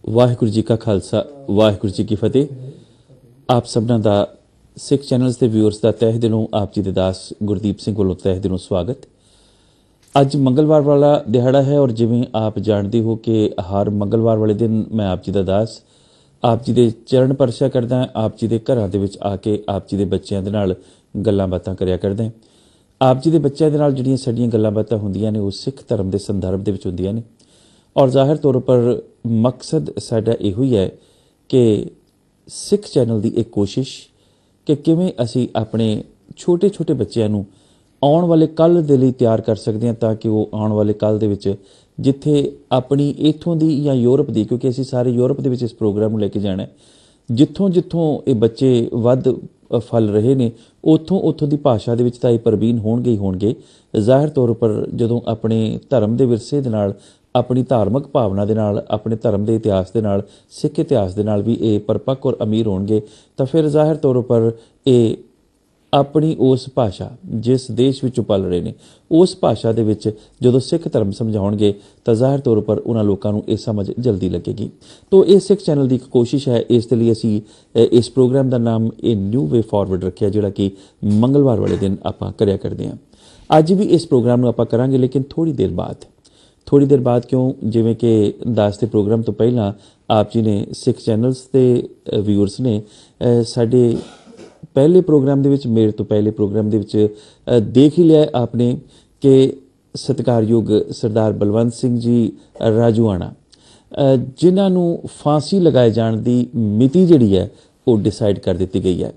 वाहिगुरू जी का खालसा वाहिगुरू जी की फतेह। आप सबना दा सिख चैनल्स के व्यूअर्स का तह दिलों आप जी दे दास गुरदीप सिंह वालों तह दिलों स्वागत। अज मंगलवार वाला दिहाड़ा है और जिवें आप जानते हो कि हर मंगलवार वाले दिन मैं आप जी का दास आप जी के चरण परशा करदा, आप जी के घरां दे विच आके आप जी के बच्चों के नाल गल्लां बातां करया करदा। आप जी के बच्चों के नाल जिहड़ियां साडीआं गल्लां बातां हुंदियां ने वो सिख धर्म के संदर्भ दे विच हुंदियां ने और जाहिर तौर पर मकसद साडा इहो ही है कि सिख चैनल की एक कोशिश कि किवें असी अपने छोटे छोटे बच्चों नूं आउण वाले कल दे लई तैयार कर सकते हैं ताकि वो आउण वाले कल दे विच जिथे अपनी इत्थों दी या यूरोप दी, क्योंकि असी सारे यूरोप दे विच इस प्रोग्राम नूं लैके जाना है, जिथों जिथों ये बच्चे वध फल रहे ने उथों उथों की भाषा दे विच तां ये प्रवीण होणगे ही होणगे। जाहिर तौर पर जदों अपने धर्म के विरसे दे नाल अपनी धार्मिक भावना दे नाल अपने धर्म के इतिहास के नाल सिख इतिहास के नाल भी ये परपक्क और अमीर होणगे तो फिर जाहिर तौर पर ये अपनी उस भाषा जिस देश विचों पल रहे ने उस भाषा दे विच जदों सिख धर्म समझाउणगे तो जाहिर तौर पर उन्हां लोकां नूं ये समझ जल्दी लगेगी। तो ये सिख चैनल की एक कोशिश है, इस लई असी इस प्रोग्राम का नाम ए न्यू वे फॉरवर्ड रखिया जिहड़ा कि मंगलवार वाले दिन आपां करया करदे हां। अज भी इस प्रोग्राम नूं आपां करांगे लेकिन थोड़ी देर बाद क्यों, जिवें कि दास दे प्रोग्राम तो पहलां आप जी ने सिख चैनल्स के व्यूअर्स ने साडे पहले प्रोग्राम दे विच मेरे तो पहले प्रोग्राम दे विच देख ही लिया आपने कि सत्कारयोग सरदार बलवंत सिंह जी राजूआणा जिन्हां नूं फांसी लगाए जाण दी मिति जिहड़ी है वो डिसाइड कर दित्ती गई है।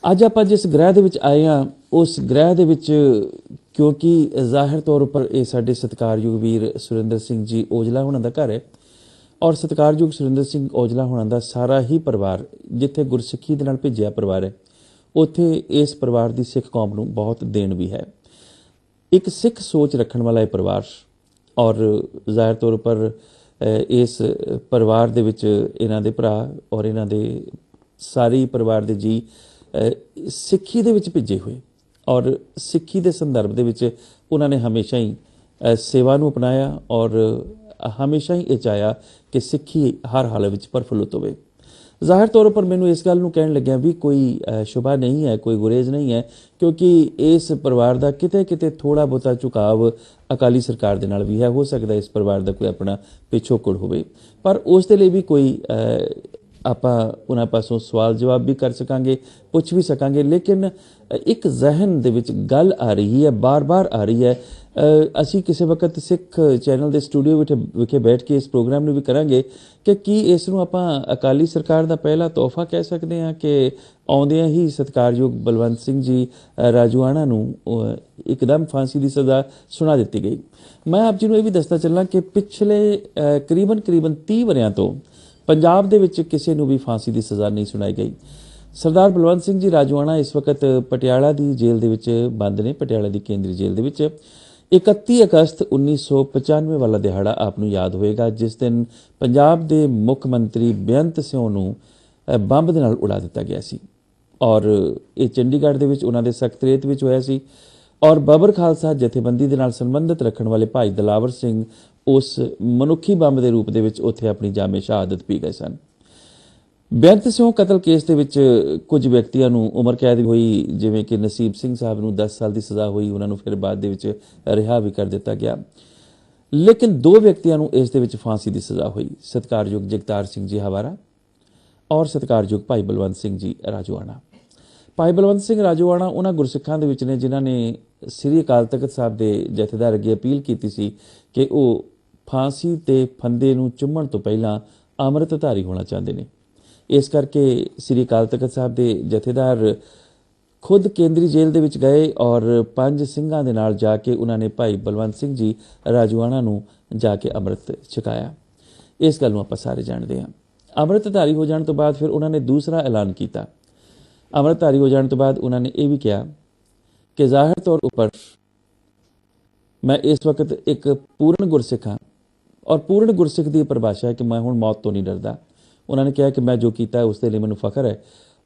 अज आपां जिस ग्रह दे विच आए हां उस ग्रह दे विच क्योंकि जाहिर तौर पर यह साडे सत्कारयोग वीर सुरिंदर सिंह जी औजला होना दा घर है और सत्कारयोग सुरिंदर सिंह औजला होना दा सारा ही परिवार जिथे गुरसिੱਖੀ दे नाल भेजिया परिवार है उत्थे इस परिवार की सिख कौम नूं बहुत देन भी है। एक सिख सोच रखण वाला यह परिवार और जाहिर तौर पर इस परिवार दे विच इन्हां दे भरा और इन्हां दे सारे परिवार दे जी सिੱਖੀ दे विच भेजे हुए और सिੱਖੀ दे संदर्भ दे विच उन्होंने हमेशा ही सेवा नूं अपनाया और हमेशा ही ये चाहया कि सिੱਖੀ हर हाल विच प्रफुल्लित होवे। जाहिर तौर पर मैनूं इस गल नूं कहण लग्या भी कोई शुभा नहीं है, कोई गुरेज नहीं है, क्योंकि इस परिवार का किते किते थोड़ा बहुता झुकाव अकाली सरकार दे नाल भी है। हो सकता है इस परिवार का कोई अपना पिछोकड़ होवे, पर उस दे लई भी कोई आपां उन्हां पासों सवाल जवाब भी कर सकांगे, पुछ भी सकांगे। लेकिन एक जहन दे विच गल आ रही है, बार बार आ रही है। असी किसी वक्त सिख चैनल के स्टूडियो विखे बैठ के इस प्रोग्राम में भी करांगे कि इस नूं आपां अकाली सरकार का पहला तोहफा कह सकते हैं कि आउंदियां ही सत्कारयोग बलवंत सिंह जी राजूआणा नूं एकदम फांसी की सज़ा सुना दी गई। मैं आप जी नूं ये भी दसदा चलना कि पिछले करीबन 30 वरियां तो पंजाब दे विच किसी नूं भी फांसी की सज़ा नहीं सुनाई गई। सरदार बलवंत सिंह जी राजूआणा इस वक्त पटियाला की जेल दे विच बंद ने, पटियाला की केंद्रीय जेल दे विच। 31 अगस्त 1995 वाला दिहाड़ा आपनूं याद होएगा जिस दिन पंजाब के मुख मंत्री बेअंत सिंह नूं बंब दे नाल उड़ा दिता गया सी और ये चंडीगढ़ दे विच उन्हां दे सकतरेत विच होया सी और बाबर खालसा जथेबंदी दे नाल संबंधित रखण वाले भाई दलावर सिंह उस मनुखी बंब के रूप दे विच उत्थे अपनी जामे शहादत पी गए सन। बेअंत सिंह कतल केस दे विच कुछ व्यक्तियों नूं उम्र कैद हुई, जिवें कि नसीब सिंह साहब नूं 10 साल की सज़ा हुई, उन्होंने फिर बाद दे विच रिहा भी कर दिता गया। लेकिन 2 व्यक्तियों नूं इस दे विच फांसी की सज़ा हुई, सत्कारयोग जगतार सिंह जी हवारा और सत्कारयोग भाई बलवंत सिंह जी राजूआणा। भाई बलवंत सिंह राजूआणा उन्हां गुरसिੱਖਾਂ दे विच ने जिन्हां ने श्री अकाल तख्त साहब के जथेदार अगे अपील की सी कि वो फांसी ते फंदे नूं चुम्मण तो पहलां अमृतधारी होना चाहते हैं। इस करके श्री अकाल तख्त साहब के जथेदार खुद केंद्रीय जेल दे विच गए और 5 सिंघां दे नाल जाके उन्होंने भाई बलवंत सिंह जी राजूआणा नूं जाके अमृत छकाया। इस गल नूं आपां सारे जानते हैं। अमृतधारी हो जाने तो बाद फिर उन्होंने दूसरा ऐलान किया। अमृतधारी हो जाने तो बाद उन्होंने ये भी कहा कि जाहिर तौर पर मैं इस वक्त एक पूर्ण गुरसिੱਖ हाँ और पूर्ण गुरसिੱਖ की परिभाषा है कि मैं हुण मौत तो नहीं डरदा। उन्होंने कहा कि मैं जो किया उसके लिए मैनूं फखर है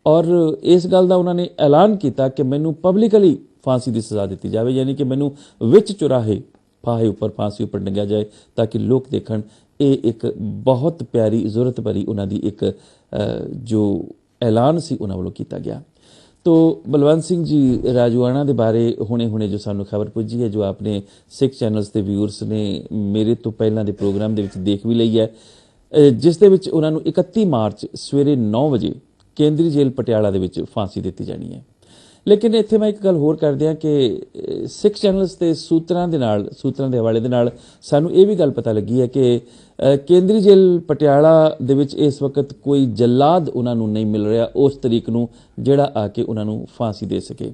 और इस गल का उन्होंने ऐलान किया कि मैनूं पब्लिकली फांसी की सज़ा दी जाए, यानी कि मैनूं विच चुराहे फाहे उपर फांसी उपर टंगिया जाए ताकि लोग देखण ये एक बहुत प्यारी ਜ਼ਰੂਰਤ भरी उन्होंने एक जो ऐलान से उन्होंने वालों किया गया। तो बलवंत सिंह जी राजूआणा के बारे हुणे हुणे जो सानू खबर पुजी है, जो आपने सिख चैनल्स के व्यूअर्स ने मेरे तो पहला के प्रोग्राम के देख भी लई है, जिस दे विच उन्हां नूं 31 मार्च सवेरे 9 बजे केंद्री जेल पटियाला दे विच फांसी दी जानी है। लेकिन इत्थे मैं एक गल होर कर दियां कि सिख चैनल्स के सूत्रां दे हवाले दे नाल सानू ये भी गल पता लगी है कि केंद्री जेल पटियाला दे विच इस वक्त कोई जल्लाद उन्हां नूं नहीं मिल रहा उस तरीक नूं जिहड़ा आके उन्हां नूं फांसी दे सके।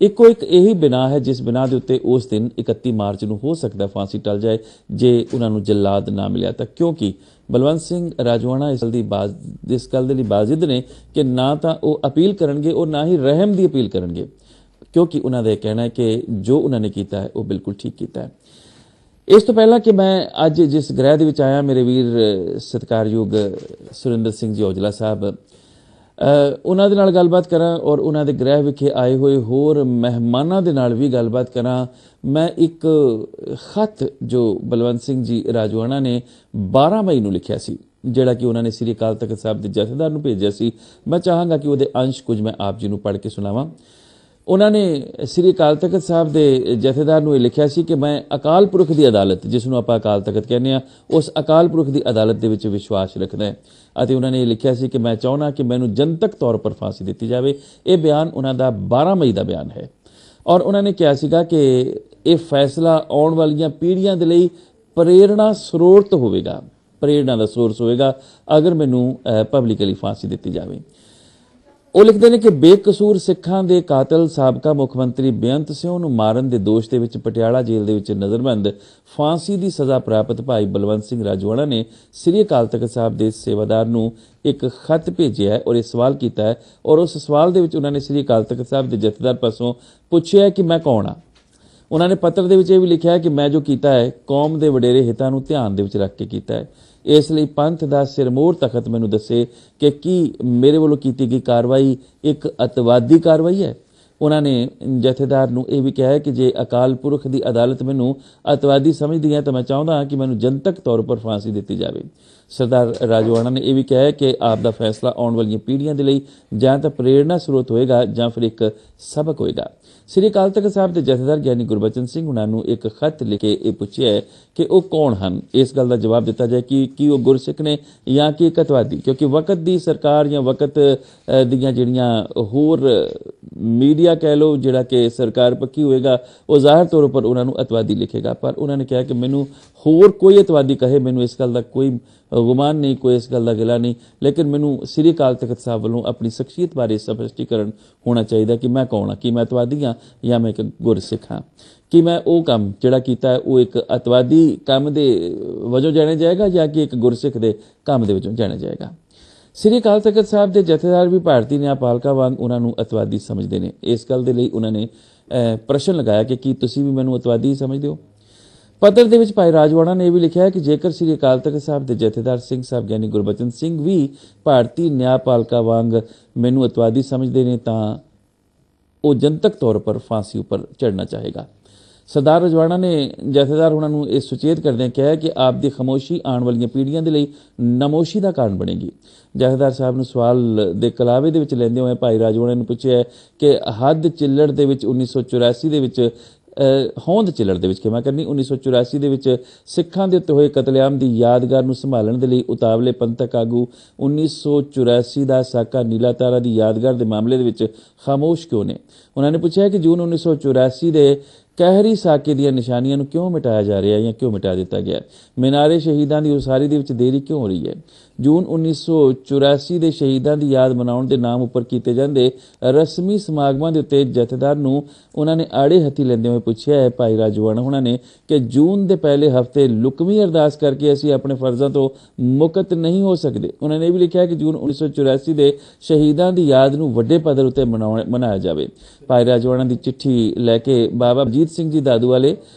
इको एक यही बिना है जिस बिना के उत्ते उस दिन 31 मार्च नूं हो सकता फांसी टल जाए जे उन्हां नूं जल्लाद ना मिलिया तां, क्योंकि बलवंत सिंह राजूआणा इस गल दी बाजिद ने कि ना तो वह अपील करनगे और ना ही रहम की अपील करनगे, क्योंकि उन्होंने कहना है कि जो उन्होंने किया है वह बिल्कुल ठीक किया है। इस तो पहला कि मैं अज जिस ग्रह दे विच आया, मेरे वीर सत्कारयोग सुरिंदर सिंह जी औजला साहब, उन्हां दे नाल गलबात करां और उन्हां दे ग्रह विखे आए हुए होर मेहमानां दे नाल भी गलबात करां। मैं एक खत जो बलवंत सिंह जी राजूआणा ने 12 मई नूं लिखिया सी, जिहड़ा कि उन्होंने श्री अकाल तख्त साहब के जथेदार नूं भेजिया सी, मैं चाहांगा कि उहदे अंश कुछ मैं आप जी नूं पढ़ के सुणावां। उन्होंने श्री अकाल तख्त साहब के जथेदार नूं लिखिया सी कि मैं अकाल पुरख की अदालत, जिसनूं आपां अकाल तख्त कहने आ, उस अकाल पुरख की अदालत दे विच विश्वास रखदा है। अते उन्होंने लिखिया सी कि मैं चाहुंदा कि मैनूं जनतक तौर पर फांसी दी जाए। ये बयान उन्हां दा 12 मई का बयान है और उन्होंने कहा सीगा कि यह फैसला आउण वालियां पीढ़ियां दे लई प्रेरणा स्रोत होवेगा, प्रेरणा का सोर्स होएगा अगर मैनूं पब्लिकली फांसी दी जाए। वो लिखते हैं कि बेकसूर सिखां दे कातल साबका मुख्यमंत्री बेअंत सिंह नूं मारन दे दोष दे विच पटियाला जेल दे विच नज़रबंद फांसी की सज़ा प्राप्त भाई बलवंत सिंह राजूआणा ने श्री अकाल तख्त साहब के सेवादार नूं एक खत भेजिया है और यह सवाल किया है, और उस सवाल दे विच उन्होंने श्री अकाल तख्त साहब के जथेदार पासों पूछा है कि मैं कौन हाँ। उन्होंने पत्र दे विच यह भी लिखा है कि मैं जो किया है कौम के वडेरे हितां नूं ध्यान दे विच रख के किया है, इसलिए पंथ का सिरमोर तखत मैनूं दसे कि की मेरे वालों की गई कार्रवाई एक अतवादी कार्रवाई है। उन्होंने जथेदार नूं यह भी कहा है कि जे अकाल पुरख की अदालत मैनूं अतवादी समझदी है तो मैं चाहता हाँ कि मैनूं जनतक तौर पर फांसी दी जाए। सरदार राजूआणा ने यह भी कहा है कि आपका फैसला आने वाली पीढ़ियां के लिए जां तो प्रेरणा स्रोत होएगा जां फिर एक सबक होएगा। श्री अकाल तख्त साहब के जथेदार ज्ञानी गुरबचन सिंह उन्होंने एक खत लिख के यह पूछा है कि वह कौन हैं, इस गल का जवाब दिता जाए कि वह गुरसिख ने या कि एक अतवादी, क्योंकि वक्त की सरकार या वक्त दियां जिहड़ियां होर मीडिया कह लो जिहड़ा कि सरकार पक्की होएगा वह जाहिर तौर पर उन्होंने अतवादी लिखेगा। पर उन्होंने कहा कि मैनूं होर कोई अतवादी कहे मैनूं इस गल का कोई गुमान नहीं, कोई इस गल का गिला नहीं, लेकिन मैनूं श्री अकाल तख्त साहब वालों अपनी शख्सियत बारे स्पष्टीकरण होना चाहिए कि मैं कौन हाँ, कि मैं अतवादी हाँ या मैं एक गुरसिख हाँ, कि मैं वो काम जिहड़ा कीता है वो एक अतवादी काम दे वजों जाने जाएगा या कि एक गुरसिख दे काम दे वजों जाने जाएगा। श्री अकाल तख्त साहब के जथेदार भी भारतीय न्यायपालिका वांग उन्होंने अतवादी समझते हैं। इस गल के लिए उन्होंने प्रश्न लगाया कि की तुसीं भी मैनूं अतवादी समझते हो। पत्र दे विच भाई राजूआणा ने यह भी लिखा है कि जेकर श्री अकाल तख्त साहब के जथेदार सिंह साहब ज्ञानी गुरबचन सिंह भी भारतीय न्यायपालिका वांग मैनूं अतवादी समझते हैं तो वह जनतक तौर पर फांसी उपर चढ़ना चाहेगा। सरदार राजूआणा ने जथेदार उन्होंने यह सुचेत करदे कहा कि आप की खामोशी आने वाली पीढ़ियां के लिए नमोशी का कारण बनेगी। जथेदार साहब ने सवाल के कलावे दे विच लैंदे होए भाई राजूआणा ने पूछा है कि हद चिल्लड़ दे विच 1984 दे विच होंद चिल्लड़ दे विच मैं करनी 1984 दे विच सिखां दे उत्ते होए कतलेआम की यादगार नूं संभालण दे लई उतावले पंथक आगू 1984 का साका नीला तारा की यादगार के मामले दे विच खामोश क्यों ने। उन्होंने पूछा है कि जून 1984 के कहरी साके दी निशानियां क्यों मिटाया जा रहा है या क्यों मिटा दिता गया। मीनारे शहीदां की उसारी दे विच देरी क्यों हो रही है। जून 1984 के शहीदां की याद मनाउण के नाम उपर कीते जांदे रस्मी समागमां दे उत्ते जथेदार नूं उन्होंने आड़े हथी लैंदे होए पूछा है भाई राजूआणा हुणां ने कि जून के पहले हफ्ते लुकवी अरदास करके असीं अपने फर्जां तो मुक्त नहीं हो सकते। उन्होंने यह भी लिखा है कि जून 1984 के शहीदां की याद नूं वड्डे पद्धर उत्ते मनाया जाए। भाई राजूआणा की चिट्ठी लैके बाबा अजीत सिंह जी दादू वाले,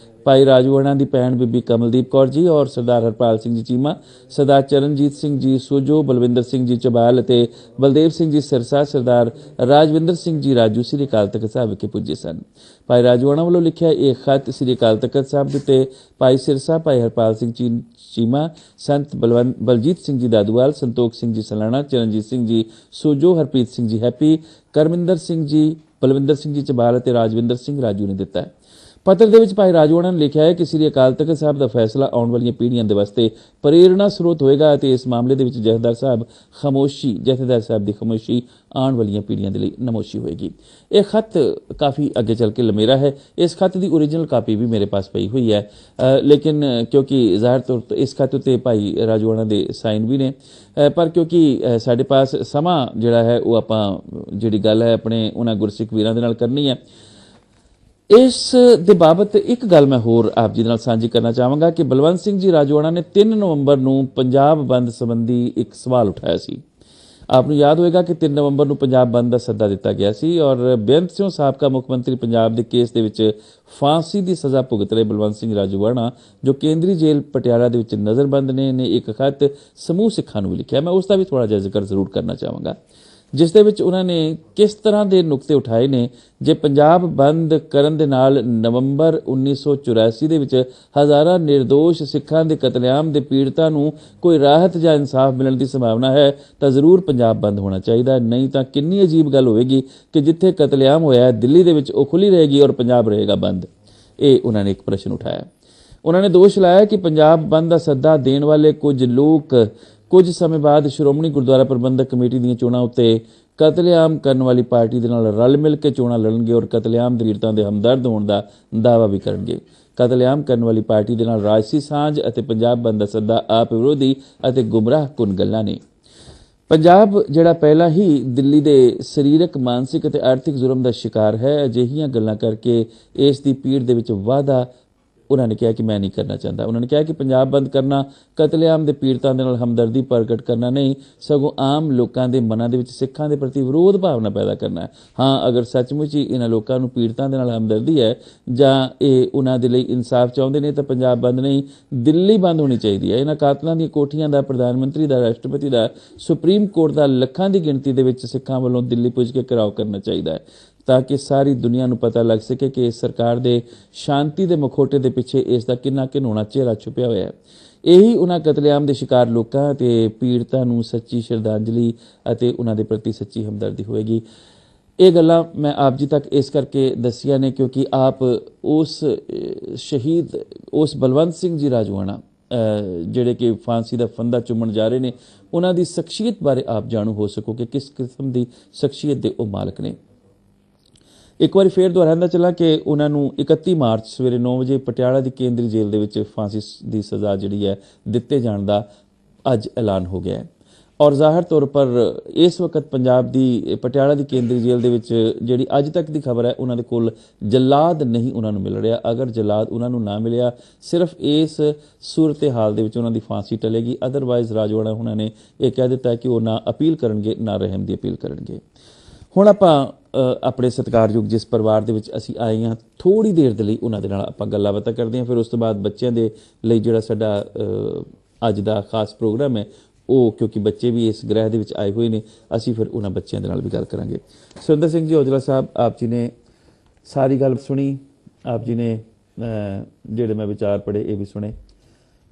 भाई राजूआणा की भैन बीबी कमलदीप कौर जी और सरदार हरपाल सिंह जी चीमा, सरदार चरणजीत सिंह जी सोजो, बलविंदर सिंह जी चबाल ते बलदेव सिंह जी सिरसा, सरदार राजविंदर सिंह जी राजू श्री अकाल तख्त साहब विखे पुजे सन। भाई राजूआणा वालों लिखा एक खत श्री अकाल तख्त साहब के उत्ते भाई सिरसा, भाई हरपाल सिंह चीमा, संत बलजीत सिंह जी दादूवाल, संतोख सिंह जी सलाणा, चरणजीत सिंह जी सोजो, हरप्रीत सिंह जी हैप्पी, करमिंदर सिंह जी, बलविंदर सिंह जी चबाल ते राजविंदर सिंह राजू ने दिता है। पत्र ਦੇ ਵਿੱਚ ਭਾਈ ਰਾਜੂ ਹੋਣਾ ਨੇ ਲਿਖਿਆ ਹੈ ਕਿ ਸ੍ਰੀ ਅਕਾਲ ਤਖਤ ਸਾਹਿਬ ਦਾ ਫੈਸਲਾ ਆਉਣ ਵਾਲੀਆਂ ਪੀੜ੍ਹੀਆਂ ਦੇ ਵਾਸਤੇ ਪ੍ਰੇਰਣਾ ਸਰੋਤ ਹੋਏਗਾ ਅਤੇ ਇਸ ਮਾਮਲੇ ਦੇ ਵਿੱਚ ਜਥੇਦਾਰ ਸਾਹਿਬ ਦੀ ਖਾਮੋਸ਼ੀ ਆਉਣ ਵਾਲੀਆਂ ਪੀੜ੍ਹੀਆਂ ਦੇ ਲਈ ਨਮੋਸ਼ੀ ਹੋਏਗੀ। ਇਹ ਖਤ ਕਾਫੀ ਅੱਗੇ ਚੱਲ ਕੇ ਲੰਮੇਰਾ ਹੈ। ਇਸ ਖਤ ਦੀ ਓਰੀਜਨਲ ਕਾਪੀ ਵੀ ਮੇਰੇ ਪਾਸ ਪਈ ਹੋਈ ਹੈ, ਲੇਕਿਨ ਕਿਉਂਕਿ ਜ਼ਾਹਿਰ ਤੌਰ ਤੇ ਇਸ ਖਤ ਉੱਤੇ ਭਾਈ ਰਾਜੂ ਹੋਣਾ ਦੇ ਸਾਈਨ ਵੀ ਨੇ, ਪਰ ਕਿਉਂਕਿ ਸਾਡੇ ਪਾਸ ਸਮਾਂ ਜਿਹੜਾ ਹੈ ਉਹ ਆਪਾਂ ਜਿਹੜੀ ਗੱਲ ਹੈ ਆਪਣੇ ਉਹਨਾਂ ਗੁਰਸਿੱਖ ਵੀਰਾਂ ਦੇ ਨਾਲ ਕਰਨੀ ਹੈ। ਇਸ ਦੇ ਬਾਬਤ ਇੱਕ ਗੱਲ ਮੈਂ ਹੋਰ ਆਪ ਜੀ ਨਾਲ ਸਾਂਝੀ ਕਰਨਾ ਚਾਹਾਂਗਾ ਕਿ ਬਲਵੰਤ ਸਿੰਘ ਜੀ ਰਾਜੋਆਣਾ ਨੇ 3 ਨਵੰਬਰ ਨੂੰ ਪੰਜਾਬ ਬੰਦ ਸੰਬੰਧੀ ਇੱਕ ਸਵਾਲ ਉਠਾਇਆ ਸੀ। ਆਪ ਨੂੰ ਯਾਦ ਹੋਏਗਾ ਕਿ 3 ਨਵੰਬਰ ਨੂੰ ਪੰਜਾਬ ਬੰਦ ਦਾ ਸੱਦਾ ਦਿੱਤਾ ਗਿਆ ਸੀ ਔਰ ਬੇਅੰਤ ਸਿੰਘ ਸਾਬਕਾ ਮੁੱਖ ਮੰਤਰੀ ਪੰਜਾਬ ਦੇ ਕੇਸ ਦੇ ਵਿੱਚ ਫਾਂਸੀ ਦੀ ਸਜ਼ਾ ਭੁਗਤ ਰਹੇ ਬਲਵੰਤ ਸਿੰਘ ਰਾਜੋਆਣਾ ਜੋ ਕੇਂਦਰੀ ਜੇਲ੍ਹ ਪਟਿਆਲਾ ਦੇ ਵਿੱਚ ਨਜ਼ਰਬੰਦ ਨੇ ਇੱਕ ਖਤ ਸਮੂਹ ਸਿੱਖਾਂ ਨੂੰ ਵੀ ਲਿਖਿਆ। ਮੈਂ ਉਸ ਦਾ ਵੀ ਥੋੜਾ ਜਿਹਾ ਜ਼ਿਕਰ ਜ਼ਰੂਰ ਕਰਨਾ ਚਾਹਾਂਗਾ, ਜਿਸ ਦੇ ਵਿੱਚ ਉਹਨਾਂ ਨੇ ਕਿਸ ਤਰ੍ਹਾਂ ਦੇ ਨੁਕਤੇ ਉਠਾਏ ਨੇ। ਜੇ ਪੰਜਾਬ ਬੰਦ ਕਰਨ ਦੇ ਨਾਲ ਨਵੰਬਰ 1984 ਦੇ ਵਿੱਚ ਹਜ਼ਾਰਾਂ ਨਿਰਦੋਸ਼ ਸਿੱਖਾਂ ਦੇ ਕਤਲੇਆਮ ਦੇ ਪੀੜਤਾਂ ਨੂੰ ਕੋਈ ਰਾਹਤ ਜਾਂ ਇਨਸਾਫ ਮਿਲਣ ਦੀ ਸੰਭਾਵਨਾ ਹੈ ਤਾਂ ਜ਼ਰੂਰ ਪੰਜਾਬ ਬੰਦ ਹੋਣਾ ਚਾਹੀਦਾ, ਨਹੀਂ ਤਾਂ ਕਿੰਨੀ ਅਜੀਬ ਗੱਲ ਹੋਵੇਗੀ ਕਿ ਜਿੱਥੇ ਕਤਲੇਆਮ ਹੋਇਆ ਦਿੱਲੀ ਦੇ ਵਿੱਚ ਉਹ ਖੁੱਲੀ ਰਹੇਗੀ ਔਰ ਪੰਜਾਬ ਰਹੇਗਾ ਬੰਦ। ਇਹ ਉਹਨਾਂ ਨੇ ਇੱਕ ਪ੍ਰਸ਼ਨ ਉਠਾਇਆ। ਉਹਨਾਂ ਨੇ ਦੋਸ਼ ਲਾਇਆ ਕਿ ਪੰਜਾਬ ਬੰਦ ਦਾ ਸੱਦਾ ਦੇਣ ਵਾਲੇ ਕੁਝ ਲੋਕ ਕੁਝ ਸਮੇਂ ਬਾਅਦ ਸ਼੍ਰੋਮਣੀ ਗੁਰਦੁਆਰਾ ਪ੍ਰਬੰਧਕ ਕਮੇਟੀ ਦੀਆਂ ਚੋਣਾਂ ਉੱਤੇ ਕਤਲੇਆਮ ਕਰਨ ਵਾਲੀ ਪਾਰਟੀ ਦੇ ਨਾਲ ਰਲ ਮਿਲ ਕੇ ਚੋਣਾਂ ਲੜਨਗੇ ਔਰ ਕਤਲੇਆਮ ਦੇ ਪੀੜਤਾਂ ਦੇ ਹਮਦਰਦ ਹੋਣ ਦਾ ਦਾਅਵਾ ਵੀ ਕਰਨਗੇ। ਕਤਲੇਆਮ ਕਰਨ ਵਾਲੀ ਪਾਰਟੀ ਦੇ ਨਾਲ ਰਾਜਸੀ ਸਾਂਝ ਅਤੇ ਪੰਜਾਬ ਬੰਦ ਦਾ ਸੱਦਾ ਆਪ ਵਿਰੋਧੀ ਅਤੇ ਗੁੰਮਰਾਹ ਕੁਨ ਗੱਲਾਂ ਨੇ। ਪੰਜਾਬ ਜਿਹੜਾ ਪਹਿਲਾਂ ਹੀ ਦਿੱਲੀ ਦੇ ਸਰੀਰਕ, ਮਾਨਸਿਕ ਅਤੇ ਆਰਥਿਕ ਜ਼ੁਲਮ ਦਾ ਸ਼ਿਕਾਰ ਹੈ, ਅਜਿਹੀਆਂ ਗੱਲਾਂ ਕਰਕੇ ਇਸ ਦੀ ਪੀੜ ਦੇ ਵਿੱਚ ਵਾਧਾ ਉਹਨਾਂ ਨੇ ਕਿਹਾ ਕਿ ਮੈਂ ਨਹੀਂ ਕਰਨਾ ਚਾਹੁੰਦਾ। ਉਹਨਾਂ ਨੇ ਕਿਹਾ ਕਿ ਪੰਜਾਬ ਬੰਦ ਕਰਨਾ ਕਤਲੇਆਮ ਦੇ ਪੀੜਤਾਂ ਦੇ ਨਾਲ ਹਮਦਰਦੀ ਪ੍ਰਗਟ ਕਰਨਾ ਨਹੀਂ, ਸਗੋਂ ਆਮ ਲੋਕਾਂ ਦੇ ਮਨਾਂ ਦੇ ਵਿੱਚ ਸਿੱਖਾਂ ਦੇ ਪ੍ਰਤੀ ਵਿਰੋਧ ਭਾਵਨਾ ਪੈਦਾ ਕਰਨਾ ਹੈ। ਹਾਂ, ਅਗਰ ਸੱਚਮੁੱਚ ਹੀ ਇਹਨਾਂ ਲੋਕਾਂ ਨੂੰ ਪੀੜਤਾਂ ਦੇ ਨਾਲ ਹਮਦਰਦੀ ਹੈ ਜਾਂ ਇਹ ਉਹਨਾਂ ਦੇ ਲਈ ਇਨਸਾਫ ਚਾਹੁੰਦੇ ਨੇ ਤਾਂ ਪੰਜਾਬ ਬੰਦ ਨਹੀਂ, ਦਿੱਲੀ ਬੰਦ ਹੋਣੀ ਚਾਹੀਦੀ ਹੈ। ਇਹਨਾਂ ਕਾਤਲਾਂ ਦੀਆਂ ਕੋਠੀਆਂ ਦਾ, ਪ੍ਰਧਾਨ ਮੰਤਰੀ ਦਾ, ਰਾਸ਼ਟਰਪਤੀ ਦਾ, ਸੁਪਰੀਮ ਕੋਰਟ ਦਾ ਲੱਖਾਂ ਦੀ ਗਿਣਤੀ ਦੇ ਵਿੱਚ ਸਿੱਖਾਂ ਵੱਲੋਂ ਦਿੱਲੀ ਪੁੱਜ ਕੇ ਘਿਰਾਓ ਕਰਨਾ ਚਾਹੀਦਾ ਹੈ ਤਾਂ ਕਿ ਸਾਰੀ ਦੁਨੀਆ ਨੂੰ ਪਤਾ ਲੱਗ ਸਕੇ ਕਿ ਇਸ ਸਰਕਾਰ ਦੇ ਸ਼ਾਂਤੀ ਦੇ ਮਖੌਟੇ ਦੇ ਪਿੱਛੇ ਇਸ ਦਾ ਕਿੰਨਾ ਘਿਨਾਉਣਾ ਚਿਹਰਾ ਛੁਪਿਆ ਹੋਇਆ ਹੈ। ਇਹੀ ਉਹਨਾਂ ਕਤਲੇਆਮ ਦੇ ਸ਼ਿਕਾਰ ਲੋਕਾਂ ਅਤੇ ਪੀੜਤਾਂ ਨੂੰ ਸੱਚੀ ਸ਼ਰਧਾਂਜਲੀ ਅਤੇ ਉਹਨਾਂ ਦੇ ਪ੍ਰਤੀ ਸੱਚੀ ਹਮਦਰਦੀ ਹੋਵੇਗੀ। ਇਹ ਗੱਲਾਂ ਮੈਂ ਆਪ ਜੀ ਤੱਕ ਇਸ ਕਰਕੇ ਦੱਸੀਆਂ ਨੇ ਕਿਉਂਕਿ ਆਪ ਉਸ ਸ਼ਹੀਦ, ਉਸ ਬਲਵੰਤ ਸਿੰਘ ਜੀ ਰਾਜੋਆਣਾ ਜਿਹੜੇ ਕਿ ਫਾਂਸੀ ਦਾ ਫੰਦਾ ਚੁੰਮਣ ਜਾ ਰਹੇ ਨੇ, ਉਹਨਾਂ ਦੀ ਸ਼ਖਸੀਅਤ ਬਾਰੇ ਆਪ ਜਾਣੂ ਹੋ ਸਕੋ ਕਿ ਕਿਸ ਕਿਸਮ ਦੀ ਸ਼ਖਸੀਅਤ ਦੇ ਉਹ ਮਾਲਕ ਨੇ। ਇੱਕ ਵਾਰੀ ਫੇਰ ਦੁਹਰਾਉਂਦਾ ਚੱਲਾਂ ਕਿ ਉਹਨਾਂ ਨੂੰ 31 ਮਾਰਚ ਸਵੇਰੇ 9 ਵਜੇ ਪਟਿਆਲਾ ਦੀ ਕੇਂਦਰੀ ਜੇਲ੍ਹ ਦੇ ਵਿੱਚ ਫਾਂਸੀ ਦੀ ਸਜ਼ਾ ਜਿਹੜੀ ਹੈ ਦਿੱਤੇ ਜਾਣ ਦਾ ਅੱਜ ਐਲਾਨ ਹੋ ਗਿਆ ਹੈ ਔਰ ਜ਼ਾਹਿਰ ਤੌਰ ਪਰ ਇਸ ਵਕਤ ਪੰਜਾਬ ਦੀ ਪਟਿਆਲਾ ਦੀ ਕੇਂਦਰੀ ਜੇਲ੍ਹ ਦੇ ਵਿੱਚ ਜਿਹੜੀ ਅੱਜ ਤੱਕ ਦੀ ਖਬਰ ਹੈ ਉਹਨਾਂ ਦੇ ਕੋਲ ਜਲਾਦ ਨਹੀਂ ਉਹਨਾਂ ਨੂੰ ਮਿਲ ਰਿਹਾ। ਅਗਰ ਜਲਾਦ ਉਹਨਾਂ ਨੂੰ ਨਾ ਮਿਲਿਆ ਸਿਰਫ ਇਸ ਸੂਰਤ ਹਾਲ ਦੇ ਵਿੱਚ ਉਹਨਾਂ ਦੀ ਫਾਂਸੀ ਟਲੇਗੀ, ਅਦਰਵਾਈਜ਼ ਰਾਜੋਆਣਾ ਉਹਨਾਂ ਨੇ ਇਹ ਕਹਿ ਦਿੱਤਾ ਕਿ ਉਹ ਨਾ ਅਪੀਲ ਕਰਨਗੇ ਨਾ ਰਹਿਮ ਦੀ ਅਪੀਲ ਕਰਨਗੇ। ਹੁਣ ਆਪਾਂ ਆਪਣੇ ਸਤਿਕਾਰਯੋਗ ਜਿਸ ਪਰਿਵਾਰ ਦੇ ਵਿੱਚ ਅਸੀਂ ਆਏ ਹਾਂ ਥੋੜ੍ਹੀ ਦੇਰ ਦੇ ਲਈ ਉਹਨਾਂ ਦੇ ਨਾਲ ਆਪਾਂ ਗੱਲਾਂ ਬਾਤਾਂ ਕਰਦੇ ਹਾਂ, ਫਿਰ ਉਸ ਤੋਂ ਬਾਅਦ ਬੱਚਿਆਂ ਦੇ ਲਈ ਜਿਹੜਾ ਸਾਡਾ ਅੱਜ ਦਾ ਖਾਸ ਪ੍ਰੋਗਰਾਮ ਹੈ ਉਹ ਕਿਉਂਕਿ ਬੱਚੇ ਵੀ ਇਸ ਗ੍ਰਹਿ ਦੇ ਵਿੱਚ ਆਏ ਹੋਏ ਨੇ, ਅਸੀਂ ਫਿਰ ਉਹਨਾਂ ਬੱਚਿਆਂ ਦੇ ਨਾਲ ਵੀ ਗੱਲ ਕਰਾਂਗੇ। ਸੁਰਿੰਦਰ ਸਿੰਘ ਜੀ ਔਜਲਾ ਸਾਹਿਬ, ਆਪ ਜੀ ਨੇ ਸਾਰੀ ਗੱਲ ਸੁਣੀ, ਆਪ ਜੀ ਨੇ ਜਿਹੜੇ ਮੈਂ ਵਿਚਾਰ ਪੜ੍ਹੇ ਇਹ ਵੀ ਸੁਣੇ।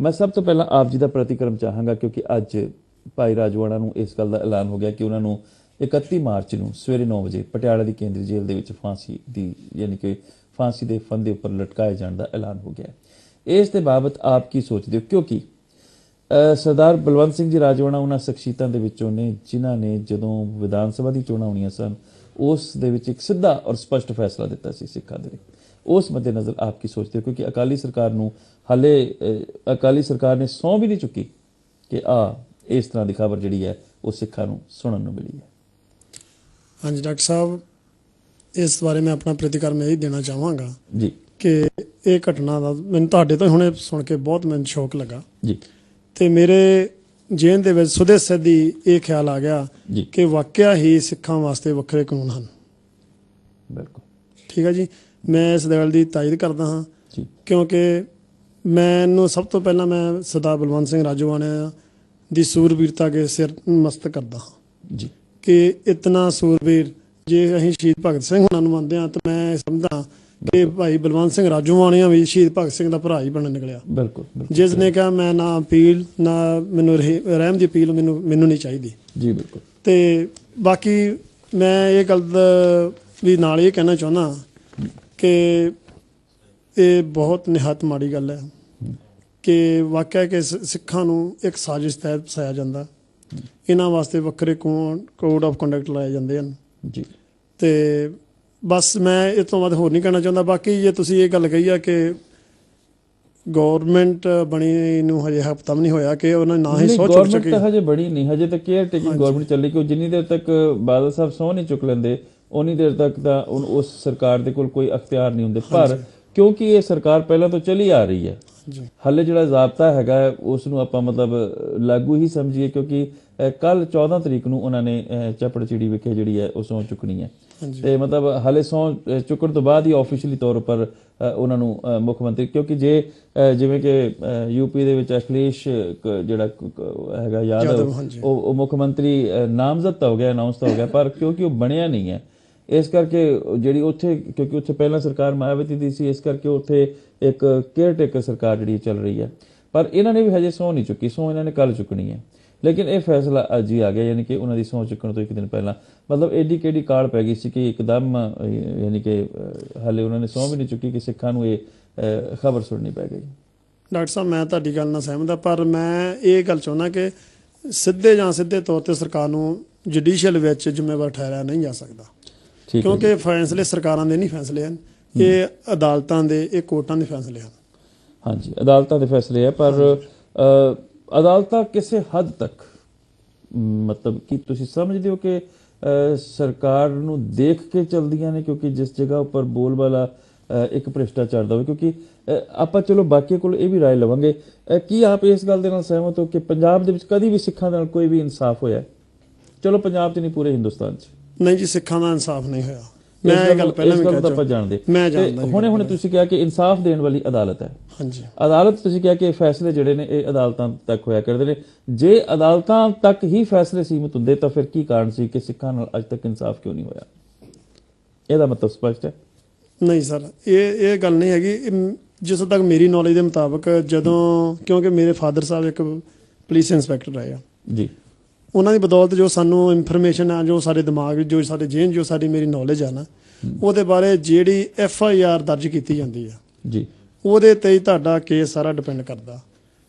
ਮੈਂ ਸਭ ਤੋਂ ਪਹਿਲਾਂ ਆਪ ਜੀ ਦਾ ਪ੍ਰਤੀਕਰਮ ਚਾਹਾਂਗਾ ਕਿਉਂਕਿ ਅੱਜ ਭਾਈ ਰਾਜੋਆਣਾ ਨੂੰ ਇਸ ਗੱਲ ਦਾ ਐਲਾਨ ਹੋ ਗਿਆ ਕਿ ਉਹਨਾਂ ਨੂੰ 31 ਮਾਰਚ ਨੂੰ ਸਵੇਰੇ 9 ਵਜੇ ਪਟਿਆਲਾ ਦੀ ਕੇਂਦਰੀ ਜੇਲ੍ਹ ਦੇ ਵਿੱਚ ਫਾਂਸੀ ਦੀ ਯਾਨੀ ਕਿ ਫਾਂਸੀ ਦੇ ਫੰਦੇ ਉੱਪਰ ਲਟਕਾਏ ਜਾਣ ਦਾ ਐਲਾਨ ਹੋ ਗਿਆ। ਇਸ ਦੇ ਬਾਬਤ ਆਪ ਕੀ ਸੋਚਦੇ ਹੋ? ਕਿਉਂਕਿ ਸਰਦਾਰ ਬਲਵੰਤ ਸਿੰਘ ਜੀ ਰਾਜੋਆਣਾ ਉਹਨਾਂ ਸ਼ਖਸੀਅਤਾਂ ਦੇ ਵਿੱਚੋਂ ਨੇ ਜਿਨ੍ਹਾਂ ਨੇ ਜਦੋਂ ਵਿਧਾਨ ਸਭਾ ਦੀ ਚੋਣਾਂ ਹੋਣੀਆਂ ਸਨ ਉਸ ਦੇ ਵਿੱਚ ਇੱਕ ਸਿੱਧਾ ਔਰ ਸਪਸ਼ਟ ਫੈਸਲਾ ਦਿੱਤਾ ਸੀ ਸਿੱਖਾਂ ਦੇ ਲਈ। ਉਸ ਮੱਦੇ ਨਜ਼ਰ ਆਪ ਕੀ ਸੋਚਦੇ ਹੋ? ਕਿਉਂਕਿ ਅਕਾਲੀ ਸਰਕਾਰ ਨੂੰ ਹਾਲੇ ਅਕਾਲੀ ਸਰਕਾਰ ਨੇ ਸਹੁੰ ਵੀ ਨਹੀਂ ਚੁੱਕੀ ਕਿ ਇਸ ਤਰ੍ਹਾਂ ਦੀ ਖਬਰ ਜਿਹੜੀ ਹੈ ਉਹ ਸਿੱਖਾਂ ਨੂੰ ਸੁਣਨ ਨੂੰ ਮਿਲੀ ਹੈ। ਹਾਂਜੀ ਡਾਕਟਰ ਸਾਹਿਬ, ਇਸ ਬਾਰੇ ਮੈਂ ਆਪਣਾ ਪ੍ਰਤੀਕਰਮ ਇਹ ਦੇਣਾ ਚਾਹਾਂਗਾ ਜੀ ਕਿ ਇਹ ਘਟਨਾ ਦਾ ਮੈਨੂੰ ਤੁਹਾਡੇ ਤੋਂ ਹੁਣੇ ਸੁਣ ਕੇ ਬਹੁਤ ਮੈਨੂੰ ਸ਼ੌਕ ਲੱਗਾ ਜੀ ਤੇ ਮੇਰੇ ਜੇਨ ਦੇ ਵਿੱਚ ਸੁਦੇ ਸਿੱਧੀ ਇਹ ਖਿਆਲ ਆ ਗਿਆ ਕਿ ਵਾਕਿਆ ਹੀ ਸਿੱਖਾਂ ਵਾਸਤੇ ਵੱਖਰੇ ਕਾਨੂੰਨ ਹਨ। ਬਿਲਕੁਲ ਠੀਕ ਹੈ ਜੀ, ਮੈਂ ਇਸ ਗੱਲ ਦੀ ਤਾਇਦ ਕਰਦਾ ਹਾਂ ਜੀ ਕਿਉਂਕਿ ਮੈਨੂੰ ਸਭ ਤੋਂ ਪਹਿਲਾਂ ਮੈਂ ਸਰਦਾਰ ਬਲਵੰਤ ਸਿੰਘ ਰਾਜੋਆਣਾ ਦੀ ਸੂਰਬੀਰਤਾ ਕੇ ਸਿਰ ਮਸਤ ਕਰਦਾ ਹਾਂ ਜੀ ਕਿ ਇਤਨਾ ਸੂਰਬੀਰ ਜੇ ਅਸੀਂ ਸ਼ਹੀਦ ਭਗਤ ਸਿੰਘ ਹੋਣਾ ਨੂੰ ਮੰਨਦੇ ਹਾਂ ਤਾਂ ਮੈਂ ਸਮਝਦਾ ਕਿ ਭਾਈ ਬਲਵੰਤ ਸਿੰਘ ਰਾਜੋਆਣੀਆਂ ਵੀ ਸ਼ਹੀਦ ਭਗਤ ਸਿੰਘ ਦਾ ਭਰਾ ਹੀ ਬਣਨ ਨਿਕਲਿਆ, ਬਿਲਕੁਲ ਜਿਸ ਨੇ ਕਿਹਾ ਮੈਂ ਨਾ ਅਪੀਲ ਨਾ ਮੈਨੂੰ ਰਹਿਮ ਦੀ ਅਪੀਲ ਮੈਨੂੰ ਨਹੀਂ ਚਾਹੀਦੀ ਜੀ, ਬਿਲਕੁਲ। ਤੇ ਬਾਕੀ ਮੈਂ ਇਹ ਗੱਲ ਵੀ ਨਾਲ ਇਹ ਕਹਿਣਾ ਚਾਹੁੰਦਾ ਕਿ ਇਹ ਬਹੁਤ ਨਿਹੱਤ ਮਾੜੀ ਗੱਲ ਹੈ ਕਿ ਵਾਕਿਆ ਕਿ ਸਿੱਖਾਂ ਨੂੰ ਇੱਕ ਸਾਜ਼ਿਸ਼ ਤਹਿਤ ਫਸਾਇਆ ਜਾਂਦਾ। ਇਹਨਾਂ ਵਾਸਤੇ ਵੱਖਰੇ ਕੋਡ ਆਫ ਕੰਡਕਟ ਲਾਏ ਜਾਂਦੇ ਹਨ ਜੀ। ਤੇ ਬਸ ਮੈਂ ਇਸ ਤੋਂ ਵੱਧ ਹੋਰ ਨਹੀਂ ਕਹਿਣਾ ਚਾਹੁੰਦਾ। ਬਾਕੀ ਜੇ ਤੁਸੀਂ ਇਹ ਗੱਲ ਕਹੀ ਆ ਕਿ ਗਵਰਨਮੈਂਟ ਬਣੀ ਨੂੰ ਹਜੇ ਹਫ਼ਤਾ ਵੀ ਨਹੀਂ ਹੋਇਆ ਕਿ ਉਹਨਾਂ ਨੇ ਨਾ ਹੀ ਸਹੁੰ ਚੁੱਕ ਚੁੱਕੀ, ਤਾਂ ਹਜੇ ਬਣੀ ਨਹੀਂ, ਹਜੇ ਤਾਂ ਕੇਅਰ ਟੇਕਿੰਗ ਗਵਰਨਮੈਂਟ ਚੱਲੀ ਕਿ ਜਿੰਨੀ ਦੇਰ ਤੱਕ ਬਾਦਲ ਸਾਹਿਬ ਸਹੁੰ ਨਹੀਂ ਚੁੱਕ ਲੈਂਦੇ ਉਨੀ ਦੇਰ ਤੱਕ ਤਾਂ ਉਸ ਸਰਕਾਰ ਦੇ ਕੋਲ ਕੋਈ ਅਖਤਿਆਰ ਨਹੀਂ ਹੁੰਦੇ। ਪਰ ਕਿਉਂਕਿ ਇਹ ਸਰਕਾਰ ਪਹਿਲਾਂ ਤੋਂ ਚੱਲੀ ਆ ਰਹੀ ਹੈ, ਹਾਲੇ ਜਿਹੜਾ ਜ਼ਾਬਤਾ ਹੈਗਾ ਉਸ ਨੂੰ ਆਪਾਂ ਮਤਲਬ ਲਾਗੂ ਹੀ ਸਮਝੀਏ, ਕਿਉਂਕਿ ਕੱਲ 14 ਤਰੀਕ ਨੂੰ ਉਹਨਾਂ ਨੇ ਚੱਪੜਚਿੜੀ ਵਿਖੇ ਜਿਹੜੀ ਹੈ ਉਹ ਸਹੁੰ ਚੁੱਕਣੀ ਹੈ ਤੇ ਮਤਲਬ ਹਾਲੇ ਸਹੁੰ ਚੁੱਕਣ ਤੋਂ ਬਾਅਦ ਹੀ ਆਫੀਸ਼ੀਅਲੀ ਤੌਰ ਉੱਪਰ ਉਹਨਾਂ ਨੂੰ ਮੁੱਖ ਮੰਤਰੀ, ਕਿਉਂਕਿ ਜਿਵੇਂ ਕਿ ਯੂਪੀ ਦੇ ਵਿੱਚ ਅਖਿਲੇਸ਼ ਜਿਹੜਾ ਹੈਗਾ ਯਾਦਵ ਉਹ ਮੁੱਖ ਮੰਤਰੀ ਨਾਮਜ਼ਦ ਤਾਂ ਹੋ ਗਿਆ, ਅਨਾਉਂਸ ਤਾਂ ਹੋ ਗਿਆ, ਪਰ ਕਿਉਂਕਿ ਉਹ ਬਣਿਆ ਨਹੀਂ ਹੈ ਇਸ ਕਰਕੇ ਜਿਹੜੀ ਉੱਥੇ, ਕਿਉਂਕਿ ਉੱਥੇ ਪਹਿਲਾਂ ਸਰਕਾਰ ਮਾਇਆਵਤੀ ਦੀ ਸੀ, ਇਸ ਕਰਕੇ ਉੱਥੇ ਇੱਕ ਕੇਅਰ ਟੇਕਰ ਸਰਕਾਰ ਜਿਹੜੀ ਚੱਲ ਰਹੀ ਹੈ। ਪਰ ਇਹਨਾਂ ਨੇ ਵੀ ਹਜੇ ਸਹੁੰ ਨਹੀਂ ਚੁੱਕੀ, ਸਹੁੰ ਇਹਨਾਂ ਨੇ ਕੱਲ ਚੁੱਕਣੀ ਹੈ, ਲੇਕਿਨ ਇਹ ਫੈਸਲਾ ਅੱਜ ਹੀ ਆ ਗਿਆ, ਯਾਨੀ ਕਿ ਉਹਨਾਂ ਦੀ ਸਹੁੰ ਚੁੱਕਣ ਤੋਂ ਇੱਕ ਦਿਨ ਪਹਿਲਾਂ। ਮਤਲਬ ਐਡੀ ਕਿਹੜੀ ਕਾਲ ਪੈ ਗਈ ਸੀ ਕਿ ਇੱਕਦਮ ਯਾਨੀ ਕਿ ਹਾਲੇ ਉਹਨਾਂ ਨੇ ਸਹੁੰ ਵੀ ਨਹੀਂ ਚੁੱਕੀ ਕਿ ਸਿੱਖਾਂ ਨੂੰ ਇਹ ਖਬਰ ਸੁਣਨੀ ਪੈ ਗਈ। ਡਾਕਟਰ ਸਾਹਿਬ ਮੈਂ ਤੁਹਾਡੀ ਗੱਲ ਨਾਲ ਸਹਿਮਤ ਹਾਂ, ਪਰ ਮੈਂ ਇਹ ਗੱਲ ਚਾਹੁੰਦਾ ਕਿ ਸਿੱਧੇ ਜਾਂ ਸਿੱਧੇ ਤੌਰ ਤੇ ਸਰਕਾਰ ਨੂੰ ਜੁਡੀਸ਼ੀਅਲ ਵਿੱਚ ਜ਼ਿੰਮੇਵਾਰ ਠਹਿਰਾਇਆ ਨਹੀਂ ਜਾ ਸਕਦਾ, ਕਿਉਂਕਿ ਫੈਸਲੇ ਸਰਕਾਰਾਂ ਦੇ ਨਹੀਂ ਫੈਸਲੇ ਹਨ, ਇਹ ਅਦਾਲਤਾਂ ਦੇ, ਇਹ ਕੋਰਟਾਂ ਦੇ ਫੈਸਲੇ ਹਨ। ਹਾਂਜੀ, ਅਦਾਲਤਾਂ ਦੇ ਫੈਸਲੇ ਹੈ, ਪਰ ਅਦਾਲਤਾਂ ਕਿਸੇ ਹੱਦ ਤੱਕ ਮਤਲਬ ਕਿ ਤੁਸੀਂ ਸਮਝਦੇ ਹੋ ਕਿ ਸਰਕਾਰ ਨੂੰ ਦੇਖ ਕੇ ਚੱਲਦੀਆਂ ਨੇ, ਕਿਉਂਕਿ ਜਿਸ ਜਗ੍ਹਾ ਉੱਪਰ ਬੋਲਬਾਲਾ ਇੱਕ ਭ੍ਰਿਸ਼ਟਾਚਾਰ ਦਾ ਹੋਵੇ, ਕਿਉਂਕਿ ਆਪਾਂ ਚਲੋ ਬਾਕੀ ਕੋਲ ਇਹ ਵੀ ਰਾਏ ਲਵਾਂਗੇ, ਕੀ ਆਪ ਇਸ ਗੱਲ ਦੇ ਨਾਲ ਸਹਿਮਤ ਹੋ ਕਿ ਪੰਜਾਬ ਦੇ ਵਿੱਚ ਕਦੀ ਵੀ ਸਿੱਖਾਂ ਨਾਲ ਕੋਈ ਵੀ ਇਨਸਾਫ ਹੋਇਆ? ਚਲੋ ਪੰਜਾਬ 'ਚ ਨਹੀਂ, ਪੂਰੇ ਹਿੰਦੁਸਤਾਨ 'ਚ ਨਹੀਂ ਜੀ, ਸਿੱਖਾਂ ਦਾ ਇਨਸਾਫ ਨਹੀਂ ਹੋਇਆ। ਮੈਂ ਇਹ ਗੱਲ ਪਹਿਲਾਂ ਵੀ ਕਹਿ ਆਪਾਂ ਜਾਣਦੇ, ਮੈਂ ਜਾਣਦਾ। ਹੁਣੇ ਤੁਸੀਂ ਕਿਹਾ ਕਿ ਇਨਸਾਫ ਦੇਣ ਵਾਲੀ ਅਦਾਲਤ ਹੈ। ਹਾਂਜੀ, ਅਦਾਲਤ ਤੁਸੀਂ ਕਿਹਾ ਕਿ ਫੈਸਲੇ ਜਿਹੜੇ ਨੇ ਇਹ ਅਦਾਲਤਾਂ ਤੱਕ ਹੋਇਆ ਕਰਦੇ ਨੇ। ਜੇ ਅਦਾਲਤਾਂ ਤੱਕ ਹੀ ਫੈਸਲੇ ਸੀਮਿਤ ਹੁੰਦੇ ਤਾਂ ਫਿਰ ਕੀ ਕਾਰਨ ਸੀ ਕਿ ਸਿੱਖਾਂ ਨਾਲ ਅੱਜ ਤੱਕ ਇਨਸਾਫ ਕਿਉਂ ਨਹੀਂ ਹੋਇਆ? ਇਹਦਾ ਮਤਲਬ ਸਪਸ਼ਟ ਹੈ। ਨਹੀਂ ਸਰ, ਇਹ ਗੱਲ ਨਹੀਂ ਹੈਗੀ। ਜਿਸ ਤੱਕ ਮੇਰੀ ਨੌਲੇਜ ਦੇ ਮੁਤਾਬਕ, ਜਦੋਂ ਕਿਉਂਕਿ ਮੇਰੇ ਫਾਦਰ ਸਾਹਿਬ ਇੱਕ ਪੁਲਿਸ ਇੰਸਪੈਕਟਰ ਰਹੇ ਆ ਜੀ, ਉਹਨਾਂ ਦੀ ਬਦੌਲਤ ਜੋ ਸਾਨੂੰ ਇਨਫੋਰਮੇਸ਼ਨ ਆ, ਜੋ ਸਾਡੇ ਦਿਮਾਗ ਵਿੱਚ, ਜੋ ਸਾਡੇ ਜੇਨ, ਜੋ ਸਾਡੀ ਮੇਰੀ ਨੌਲੇਜ ਆ ਨਾ, ਉਹਦੇ ਬਾਰੇ ਜਿਹੜੀ FIR ਦਰਜ ਕੀਤੀ ਜਾਂਦੀ ਆ ਜੀ, ਉਹਦੇ ਤੇ ਹੀ ਤੁਹਾਡਾ ਕੇਸ ਸਾਰਾ ਡਿਪੈਂਡ ਕਰਦਾ।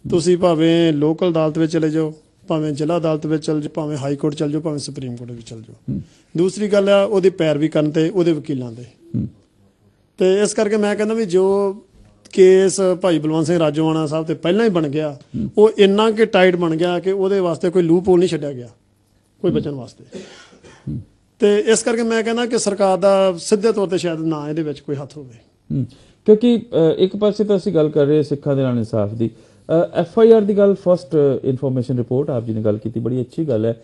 ਤੁਸੀਂ ਭਾਵੇਂ ਲੋਕਲ ਅਦਾਲਤ ਵਿੱਚ ਚਲੇ ਜਾਓ, ਭਾਵੇਂ ਜ਼ਿਲ੍ਹਾ ਅਦਾਲਤ ਵਿੱਚ ਚਲ ਜਾਓ, ਭਾਵੇਂ ਹਾਈ ਕੋਰਟ ਚਲ ਜਾਓ, ਭਾਵੇਂ ਸੁਪਰੀਮ ਕੋਰਟ ਵਿੱਚ ਚਲ ਜਾਓ। ਦੂਸਰੀ ਗੱਲ ਆ ਉਹਦੀ ਪੈਰਵੀ ਕਰਨ ਤੇ ਉਹਦੇ ਵਕੀਲਾਂ ਦੇ। ਤੇ ਇਸ ਕਰਕੇ ਮੈਂ ਕਹਿੰਦਾ ਵੀ ਜੋ ਕੇਸ ਭਾਈ ਬਲਵੰਤ ਸਿੰਘ ਰਾਜੋਆਣਾ ਸਾਹਿਬ ਤੇ ਪਹਿਲਾਂ ਹੀ ਬਣ ਗਿਆ, ਉਹ ਇੰਨਾ ਕਿ ਟਾਈਟ ਬਣ ਗਿਆ ਕਿ ਉਹਦੇ ਵਾਸਤੇ ਕੋਈ ਲੂਪ ਹੋਲ ਨਹੀਂ ਛੱਡਿਆ ਗਿਆ ਕੋਈ ਬਚਣ ਵਾਸਤੇ। ਤੇ ਇਸ ਕਰਕੇ ਮੈਂ ਕਹਿੰਦਾ ਕਿ ਸਰਕਾਰ ਦਾ ਸਿੱਧੇ ਤੌਰ ਤੇ ਸ਼ਾਇਦ ਨਾ ਇਹਦੇ ਵਿੱਚ ਕੋਈ ਹੱਥ ਹੋਵੇ, ਕਿਉਂਕਿ ਇੱਕ ਪਾਸੇ ਤਾਂ ਅਸੀਂ ਗੱਲ ਕਰ ਰਹੇ ਸਿੱਖਾਂ ਦੇ ਨਾਲ ਇਨਸਾਫ ਦੀ। FIR ਦੀ ਗੱਲ, ਫਸਟ ਇਨਫੋਰਮੇਸ਼ਨ ਰਿਪੋਰਟ ਆਪ ਜੀ ਨੇ ਗੱਲ ਕੀਤੀ, ਬੜੀ ਅੱਛੀ ਗੱਲ ਹੈ।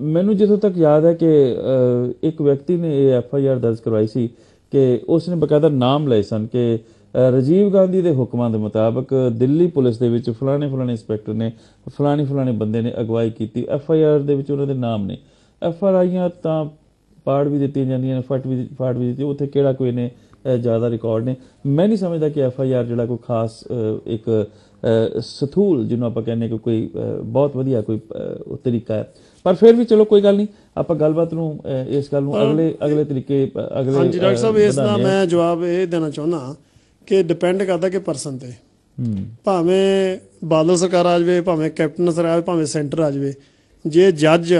ਮੈਨੂੰ ਜਿੱਥੋਂ ਤੱਕ ਯਾਦ ਹੈ ਕਿ ਇੱਕ ਵਿਅਕਤੀ ਨੇ ਇਹ FIR ਦਰਜ ਕਰਵਾਈ ਸੀ ਕਿ ਉਸ ਨੇ ਬਕਾਇਦਾ ਨਾਮ ਲਏ ਸਨ ਕਿ ਰਾਜੀਵ ਗਾਂਧੀ ਦੇ ਹੁਕਮਾਂ ਦੇ ਮੁਤਾਬਕ ਦਿੱਲੀ ਪੁਲਿਸ ਦੇ ਵਿੱਚ ਫਲਾਣੇ ਇੰਸਪੈਕਟਰ ਨੇ ਫਲਾਣੇ ਬੰਦੇ ਨੇ ਅਗਵਾਈ ਕੀਤੀ। FIR ਦੇ ਵਿੱਚ ਉਹਨਾਂ ਦੇ ਨਾਮ ਨੇ। FIRs ਤਾਂ ਪਾੜ ਵੀ ਦਿੱਤੀਆਂ ਜਾਂਦੀਆਂ ਨੇ, ਫਾੜ ਵੀ ਦਿੱਤੀ, ਉੱਥੇ ਕਿਹੜਾ ਕੋਈ ਨੇ ਜ਼ਿਆਦਾ ਰਿਕਾਰਡ ਨੇ। ਮੈਂ ਨਹੀਂ ਸਮਝਦਾ ਕਿ FIR ਜਿਹੜਾ ਕੋਈ ਖਾਸ ਇੱਕ ਸਥੂਲ ਜਿਹਨੂੰ ਆਪਾਂ ਕਹਿੰਦੇ ਕਿ ਕੋਈ ਬਹੁਤ ਵਧੀਆ ਕੋਈ ਤਰੀਕਾ ਹੈ। ਪਰ ਫਿਰ ਵੀ ਚਲੋ ਕੋਈ ਗੱਲ ਨਹੀਂ, ਆਪਾਂ ਗੱਲਬਾਤ ਨੂੰ ਇਸ ਗੱਲ ਨੂੰ ਅਗਲੇ ਤਰੀਕੇ ਅਗਲੇ। ਹਾਂਜੀ ਡਾਕਟਰ ਸਾਹਿਬ, ਇਸ ਦਾ ਮੈਂ ਜਵਾਬ ਇਹ ਦੇਣਾ ਚਾਹੁੰਦਾ ਕਿ ਡਿਪੈਂਡ ਕਰਦਾ ਕਿ ਪਰਸਨ ਤੇ, ਭਾਵੇਂ ਬਾਦਲ ਸਰਕਾਰ ਆ ਜਾਵੇ, ਭਾਵੇਂ ਕੈਪਟਨ ਸਰਕਾਰ ਆ ਜਾਵੇ, ਭਾਵੇਂ ਸੈਂਟਰ ਆ ਜਾਵੇ, ਜੇ ਜੱਜ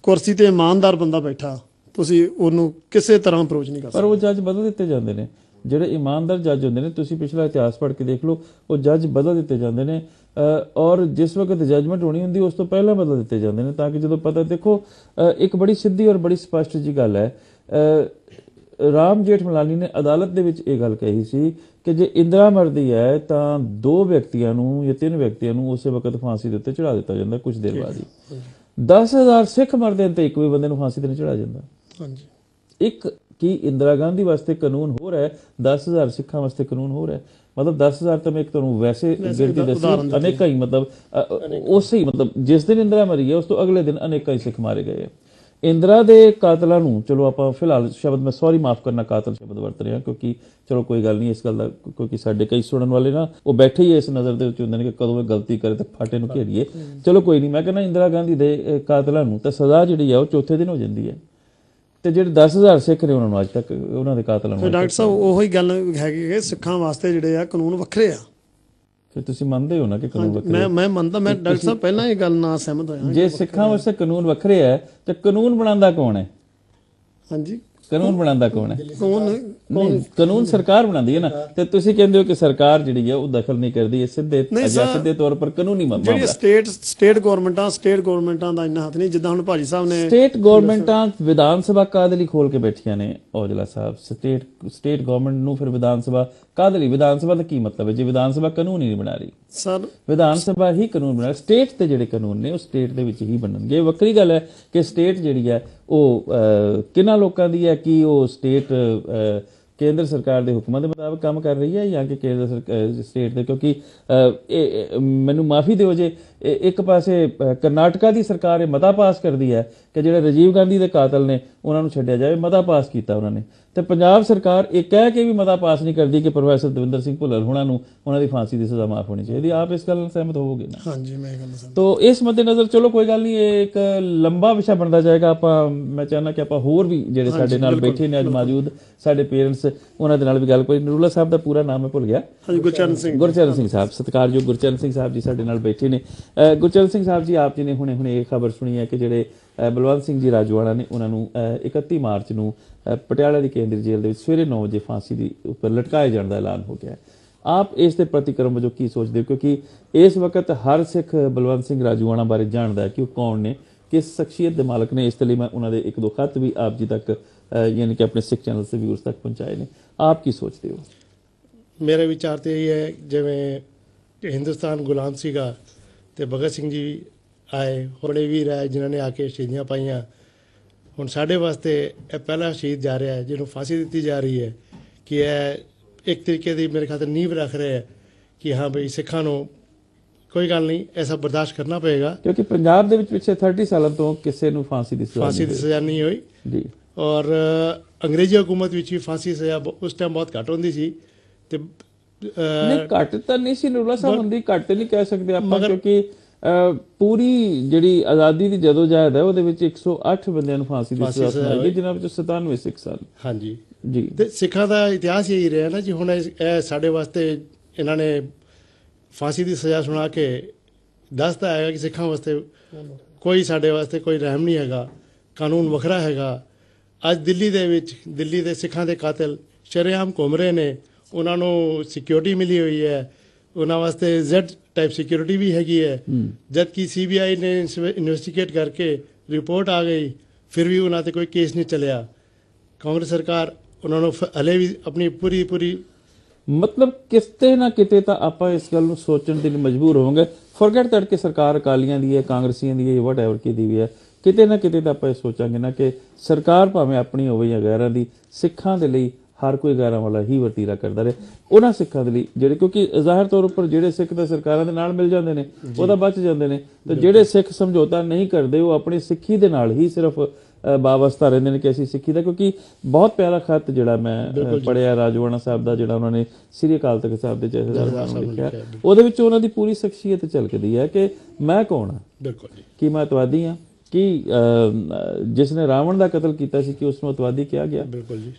ਕੁਰਸੀ ਤੇ ਇਮਾਨਦਾਰ ਬੰਦਾ ਬੈਠਾ, ਤੁਸੀਂ ਉਹਨੂੰ ਕਿਸੇ ਤਰ੍ਹਾਂ ਅਪਰੋਚ ਨਹੀਂ ਕਰ ਸਕਦੇ। ਪਰ ਉਹ ਜੱਜ ਬਦਲ ਦਿੱਤੇ ਜਾਂਦੇ ਨੇ, ਜਿਹੜੇ ਇਮਾਨਦਾਰ ਜੱਜ ਹੁੰਦੇ ਨੇ, ਤੁਸੀਂ ਪਿਛਲਾ ਇਤਿਹਾਸ ਪੜ੍ਹ ਕੇ ਦੇਖ ਲਓ, ਉਹ ਜੱਜ ਬਦਲ ਦਿੱਤੇ ਜਾਂਦੇ ਨੇ, ਔਰ ਜਿਸ ਵਕਤ ਜੱਜਮੈਂਟ ਹੋਣੀ ਹੁੰਦੀ ਉਸ ਤੋਂ ਪਹਿਲਾਂ ਬਦਲ ਦਿੱਤੇ ਜਾਂਦੇ ਨੇ, ਤਾਂ ਕਿ ਜਦੋਂ ਪਤਾ, ਦੇਖੋ ਇੱਕ ਬੜੀ ਸਿੱਧੀ ਔਰ ਬੜੀ ਸਪਸ਼ਟ ਜੀ ਗੱਲ ਹੈ। ਰਾਮ ਜੇਠ ਮਲਾਨੀ ਨੇ ਅਦਾਲਤ ਦੇ ਵਿੱਚ ਇਹ ਗੱਲ ਕਹੀ ਸੀ ਕਿ ਜੇ ਇੰਦਰਾ ਮਰਦੀ ਹੈ ਤਾਂ 2 ਵਿਅਕਤੀਆਂ ਨੂੰ ਜਾਂ 3 ਵਿਅਕਤੀਆਂ ਨੂੰ ਉਸੇ ਵਕਤ ਫਾਂਸੀ ਦੇ ਉੱਤੇ ਚੜਾ ਦਿੱਤਾ ਜਾਂਦਾ ਕੁਝ ਦੇਰ ਬਾਅਦ ਹੀ। 10,000 ਸਿੱਖ ਮਰਦੇ ਨੇ ਤੇ ਇੱਕ ਵੀ ਬੰਦੇ ਨੂੰ ਫਾਂਸੀ ਤੇ ਨਹੀਂ ਚੜਾ ਜਾਂਦਾ। ਹਾਂਜੀ, ਇੱਕ ਕੀ ਇੰਦਰਾ ਗਾਂਧੀ ਵਾਸਤੇ ਕਾਨੂੰਨ ਹੋਰ ਹੈ, 10,000 ਸਿੱਖਾਂ ਵਾਸਤੇ ਕਾਨੂੰਨ ਹੋਰ ਹੈ। ਮਤਲਬ 10,000 ਤਾਂ ਮੈਂ ਇੱਕ ਤੁਹਾਨੂੰ ਵੈਸੇ ਗਿਣਤੀ ਦੱਸੀ, ਅਨੇਕਾਂ ਹੀ ਮਤਲਬ ਉਸੇ ਹੀ ਮਤਲਬ ਜਿਸ ਦਿਨ ਇੰਦਰਾ ਮਰੀ ਹੈ ਉਸ ਤੋਂ ਅਗਲੇ ਦਿਨ ਅਨੇਕਾਂ ਹੀ ਸਿੱਖ ਮਾਰੇ ਗਏ। ਇੰਦਰਾ ਦੇ ਕਾਤਲਾਂ ਨੂੰ, ਚਲੋ ਆਪਾਂ ਫਿਲਹਾਲ ਸ਼ਬਦ, ਮੈਂ ਸੌਰੀ ਮਾਫ ਕਰਨਾ, ਕਾਤਲ ਸ਼ਬਦ ਵਰਤ ਰਿਹਾ ਕਿਉਂਕਿ ਚਲੋ ਕੋਈ ਗੱਲ ਨਹੀਂ ਇਸ ਗੱਲ ਦਾ, ਕਿਉਂਕਿ ਸਾਡੇ ਕਈ ਸੁਣਨ ਵਾਲੇ ਨਾ ਉਹ ਬੈਠੇ ਹੀ ਇਸ ਨਜ਼ਰ ਦੇ ਵਿੱਚ ਹੁੰਦੇ ਨੇ ਕਿ ਕਦੋਂ ਇਹ ਗਲਤੀ ਕਰੇ ਤੇ ਫਾਟੇ ਨੂੰ ਘੇਰੀਏ। ਚਲੋ ਕੋਈ ਨਹੀਂ, ਮੈਂ ਕਹਿੰਦਾ ਇੰਦਰਾ ਗਾਂਧੀ ਦੇ ਕਾਤਲਾਂ ਨੂੰ ਤਾਂ ਸਜ਼ਾ ਜਿਹੜੀ ਆ ਉਹ ਚੌਥੇ ਦਿਨ ਹੋ ਜਾਂਦੀ ਹੈ, ਤੇ ਜਿਹੜੇ 10,000 ਸਿੱਖ ਨੇ ਉਹਨਾਂ ਨੂੰ ਅੱਜ ਤੱਕ ਉਹਨਾਂ ਦੇ ਕਾਤਲਾਂ ਨੂੰ। ਡਾਕਟਰ ਸਾਹਿਬ ਉਹੀ ਗੱਲ ਹੈਗੀ ਕਿ ਸਿੱਖਾਂ ਵਾਸਤੇ ਜਿਹੜੇ ਆ ਕਾਨੂੰਨ ਵੱਖਰੇ ਆ। ਫਿਰ ਤੁਸੀਂ ਮੰਨਦੇ ਹੋ ਨਾ ਕਿ ਕਾਨੂੰਨ ਵੱਖਰੇ? ਮੈਂ ਮੰਨਦਾ, ਮੈਂ ਡਾਕਟਰ ਸਾਹਿਬ ਪਹਿਲਾਂ ਇਹ ਗੱਲ ਨਾਲ ਸਹਿਮਤ ਹੋਇਆ। ਜੇ ਸਿੱਖਾਂ ਵਾਸਤੇ ਕਾਨੂੰਨ ਵੱਖਰੇ ਹੈ ਤੇ ਕਾਨੂੰਨ ਬਣਾਉਂਦਾ ਕੌਣ ਹੈ? ਹਾਂਜੀ, ਕਾਨੂੰਨ ਬਣਾਉਂਦਾ ਕੌਣ ਹੈ? ਕੌਣ? ਕਾਨੂੰਨ ਸਰਕਾਰ ਬਣਾਉਂਦੀ ਹੈ ਨਾ, ਤੇ ਤੁਸੀਂ ਕਹਿੰਦੇ ਹੋ ਕਿ ਸਰਕਾਰ ਜਿਹੜੀ ਹੈ ਉਹ ਦਖਲ ਨਹੀਂ ਕਰਦੀ, ਇਹ ਸਿੱਧੇ ਤੌਰ ਪਰ ਕਾਨੂੰਨੀ ਮਾਮਲਾ। ਜਿਹੜੀ ਸਟੇਟ ਗਵਰਨਮੈਂਟਾਂ ਦਾ ਇੰਨਾ ਹੱਥ ਨਹੀਂ, ਜਿੱਦਾਂ ਹੁਣ ਭਾਜੀ ਸਾਹਿਬ ਨੇ। ਸਟੇਟ ਗਵਰਨਮੈਂਟਾਂ ਵਿਧਾਨ ਸਭਾ ਕਾਹਦੇ ਲਈ ਖੋਲ ਕੇ ਬੈਠੀਆਂ ਨੇ ਔਜਲਾ ਸਾਹਿਬ? ਸਟੇਟ ਗਵਰਨਮੈਂਟ ਨੂੰ ਫਿਰ ਵਿਧਾਨ ਸਭਾ ਕਾਹਦੇ ਲਈ? ਵਿਧਾਨ ਸਭਾ ਦਾ ਕੀ ਮਤਲਬ ਹੈ ਜੇ ਵਿਧਾਨ ਸਭਾ ਕਾਨੂੰਨ ਹੀ ਨਹੀਂ ਬਣਾ ਰਹੀ? ਸਰ, ਵਿਧਾਨ ਸਭਾ ਹੀ ਕਾਨੂੰਨ ਬਣਾ, ਸਟੇਟ ਦੇ ਜਿਹੜੇ ਕਾਨੂੰਨ ਨੇ ਉਹ ਸਟੇਟ ਦੇ ਵਿੱਚ ਹੀ ਬਣਨਗੇ। ਇਹ ਵੱਖਰੀ ਗੱਲ ਹੈ ਕਿ ਸਟੇਟ ਜਿਹੜੀ ਹੈ ਉਹ ਕਿਹਨਾਂ ਲੋਕਾਂ ਦੀ ਹੈ, ਕਿ ਉਹ ਸਟੇਟ ਕੇਂਦਰ ਸਰਕਾਰ ਦੇ ਹੁਕਮਾਂ ਦੇ ਮੁਤਾਬਕ ਕੰਮ ਕਰ ਰਹੀ ਹੈ ਜਾਂ ਕਿ ਸਟੇਟ ਦੇ, ਕਿਉਂਕਿ ਮੈਨੂੰ ਮਾਫੀ ਦਿਓ ਜੇ ਇੱਕ ਪਾਸੇ ਕਰਨਾਟਕਾ ਦੀ ਸਰਕਾਰ ਇਹ ਮਤਾ ਪਾਸ ਕਰਦੀ ਹੈ ਕਿ ਜਿਹੜੇ ਰਾਜੀਵ ਗਾਂਧੀ ਦੇ ਕਾਤਲ ਨੇ ਉਹਨਾਂ ਨੂੰ ਛੱਡਿਆ ਜਾਵੇ, ਮਤਾ ਪਾਸ ਕੀਤਾ ਉਹਨਾਂ ਨੇ, ਤੇ ਪੰਜਾਬ ਸਰਕਾਰ ਇਹ ਕਹਿ ਕੇ ਵੀ ਮਤਾ ਪਾਸ ਨਹੀਂ ਕਰਦੀ ਕਿ ਪ੍ਰੋਫੈਸਰ ਦਵਿੰਦਰ ਸਿੰਘ ਭੁੱਲਰ ਹੋਣਾ ਨੂੰ ਉਹਨਾਂ ਦੀ ਫਾਂਸੀ ਦੀ ਸਜ਼ਾ ਮਾਫ ਹੋਣੀ ਚਾਹੀਦੀ। ਆਪ ਇਸ ਗੱਲ ਨਾਲ ਸਹਿਮਤ ਹੋਵੋਗੇ ਨਾ? ਹਾਂਜੀ, ਮੈਂ ਇਹ ਗੱਲ ਸਹਿਮਤ। ਤੋ ਇਸ ਮੱਦੇਨਜ਼ਰ ਚਲੋ ਕੋਈ ਗੱਲ ਨਹੀਂ, ਇਹ ਇੱਕ ਲੰਬਾ ਵਿਸ਼ਾ ਬਣਦਾ ਜਾਏਗਾ। ਮੈਂ ਚਾਹੁੰਦਾ ਕਿ ਆਪਾਂ ਹੋਰ ਵੀ ਜਿਹੜੇ ਸਾਡੇ ਨਾਲ ਬੈਠੇ ਨੇ ਅੱਜ ਮੌਜੂਦ ਸਾਡੇ ਪੇਰੈਂਟਸ, ਉਹਨਾਂ ਦੇ ਨਾਲ ਵੀ ਗੱਲ ਕੋਈ। ਨਰੂਲਾ ਸਾਹਿਬ ਦਾ ਪੂਰਾ ਨਾਮ ਮੈਂ ਭੁੱਲ ਗਿਆ। ਗੁਰਚਰਨ ਸਿੰਘ ਸਾਹਿਬ, ਸਤਿਕਾਰਯੋਗ ਗੁਰਚਰਨ ਸਿੰਘ ਸਾਹਿਬ ਜੀ ਸਾਡੇ ਨਾਲ ਬੈਠੇ ਨੇ। ਗੁਰਚਰਨ ਸਿੰਘ ਸਾਹਿਬ ਜੀ, ਆਪ ਜੀ ਨੇ ਹੁਣੇ ਇਹ ਖਬਰ ਸੁਣੀ ਹੈ ਕਿ ਜਿਹੜੇ ਬਲਵੰਤ ਸਿੰਘ ਜੀ ਰਾਜੋਆਣਾ ਨੇ ਉਹਨਾਂ ਨੂੰ 31 ਮਾਰਚ ਨੂੰ ਪਟਿਆਲਾ ਦੀ ਕੇਂਦਰੀ ਜੇਲ੍ਹ ਦੇ ਵਿੱਚ ਸਵੇਰੇ 9 ਵਜੇ ਫਾਂਸੀ ਦੀ ਉੱਪਰ ਲਟਕਾਏ ਜਾਣ ਦਾ ਐਲਾਨ ਹੋ ਗਿਆ ਹੈ। ਆਪ ਇਸ ਦੇ ਪ੍ਰਤੀਕਰਮ ਵਜੋਂ ਕੀ ਸੋਚਦੇ ਹੋ? ਕਿਉਂਕਿ ਇਸ ਵਕਤ ਹਰ ਸਿੱਖ ਬਲਵੰਤ ਸਿੰਘ ਰਾਜੋਆਣਾ ਬਾਰੇ ਜਾਣਦਾ ਹੈ ਕਿ ਉਹ ਕੌਣ ਨੇ, ਕਿਸ ਸ਼ਖਸੀਅਤ ਦੇ ਮਾਲਕ ਨੇ। ਇਸ ਲਈ ਮੈਂ ਉਹਨਾਂ ਦੇ 1-2 ਖੱਤ ਵੀ ਆਪ ਜੀ ਤੱਕ ਯਾਨੀ ਕਿ ਆਪਣੇ ਸਿੱਖ ਚੈਨਲ ਤੇ ਵਿਊਅਰਸ ਤੱਕ ਪਹੁੰਚਾਏ ਨੇ। ਆਪ ਕੀ ਸੋਚਦੇ ਹੋ? ਮੇਰੇ ਵਿਚਾਰ ਤੇ ਇਹ ਹੈ, ਜਿਵੇਂ ਹਿੰਦੁਸਤਾਨ ਗੁਲਾਮ ਸੀਗਾ ਤੇ ਭਗਤ ਸਿੰਘ ਜੀ ਆਏ, ਬੜੇ ਵੀਰ ਆਏ ਜਿਨ੍ਹਾਂ ਨੇ ਆ ਕੇ ਸ਼ਹੀਦੀਆਂ ਪਾਈਆਂ। ਹੁਣ ਸਾਡੇ ਵਾਸਤੇ ਇਹ ਪਹਿਲਾ ਸ਼ਹੀਦ ਜਾ ਰਿਹਾ ਹੈ ਜਿਹਨੂੰ ਫਾਂਸੀ ਦਿੱਤੀ ਜਾ ਰਹੀ ਹੈ, ਕਿ ਇਹ ਇੱਕ ਤਰੀਕੇ ਦੀ ਮੇਰੇ ਖਿਆਲ ਨੀਂਹ ਰੱਖ ਰਿਹਾ ਹੈ ਕਿ ਹਾਂ ਬਈ ਸਿੱਖਾਂ ਨੂੰ ਕੋਈ ਗੱਲ ਨਹੀਂ, ਐਸਾ ਬਰਦਾਸ਼ਤ ਕਰਨਾ ਪਏਗਾ। ਕਿਉਂਕਿ ਪੰਜਾਬ ਦੇ ਵਿੱਚ ਪਿਛਲੇ 30 ਸਾਲਾਂ ਤੋਂ ਕਿਸੇ ਨੂੰ ਫਾਂਸੀ ਦੀ ਸਜ਼ਾ ਨਹੀਂ ਹੋਈ ਜੀ, ਔਰ ਅੰਗਰੇਜ਼ੀ ਹਕੂਮਤ ਵਿੱਚ ਵੀ ਫਾਂਸੀ ਸਜ਼ਾ ਉਸ ਟਾਈਮ ਬਹੁਤ ਘੱਟ ਹੁੰਦੀ ਸੀ। ਤੇ ਨਹੀਂ, ਘੱਟ ਤਾਂ ਨਹੀਂ ਸੀ ਨਰੂਲਾ ਸਾਹਿਬ, ਹੁੰਦੀ, ਘੱਟ ਨਹੀਂ ਕਹਿ ਸਕਦੇ ਆਪਾਂ, ਕਿਉਂਕਿ ਪੂਰੀ ਜਿਹੜੀ ਆਜ਼ਾਦੀ ਦੀ ਜਦੋਜਹਿਦ ਹੈ ਉਹਦੇ ਵਿੱਚ 108 ਬੰਦਿਆਂ ਨੂੰ ਫਾਂਸੀ ਦੀ ਸਜ਼ਾ ਸੁਣਾਈ ਗਈ, ਜਿਨ੍ਹਾਂ ਵਿੱਚੋਂ 97 ਸਿੱਖ ਸਨ। ਹਾਂਜੀ ਜੀ, ਤੇ ਸਿੱਖਾਂ ਦਾ ਇਤਿਹਾਸ ਇਹੀ ਰਿਹਾ ਨਾ ਜੀ। ਹੁਣ ਇਹ ਸਾਡੇ ਵਾਸਤੇ ਇਹਨਾਂ ਨੇ ਫਾਂਸੀ ਦੀ ਸਜ਼ਾ ਸੁਣਾ ਕੇ ਦੱਸਦਾ ਹੈਗਾ ਕਿ ਸਿੱਖਾਂ ਵਾਸਤੇ ਕੋਈ, ਸਾਡੇ ਵਾਸਤੇ ਕੋਈ ਰਹਿਮ ਨਹੀਂ ਹੈਗਾ, ਕਾਨੂੰਨ ਵੱਖਰਾ ਹੈਗਾ। ਅੱਜ ਦਿੱਲੀ ਦੇ ਸਿੱਖਾਂ ਦੇ ਕਾਤਲ ਸ਼ਰੇਆਮ ਘੁੰਮ ਰਹੇ ਨੇ, ਉਹਨਾਂ ਨੂੰ ਸਿਕਿਉਰਿਟੀ ਮਿਲੀ ਹੋਈ ਹੈ, ਉਹਨਾਂ ਵਾਸਤੇ Z ਟਾਈਪ ਸਿਕਿਉਰਿਟੀ ਵੀ ਹੈਗੀ ਹੈ। ਜਦ ਕਿ CBI ਨੇ ਇਨਵੈਸਟੀਗੇਟ ਕਰਕੇ ਰਿਪੋਰਟ ਆ ਗਈ, ਫਿਰ ਵੀ ਉਹਨਾਂ ਤੇ ਕੋਈ ਕੇਸ ਨਹੀਂ ਚੱਲਿਆ। ਕਾਂਗਰਸ ਸਰਕਾਰ ਉਹਨਾਂ ਨੂੰ ਹਲੇ ਵੀ ਆਪਣੀ ਪੂਰੀ ਮਤਲਬ ਕਿਤੇ ਨਾ ਕਿਤੇ ਤਾਂ ਆਪਾਂ ਇਸ ਗੱਲ ਨੂੰ ਸੋਚਣ ਦੇ ਲਈ ਮਜਬੂਰ ਹੋਵਾਂਗੇ। ਫੋਰਗੇਟ ਦੈਟ ਕਿ ਸਰਕਾਰ ਅਕਾਲੀਆਂ ਦੀ ਹੈ, ਕਾਂਗਰਸੀਆਂ ਦੀ ਹੈ, ਵਟਐਵਰ ਕਿਹਦੀ ਵੀ ਹੈ, ਕਿਤੇ ਨਾ ਕਿਤੇ ਤਾਂ ਆਪਾਂ ਇਹ ਸੋਚਾਂਗੇ ਨਾ ਕਿ ਸਰਕਾਰ ਭਾਵੇਂ ਆਪਣੀ ਹੋਵੇ ਜਾਂ ਗੈਰਾਂ ਦੀ, ਸਿੱਖਾਂ ਦੇ ਲਈ ਹਰ ਕੋਈ ਗੈਰਾਂ ਵਾਲਾ ਹੀ ਵਰਤੀਰਾ ਕਰਦਾ ਰਹੇ। ਉਹਨਾਂ ਸਿੱਖਾਂ ਦੇ ਲਈ ਜਿਹੜੇ, ਕਿਉਂਕਿ ਜ਼ਾਹਿਰ ਤੌਰ ਉੱਪਰ ਜਿਹੜੇ ਸਿੱਖ ਤਾਂ ਸਰਕਾਰਾਂ ਦੇ ਨਾਲ ਮਿਲ ਜਾਂਦੇ ਨੇ ਉਹ ਤਾਂ ਬਚ ਜਾਂਦੇ ਨੇ, ਤੇ ਜਿਹੜੇ ਸਿੱਖ ਸਮਝੌਤਾ ਨਹੀਂ ਕਰਦੇ ਉਹ ਆਪਣੀ ਸਿੱਖੀ ਦੇ ਨਾਲ ਹੀ ਸਿਰਫ ਵਾਬਸਤਾ ਰਹਿੰਦੇ ਨੇ ਕਿ ਅਸੀਂ ਸਿੱਖੀ ਦਾ। ਕਿਉਂਕਿ ਬਹੁਤ ਪਿਆਰਾ ਖੱਤ ਜਿਹੜਾ ਮੈਂ ਪੜ੍ਹਿਆ ਰਾਜੋਆਣਾ ਸਾਹਿਬ ਦਾ, ਜਿਹੜਾ ਉਹਨਾਂ ਨੇ ਸ੍ਰੀ ਅਕਾਲ ਤਖਤ ਸਾਹਿਬ ਦੇ ਜਥੇਦਾਰ ਨੂੰ ਲਿਖਿਆ, ਉਹਦੇ ਵਿੱਚ ਉਹਨਾਂ ਦੀ ਪੂਰੀ ਸ਼ਖਸੀਅਤ ਝਲਕਦੀ ਹੈ ਕਿ ਮੈਂ ਕੌਣ ਹਾਂ, ਕਿ ਮੈਂ ਅਤਵਾਦੀ ਹਾਂ, ਕਿ ਜਿਸ ਨੇ ਰਾਵਣ ਦਾ ਕਤਲ ਕੀਤਾ ਸੀ ਕਿ ਉਸ ਨੂੰ ਅਤਵਾਦੀ ਕਿਹਾ ਗਿਆ,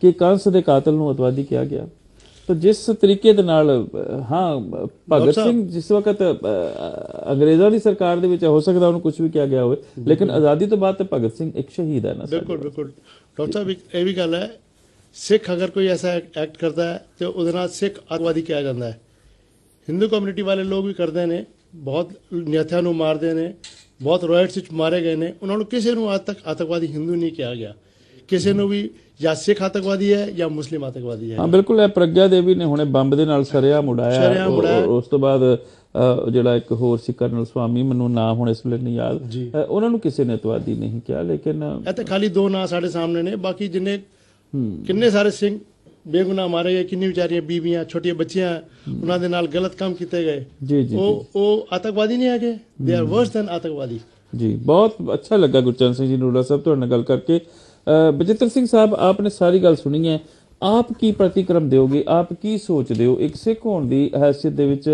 ਕਿ ਕੰਸ ਦੇ ਕਾਤਲ ਨੂੰ ਅਤਵਾਦੀ ਕਿਹਾ ਗਿਆ। ਤਾਂ ਜਿਸ ਤਰੀਕੇ ਦੇ ਨਾਲ ਭਗਤ ਸਿੰਘ ਜਿਸ ਵਕਤ ਅੰਗਰੇਜ਼ਾਂ ਦੀ ਸਰਕਾਰ ਦੇ ਵਿੱਚ, ਹੋ ਸਕਦਾ ਉਹਨੂੰ ਕੁਝ ਵੀ ਕਿਹਾ ਗਿਆ ਹੋਵੇ, ਲੇਕਿਨ ਆਜ਼ਾਦੀ ਤੋਂ ਬਾਅਦ ਤੇ ਭਗਤ ਸਿੰਘ ਇੱਕ ਸ਼ਹੀਦ ਹੈ ਨਾ। ਬਿਲਕੁਲ ਡਾਕਟਰ ਸਾਹਿਬ, ਇਹ ਵੀ ਗੱਲ ਹੈ, ਸਿੱਖ ਅਗਰ ਕੋਈ ਐਸਾ ਐਕਟ ਕਰਦਾ ਹੈ ਤੇ ਉਹਦੇ ਨਾਲ ਸਿੱਖ ਅੱਤਵਾਦੀ ਕਿਹਾ ਜਾਂਦਾ ਹੈ। ਹਿੰਦੂ ਕਮਿਊਨਿਟੀ ਵਾਲੇ ਲੋਕ ਵੀ ਕਰਦੇ ਨੇ, ਬਹੁਤ ਨਿਹੱਥਿਆਂ ਨੂੰ ਮਾਰਦੇ ਨੇ, ਬਹੁਤ ਰਾਇਟਸ ਵਿੱਚ ਮਾਰੇ ਗਏ ਨੇ, ਉਹਨਾਂ ਨੂੰ ਕਿਸੇ ਨੂੰ ਅੱਜ ਤੱਕ ਆਤੰਕਵਾਦੀ ਹਿੰਦੂ ਨਹੀਂ ਕਿਹਾ ਗਿਆ। ਕਿਸੇ ਨੂੰ ਵੀ ਜਾਂ ਸਿੱਖ ਆਤੰਕਵਾਦੀ ਹੈ ਜਾਂ ਮੁਸਲਿਮ ਆਤੰਕਵਾਦੀ ਹੈ। ਹਾਂ ਬਿਲਕੁਲ, ਇਹ ਪ੍ਰਗਿਆ ਦੇਵੀ ਨੇ ਹੁਣੇ ਬੰਬ ਦੇ ਨਾਲ ਸਰਿਆਮ ਉਡਾਇਆ, ਉਸ ਤੋਂ ਬਾਅਦ ਜਿਹੜਾ ਇੱਕ ਹੋਰ ਸੀ ਕਰਨਲ ਸਵਾਮੀ, ਮੈਨੂੰ ਨਾਮ ਹੁਣ ਇਸ ਵੇਲੇ ਨਹੀਂ ਯਾਦ, ਉਹਨਾਂ ਨੂੰ ਕਿਸੇ ਨੇ ਅਤਵਾਦੀ ਨਹੀਂ ਕਿਹਾ। ਲੇਕਿਨ ਇਹ ਤਾਂ ਖਾਲੀ 2 ਨਾਂ ਸਾਡੇ ਸਾਹਮਣੇ ਨੇ, ਬਾਕੀ ਜਿੰਨੇ ਕਿੰਨੇ ਸਾਰੇ ਸਿੰਘ ਬੇਗੁਨਾਹ ਮਾਰੇ ਗਏ, ਕਿੰਨੀ ਵਿਚਾਰੀਆਂ ਬੀਬੀਆਂ, ਛੋਟੀਆਂ ਬੱਚੀਆਂ, ਉਹਨਾਂ ਦੇ ਨਾਲ ਗਲਤ ਕੰਮ ਕੀਤੇ ਗਏ, ਉਹ ਆਤੰਕਵਾਦੀ ਨਹੀਂ ਹੈਗੇ, ਦੇ ਆਰ ਵਰਸ ਦੈਨ ਆਤੰਕਵਾਦੀ। जी, बहुत अच्छा लगा गुरचरण सिंह जी नरोला साहब तुहाडे नाल गल करके। बचित्र सिंह साहब, आपने सारी गल सुनी है, आप की प्रतिक्रम दोगे, आप की सोचते हो एक सिख होने की हैसियत दे विच?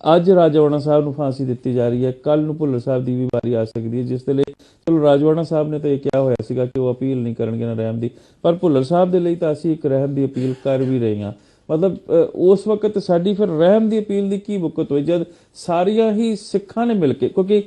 अज राजवाड़ा साहब नूं फांसी दित्ती जा रही है, कल नूं भुल्लर साहब की भी वारी आ सकती है, जिस वेले चलो राजवाड़ा साहब ने तो यह कहा होया सीगा कि वह अपील नहीं करनगे ना रहम की, पर भुल्लर साहब के लिए तो असीं एक रहम की अपील कर भी रहे हैं। मतलब उस वक्त साडी फिर रहम की अपील की की बुकत हुई जब सारिया ही सिखां ने मिल के, क्योंकि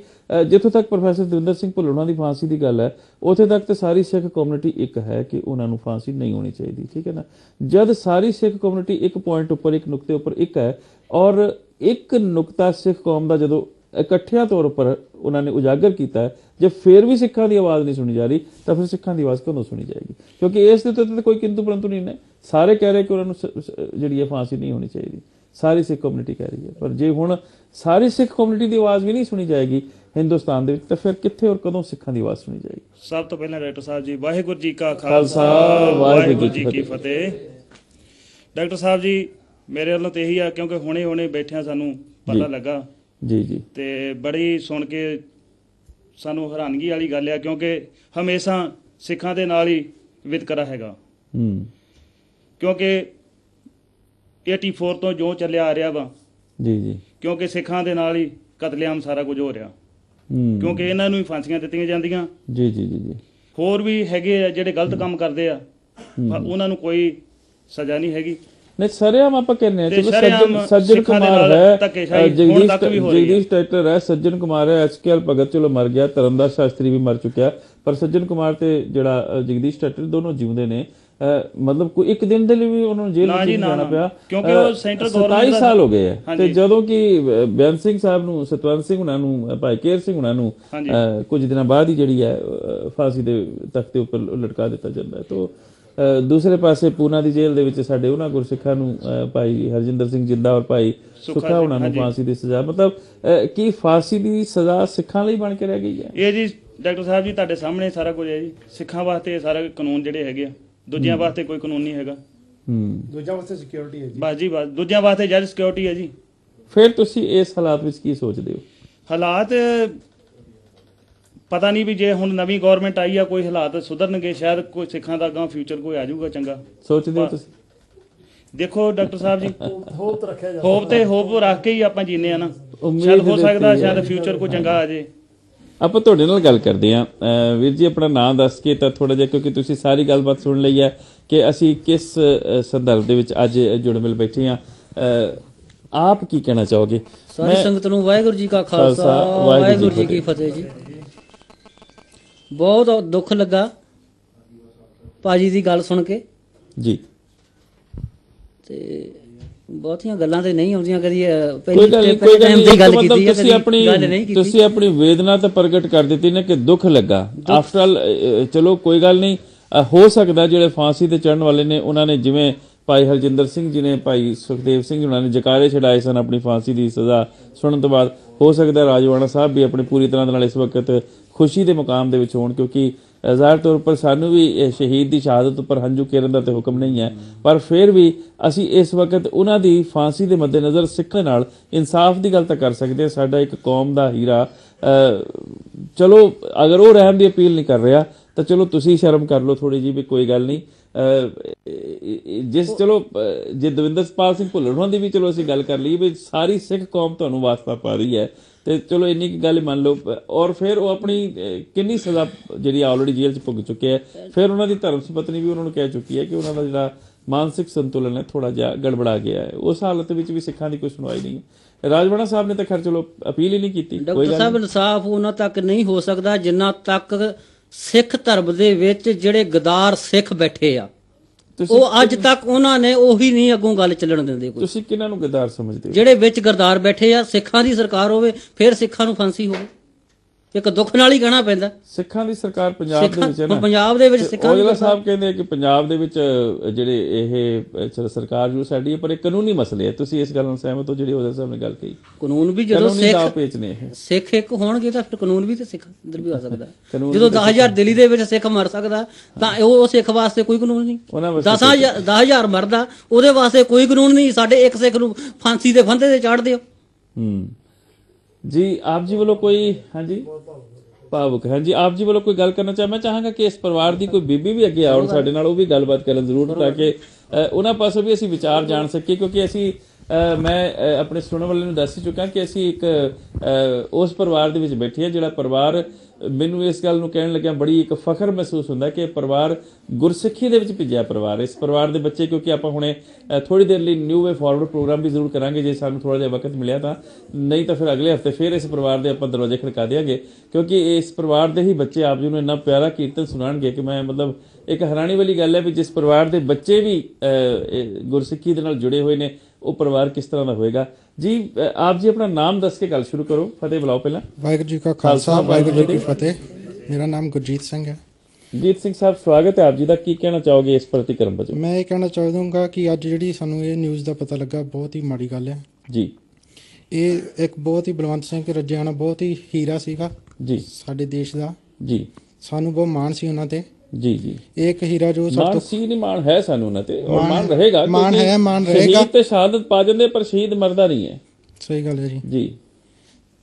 जिथों तक प्रोफैसर दविंदर सिंह भुल्लर होणां दी फांसी की गल है, उत्थे तक तो सारी सिख कम्यूनिटी एक है कि उन्होंने फांसी नहीं होनी चाहिए, ठीक है ना। जब सारी सिख कम्यूनिटी एक पॉइंट उपर, एक नुकते उपर एक है, और एक नुकता सिख कौम का जो इकट्ठिया तौर पर उन्होंने उजागर किया है, जब फिर भी सिखां की आवाज़ नहीं सुनी जा रही, तो फिर सिखां की आवाज़ कदों सुनी जाएगी? क्योंकि इस तो कोई किंतु परंतु नहीं है। सारे कह रहे कि उन्होंने जी फांसी नहीं होनी चाहिए, सारी सिख कम्यूनिटी कह रही है, पर जे हुण सारी सिख कम्यूनिटी की आवाज़ भी नहीं सुनी जाएगी हिंदुस्तान दे, तो फिर कित्थे और कदों सिखां की आवाज़ सुनी जाएगी? सब तो पहले डॉक्टर साहब जी वाहिगुरू जी का खालसा वाहिगुरू जी की फतेह। डॉक्टर साहब जी मेरे वालों तो यही है, क्योंकि हुणे हुणे बैठिया सानू पता लगा जी जी, ते बड़ी सुन के सानू हैरानगी वाली गल है, क्योंकि हमेशा सिखां दे नाल ही वितकरा हैगा। क्योंकि 84 तो जो चलिया आ रहा वा जी जी, क्योंकि सिखां दे नाल ही कतलेआम सारा कुछ हो रहा, क्योंकि इन्हां नूं ही फांसियां दित्तियां जांदियां। जी जी जी जी, होर भी हैगे आ जिहड़े गलत काम करदे आ, उन्हां नूं कोई सज़ा नहीं हैगी। नहीं सरेआम आप कहने ते चलो शरेआम सज्जन सिखां दे कुमार नाल है, धक्केशाही हुण तक भी हो रही है। जगदीश टाइटर है, सज्जन कुमार है, HKL भगत चलो मर गया, धर्मदास शास्त्री भी मर चुका, पर सज्जन कुमार ते जिहड़ा जगदीश टाइटर दोनों जीवंदे ने। मतलब कोई एक दिन के लिए भी उन्होंने जेल ना जी, में ना, जाना ना। पिया, क्योंकि वो सेंट्रल 27 गवर्नमेंट साल हो गए है। हाँ ते जी। ਜਦੋਂ कि ਬੇਅੰਤ ਸਿੰਘ ਸਾਹਿਬ ਨੂੰ, ਸਤਵੰਤ ਸਿੰਘ ਹੁਣਾਂ ਨੂੰ, ਭਾਈ ਕੇਰ ਸਿੰਘ ਹੁਣਾਂ ਨੂੰ ਕੁਝ ਦਿਨਾਂ ਬਾਅਦ ਹੀ ਜਿਹੜੀ ਹੈ ਫਾਂਸੀ ਦੇ ਤਖਤੇ ਉੱਪਰ ਲਟਕਾ ਦਿੱਤਾ ਜਾਂਦਾ ਹੈ। तो दूसरे पासे पूना की जेल ਦੇ ਵਿੱਚ ਸਾਡੇ ਉਹਨਾਂ ਗੁਰਸਿੱਖਾਂ ਨੂੰ ਭਾਈ ਹਰਜਿੰਦਰ ਸਿੰਘ ਜਿੰਦਾ ਔਰ ਭਾਈ ਸੁੱਖਾ ਹੁਣਾਂ ਨੂੰ ਫਾਂਸੀ ਦੀ ਸਜ਼ਾ, मतलब ਕੀ ਫਾਂਸੀ ਦੀ ਸਜ਼ਾ ਸਿੱਖਾਂ ਲਈ ਬਣ ਕੇ ਰਹਿ ਗਈ ਹੈ? ਇਹ ਜੀ ਡਾਕਟਰ ਸਾਹਿਬ ਜੀ ਤੁਹਾਡੇ ਸਾਹਮਣੇ ਸਾਰਾ ਕੁਝ ਹੈ ਜੀ। ਸਿੱਖਾਂ ਵਾਸਤੇ ਸਾਰੇ ਕਾਨੂੰਨ ਜਿਹੜੇ ਹੈਗੇ ਆ, ਦੂਜਿਆਂ ਵਾਸਤੇ ਕੋਈ ਕਾਨੂੰਨ ਨਹੀਂ ਹੈਗਾ। ਦੂਜਿਆਂ ਵਾਸਤੇ ਸਿਕਿਉਰਿਟੀ ਹੈ ਜੀ, ਬਸ ਜੀ ਬਸ, ਦੂਜਿਆਂ ਵਾਸਤੇ ਜੱਜ ਸਿਕਿਉਰਿਟੀ ਹੈ ਜੀ। ਫਿਰ ਤੁਸੀਂ ਇਸ ਹਾਲਾਤ ਵਿੱਚ ਕੀ ਸੋਚਦੇ ਹੋ? ਹਾਲਾਤ ਪਤਾ ਨਹੀਂ ਵੀ ਜੇ ਹੁਣ ਨਵੀਂ ਗਵਰਨਮੈਂਟ ਆਈ ਆ, ਕੋਈ ਹਾਲਾਤ ਸੁਧਰਨਗੇ, ਸ਼ਾਇਦ ਕੋਈ ਸਿੱਖਾਂ ਦਾ ਅੱਗੇ ਫਿਊਚਰ ਕੋਈ ਆ ਜਾਊਗਾ ਚੰਗਾ। ਸੋਚਦੇ ਹੋ ਤੁਸੀਂ? ਦੇਖੋ ਡਾਕਟਰ ਸਾਹਿਬ ਜੀ, ਹੋਪ ਤਾਂ ਰੱਖਿਆ ਜਾ ਹੋਪ ਰੱਖ ਕੇ ਹੀ ਆਪਾਂ ਜੀਨੇ ਆ ਨਾ, ਉਮੀਦ ਸ਼ਾਇਦ ਹੋ ਦੇ ਸਕਦਾ ਉੱਤੇ ਸ਼ਾਇਦ ਫਿਊਚਰ ਕੋਈ ਚੰਗਾ ਆ ਜੇ। ਆਪਾਂ ਤੁਹਾਡੇ ਨਾਲ ਗੱਲ ਕਰਦੇ ਹਾਂ। ਵੀਰ ਜੀ ਆਪਣਾ ਨਾਮ ਦੱਸ ਕੇ ਤਾਂ ਥੋੜਾ ਜਿਹਾ, ਕਿਉਂਕਿ ਤੁਸੀਂ ਸਾਰੀ ਗੱਲਬਾਤ ਸੁਣ ਲਈ ਹੈ ਕਿ ਅਸੀਂ ਕਿਸ ਸੰਦਰਭ ਦੇ ਵਿੱਚ ਅੱਜ ਜੁੜ ਮਿਲ ਬੈਠੇ ਹਾਂ। ਆਪ ਕੀ ਕਹਿਣਾ ਚਾਹੋਗੇ? ਸਾਰੀ ਸੰਗਤ ਨੂੰ ਵਾਹਿਗੁਰੂ ਜੀ ਕਾ ਖਾਲਸਾ ਵਾਹਿਗੁਰੂ ਜੀ ਕੀ ਫਤਿਹ ਜੀ। ਬਹੁਤ ਦੁੱਖ ਲੱਗਾ ਭਾਜੀ ਦੀ ਗੱਲ ਸੁਣ ਕੇ ਜੀ, ਤੇ ਬਹੁਤੀਆਂ ਗੱਲਾਂ ਤੇ ਨਹੀਂ ਆਉਂਦੀਆਂ, ਕਦੀ ਕੋਈ ਗੱਲ ਨਹੀਂ, ਕੋਈ ਗੱਲ ਨਹੀਂ। ਗੱਲ ਮਤਲਬ ਕੀਤੀ ਹੈ, ਤੁਸੀਂ ਆਪਣੀ ਗੱਲ ਨਹੀਂ ਕੀਤੀ। ਤੁਸੀਂ ਆਪਣੀ ਵੇਦਨਾ ਤਾਂ ਪ੍ਰਗਟ ਕਰ ਦਿੱਤੀ ਨੇ ਕਿ ਦੁੱਖ ਲੱਗਾ। ਆਫਟਰ ਆਲ ਚਲੋ ਕੋਈ ਗੱਲ ਨਹੀਂ, ਹੋ ਸਕਦਾ ਜਿਹੜੇ ਫਾਂਸੀ ਤੇ ਚੜਨ ਵਾਲੇ ਨੇ ਉਹਨਾਂ ਨੇ, ਜਿਵੇਂ ਭਾਈ ਹਰਜਿੰਦਰ ਸਿੰਘ ਜੀ ਨੇ, ਭਾਈ ਸੁਖਦੇਵ ਸਿੰਘ ਉਹਨਾਂ ਨੇ ਜਕਾਰੇ ਛਡਾਏ ਸਨ ਆਪਣੀ ਫਾਂਸੀ ਦੀ ਸਜ਼ਾ ਸੁਣਨ ਤੋਂ ਬਾਅਦ, ਹੋ ਸਕਦਾ ਰਾਜਵਾੜਾ ਸਾਹਿਬ ਵੀ ਆਪਣੀ ਪੂਰੀ ਤਰ੍ਹਾਂ ਦੇ ਨਾਲ ਇਸ ਵਕਤ ਖੁਸ਼ੀ ਦੇ ਮੁਕਾਮ ਦੇ ਵਿੱਚ ਹੋਣ, ਕਿਉਂਕਿ ਜ਼ਾਹਿਰ ਤੌਰ ਪਰ ਸਾਨੂੰ ਵੀ ਸ਼ਹੀਦ ਦੀ ਸ਼ਹਾਦਤ ਉੱਪਰ ਹੰਝੂ ਕੇਰਨ ਦਾ ਤੇ ਹੁਕਮ ਨਹੀਂ ਹੈ, ਪਰ ਫਿਰ ਵੀ ਅਸੀਂ ਇਸ ਵਕਤ ਉਹਨਾਂ ਦੀ ਫਾਂਸੀ ਦੇ ਮੱਦੇਨਜ਼ਰ ਸਿੱਖ ਦੇ ਨਾਲ ਇਨਸਾਫ ਦੀ ਗੱਲ ਤਾਂ ਕਰ ਸਕਦੇ ਹਾਂ। ਸਾਡਾ ਇੱਕ ਕੌਮ ਦਾ ਹੀਰਾ, ਚਲੋ ਅਗਰ ਉਹ ਰਹਿਮ ਦੀ ਅਪੀਲ ਨਹੀਂ ਕਰ ਰਿਹਾ ਤਾਂ ਚਲੋ ਤੁਸੀਂ ਸ਼ਰਮ ਕਰ ਲਓ ਥੋੜੀ ਜੀ, ਵੀ ਕੋਈ ਗੱਲ ਨਹੀਂ। ਜਿਸ ਚਲੋ ਜੇ ਦਵਿੰਦਰਪਾਲ ਸਿੰਘ ਭੁੱਲਰ ਹੋਣ ਦੀ ਵੀ ਚਲੋ ਅਸੀਂ ਗੱਲ ਕਰ ਲਈਏ ਵੀ ਸਾਰੀ ਸਿੱਖ ਕੌਮ ਤੁਹਾਨੂੰ ਵਾਸਤਾ ਪਾ ਰਹੀ ਹੈ, ਤੇ ਚਲੋ ਇੰਨੀ ਕੁ ਗੱਲ ਮੰਨ ਲਓ। ਔਰ ਫਿਰ ਉਹ ਆਪਣੀ ਕਿੰਨੀ ਸਜ਼ਾ ਜਿਹੜੀ ਆਲਰੇਡੀ ਜੇਲ੍ਹ 'ਚ ਭੁਗ ਚੁੱਕੇ ਹੈ, ਫਿਰ ਉਹਨਾਂ ਦੀ ਧਰਮ ਸੁਪਤਨੀ ਵੀ ਉਹਨਾਂ ਨੂੰ ਕਹਿ ਚੁੱਕੀ ਹੈ ਕਿ ਉਹਨਾਂ ਦਾ ਜਿਹੜਾ ਮਾਨਸਿਕ ਸੰਤੁਲਨ ਹੈ ਥੋੜਾ ਜਿਹਾ ਗੜਬੜਾ ਗਿਆ ਹੈ। ਉਸ ਹਾਲਤ ਵਿੱਚ ਵੀ ਸਿੱਖਾਂ ਦੀ ਕੋਈ ਸੁਣਵਾਈ ਨਹੀਂ ਹੈ। ਰਾਜਵਾੜਾ ਸਾਹਿਬ ਨੇ ਤਾਂ ਖੈਰ ਚਲੋ ਅਪੀਲ ਹੀ ਨਹੀਂ ਕੀਤੀ। ਡਾਕਟਰ ਸਾਹਿਬ, ਇਨਸਾਫ ਉਹਨਾਂ ਤੱਕ ਨਹੀਂ ਹੋ ਸਕਦਾ ਜਿੰਨਾ ਤੱਕ ਸਿੱਖ ਧਰਮ ਦੇ ਵਿੱਚ ਜਿਹੜੇ ਗਦਾਰ ਸਿੱਖ ਬੈਠੇ ਆ, ਉਹ ਅੱਜ ਤੱਕ ਉਹਨਾਂ ਨੇ ਉਹੀ ਨਹੀਂ ਅੱਗੋਂ ਗੱਲ ਚੱਲਣ ਦਿੰਦੇ। ਕੋਈ ਤੁਸੀਂ ਕਿਹਨਾਂ ਨੂੰ ਗਦਾਰ ਸਮਝਦੇ ਹੋ? ਜਿਹੜੇ ਵਿੱਚ ਗਰਦਾਰ ਬੈਠੇ ਆ, ਸਿੱਖਾਂ ਦੀ ਸਰਕਾਰ ਹੋਵੇ ਫਿਰ ਸਿੱਖਾਂ ਨੂੰ ਫਾਂਸੀ ਹੋਵੇ, ਇੱਕ ਦੁੱਖ ਨਾਲ ਹੀ ਕਹਿਣਾ ਪੈਂਦਾ। ਸਿੱਖਾਂ ਦੀ ਸਰਕਾਰ ਪੰਜਾਬ ਦੇ ਵਿੱਚ ਹੈ ਨਾ, ਪੰਜਾਬ ਦੇ ਵਿੱਚ ਸਿੱਖਾਂ ਦੀ ਔਜਲਾ ਸਾਹਿਬ ਕਹਿੰਦੇ ਕਿ ਪੰਜਾਬ ਦੇ ਵਿੱਚ ਜਿਹੜੇ ਇਹ ਸਰਕਾਰ ਜੋ ਸਾਡੀ ਹੈ, ਪਰ ਇਹ ਕਾਨੂੰਨੀ ਮਸਲੇ ਹੈ। ਤੁਸੀਂ ਇਸ ਗੱਲ ਨਾਲ ਸਹਿਮਤ ਹੋ ਜਿਹੜੀ ਔਜਲਾ ਸਾਹਿਬ ਨੇ ਗੱਲ ਕਹੀ? ਕਾਨੂੰਨ ਵੀ ਜਦੋਂ ਸਿੱਖ ਇੱਕ ਹੋਣਗੇ ਤਾਂ ਫਿਰ ਕਾਨੂੰਨ ਵੀ ਤੇ ਸਿੱਖ ਅੰਦਰ ਵੀ ਆ ਸਕਦਾ। ਜਦੋਂ 10,000 ਦਿੱਲੀ ਦੇ ਵਿੱਚ ਸਿੱਖ ਮਰ ਸਕਦਾ ਤਾਂ ਉਹ ਸਿੱਖ ਵਾਸਤੇ ਕੋਈ ਕਾਨੂੰਨ ਨਹੀਂ। 10,000 ਮਰਦਾ ਉਹਦੇ ਵਾਸਤੇ ਕੋਈ ਕਾਨੂੰਨ ਨਹੀਂ। ਸਾਡੇ ਇੱਕ ਸਿੱਖ ਨੂੰ ਫਾਂਸੀ ਦੇ ਫੰਦੇ ਤੇ ਚਾੜ ਦਿਓ। जी आप जी वालों कोई हाँ जी ਭਾਵੁਕ ਹਾਂਜੀ ਆਪ ਜੀ ਵੱਲੋਂ ਕੋਈ ਗੱਲ ਕਰਨਾ ਚਾਹਾਂ ਮੈਂ ਚਾਹਾਂਗਾ ਕਿ ਇਸ ਪਰਿਵਾਰ ਦੀ ਕੋਈ ਬੀਬੀ ਵੀ ਅੱਗੇ ਆਉਣ ਸਾਡੇ ਨਾਲ ਉਹ ਵੀ ਗੱਲਬਾਤ ਕਰਨ ਜ਼ਰੂਰ ਤਾਂ ਕਿ ਉਹਨਾਂ ਪਾਸੋਂ ਵੀ ਅਸੀਂ ਵਿਚਾਰ ਜਾਣ ਸਕੀਏ ਕਿਉਂਕਿ ਅਸੀਂ ਮੈਂ ਆਪਣੇ ਸੁਣਨ ਵਾਲੇ ਨੂੰ ਦੱਸ ਚੁੱਕਾ ਕਿ ਅਸੀਂ ਇੱਕ ਉਸ ਪਰਿਵਾਰ ਦੇ ਵਿੱਚ ਬੈਠੇ ਹਾਂ ਜਿਹੜਾ ਪਰਿਵਾਰ ਮੈਨੂੰ ਇਸ ਗੱਲ ਨੂੰ ਕਹਿਣ ਲੱਗਿਆ ਬੜੀ ਇੱਕ ਫਖਰ ਮਹਿਸੂਸ ਹੁੰਦਾ ਕਿ ਪਰਿਵਾਰ ਗੁਰਸਿੱਖੀ ਦੇ ਵਿੱਚ ਭਿੱਜਿਆ ਪਰਿਵਾਰ ਇਸ ਪਰਿਵਾਰ ਦੇ ਬੱਚੇ ਕਿਉਂਕਿ ਆਪਾਂ ਹੁਣੇ ਥੋੜੀ ਦੇਰ ਲਈ ਨਿਊ ਵੇ ਫਾਰਵਰਡ ਪ੍ਰੋਗਰਾਮ ਵੀ ਜ਼ਰੂਰ ਕਰਾਂਗੇ ਜੇ ਸਾਨੂੰ ਥੋੜਾ ਜਿਹਾ ਵਕਤ ਮਿਲਿਆ ਤਾਂ ਨਹੀਂ ਤਾਂ ਫਿਰ ਅਗਲੇ ਹਫਤੇ ਫਿਰ ਇਸ ਪਰਿਵਾਰ ਦੇ ਆਪਾਂ ਦਰਵਾਜ਼ੇ ਖੜਕਾ ਦੇਵਾਂਗੇ ਕਿਉਂਕਿ ਇਸ ਪਰਿਵਾਰ ਦੇ ਹੀ ਬੱਚੇ ਆਪ ਜੀ ਨੂੰ ਇੰਨਾ ਪਿਆਰਾ ਕੀਰਤਨ ਸੁਣਾਉਣਗੇ ਕਿ ਮੈਂ ਮਤਲਬ ਇੱਕ ਹੈਰਾਨੀ ਵਾਲੀ ਗੱਲ ਹੈ ਵੀ ਜਿਸ ਪਰਿਵਾਰ ਦੇ ਬੱਚੇ ਵੀ ਗੁਰਸਿੱਖੀ ਦੇ ਨਾਲ ਜੁੜੇ ਹੋਏ ਨੇ ਉਹ ਪਰਿਵਾਰ ਕਿਸ ਤਰ੍ਹਾਂ ਦਾ ਹੋਏਗਾ ਜੀ ਆਪ ਜੀ ਆਪਣਾ ਨਾਮ ਦੱਸ ਕੇ ਗੱਲ ਸ਼ੁਰੂ ਕਰੋ ਫਤਿਹ ਬੁਲਾਓ ਪਹਿਲਾਂ ਵਾਹਿਗੁਰੂ ਜੀ ਕਾ ਖਾਲਸਾ ਵਾਹਿਗੁਰੂ ਜੀ ਕੀ ਫਤਿਹ ਮੇਰਾ ਨਾਮ ਗੁਰਜੀਤ ਸਿੰਘ ਹੈ ਜੀਤ ਸਿੰਘ ਸਾਹਿਬ ਸਵਾਗਤ ਹੈ ਆਪ ਜੀ ਦਾ ਕੀ ਕਹਿਣਾ ਚਾਹੋਗੇ ਇਸ ਪ੍ਰਤੀਕਰਮ ਵਜੋਂ ਮੈਂ ਇਹ ਕਹਿਣਾ ਚਾਹੂੰਗਾ ਕਿ ਅੱਜ ਜਿਹੜੀ ਸਾਨੂੰ ਇਹ ਨਿਊਜ਼ ਦਾ ਪਤਾ ਲੱਗਾ ਬਹੁਤ ਹੀ ਮਾੜੀ ਗੱਲ ਹੈ ਜੀ ਇਹ ਇੱਕ ਬਹੁਤ ਹੀ ਬਲਵੰਤ ਸਿੰਘ ਰਜਿਆਣਾ ਬਹੁਤ ਹੀ ਹੀਰਾ ਸੀਗਾ ਜੀ ਸਾਡੇ ਦੇਸ਼ ਦਾ ਜੀ ਸਾਨੂੰ ਬਹੁਤ ਮਾਣ ਸੀ ਉਹਨਾਂ ਤੇ ਜੀ ਜੀ ਇੱਕ ਹੀਰਾ ਜੋ ਸਭ ਤੋਂ ਸੀ ਨਹੀਂ ਮਾਣ ਹੈ ਸਾਨੂੰ ਉਹਨਾਂ ਤੇ ਔਰ ਮਾਣ ਰਹੇਗਾ ਮਾਣ ਰਹੇਗਾ ਸ਼ਹੀਦ ਤੇ ਸ਼ਹਾਦਤ ਪਾ ਜਾਂਦੇ ਪਰ ਸ਼ਹੀਦ ਮਰਦਾ ਨਹੀਂ ਹੈ ਸਹੀ ਗੱਲ ਹੈ ਜੀ ਜੀ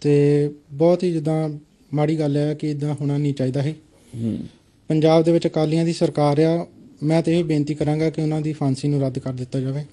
ਤੇ ਬਹੁਤ ਹੀ ਜਿੱਦਾਂ ਮਾੜੀ ਗੱਲ ਹੈ ਕਿ ਇਦਾਂ ਹੋਣਾ ਨਹੀਂ ਚਾਹੀਦਾ ਹੈ ਪੰਜਾਬ ਦੇ ਵਿੱਚ ਅਕਾਲੀਆਂ ਦੀ ਸਰਕਾਰ ਆ ਮੈਂ ਤੇ ਇਹ ਬੇਨਤੀ ਕਰਾਂਗਾ ਕਿ ਉਹਨਾਂ ਦੀ ਫਾਂਸੀ ਨੂੰ ਰੱਦ ਕਰ ਦਿੱਤਾ ਜਾਵੇ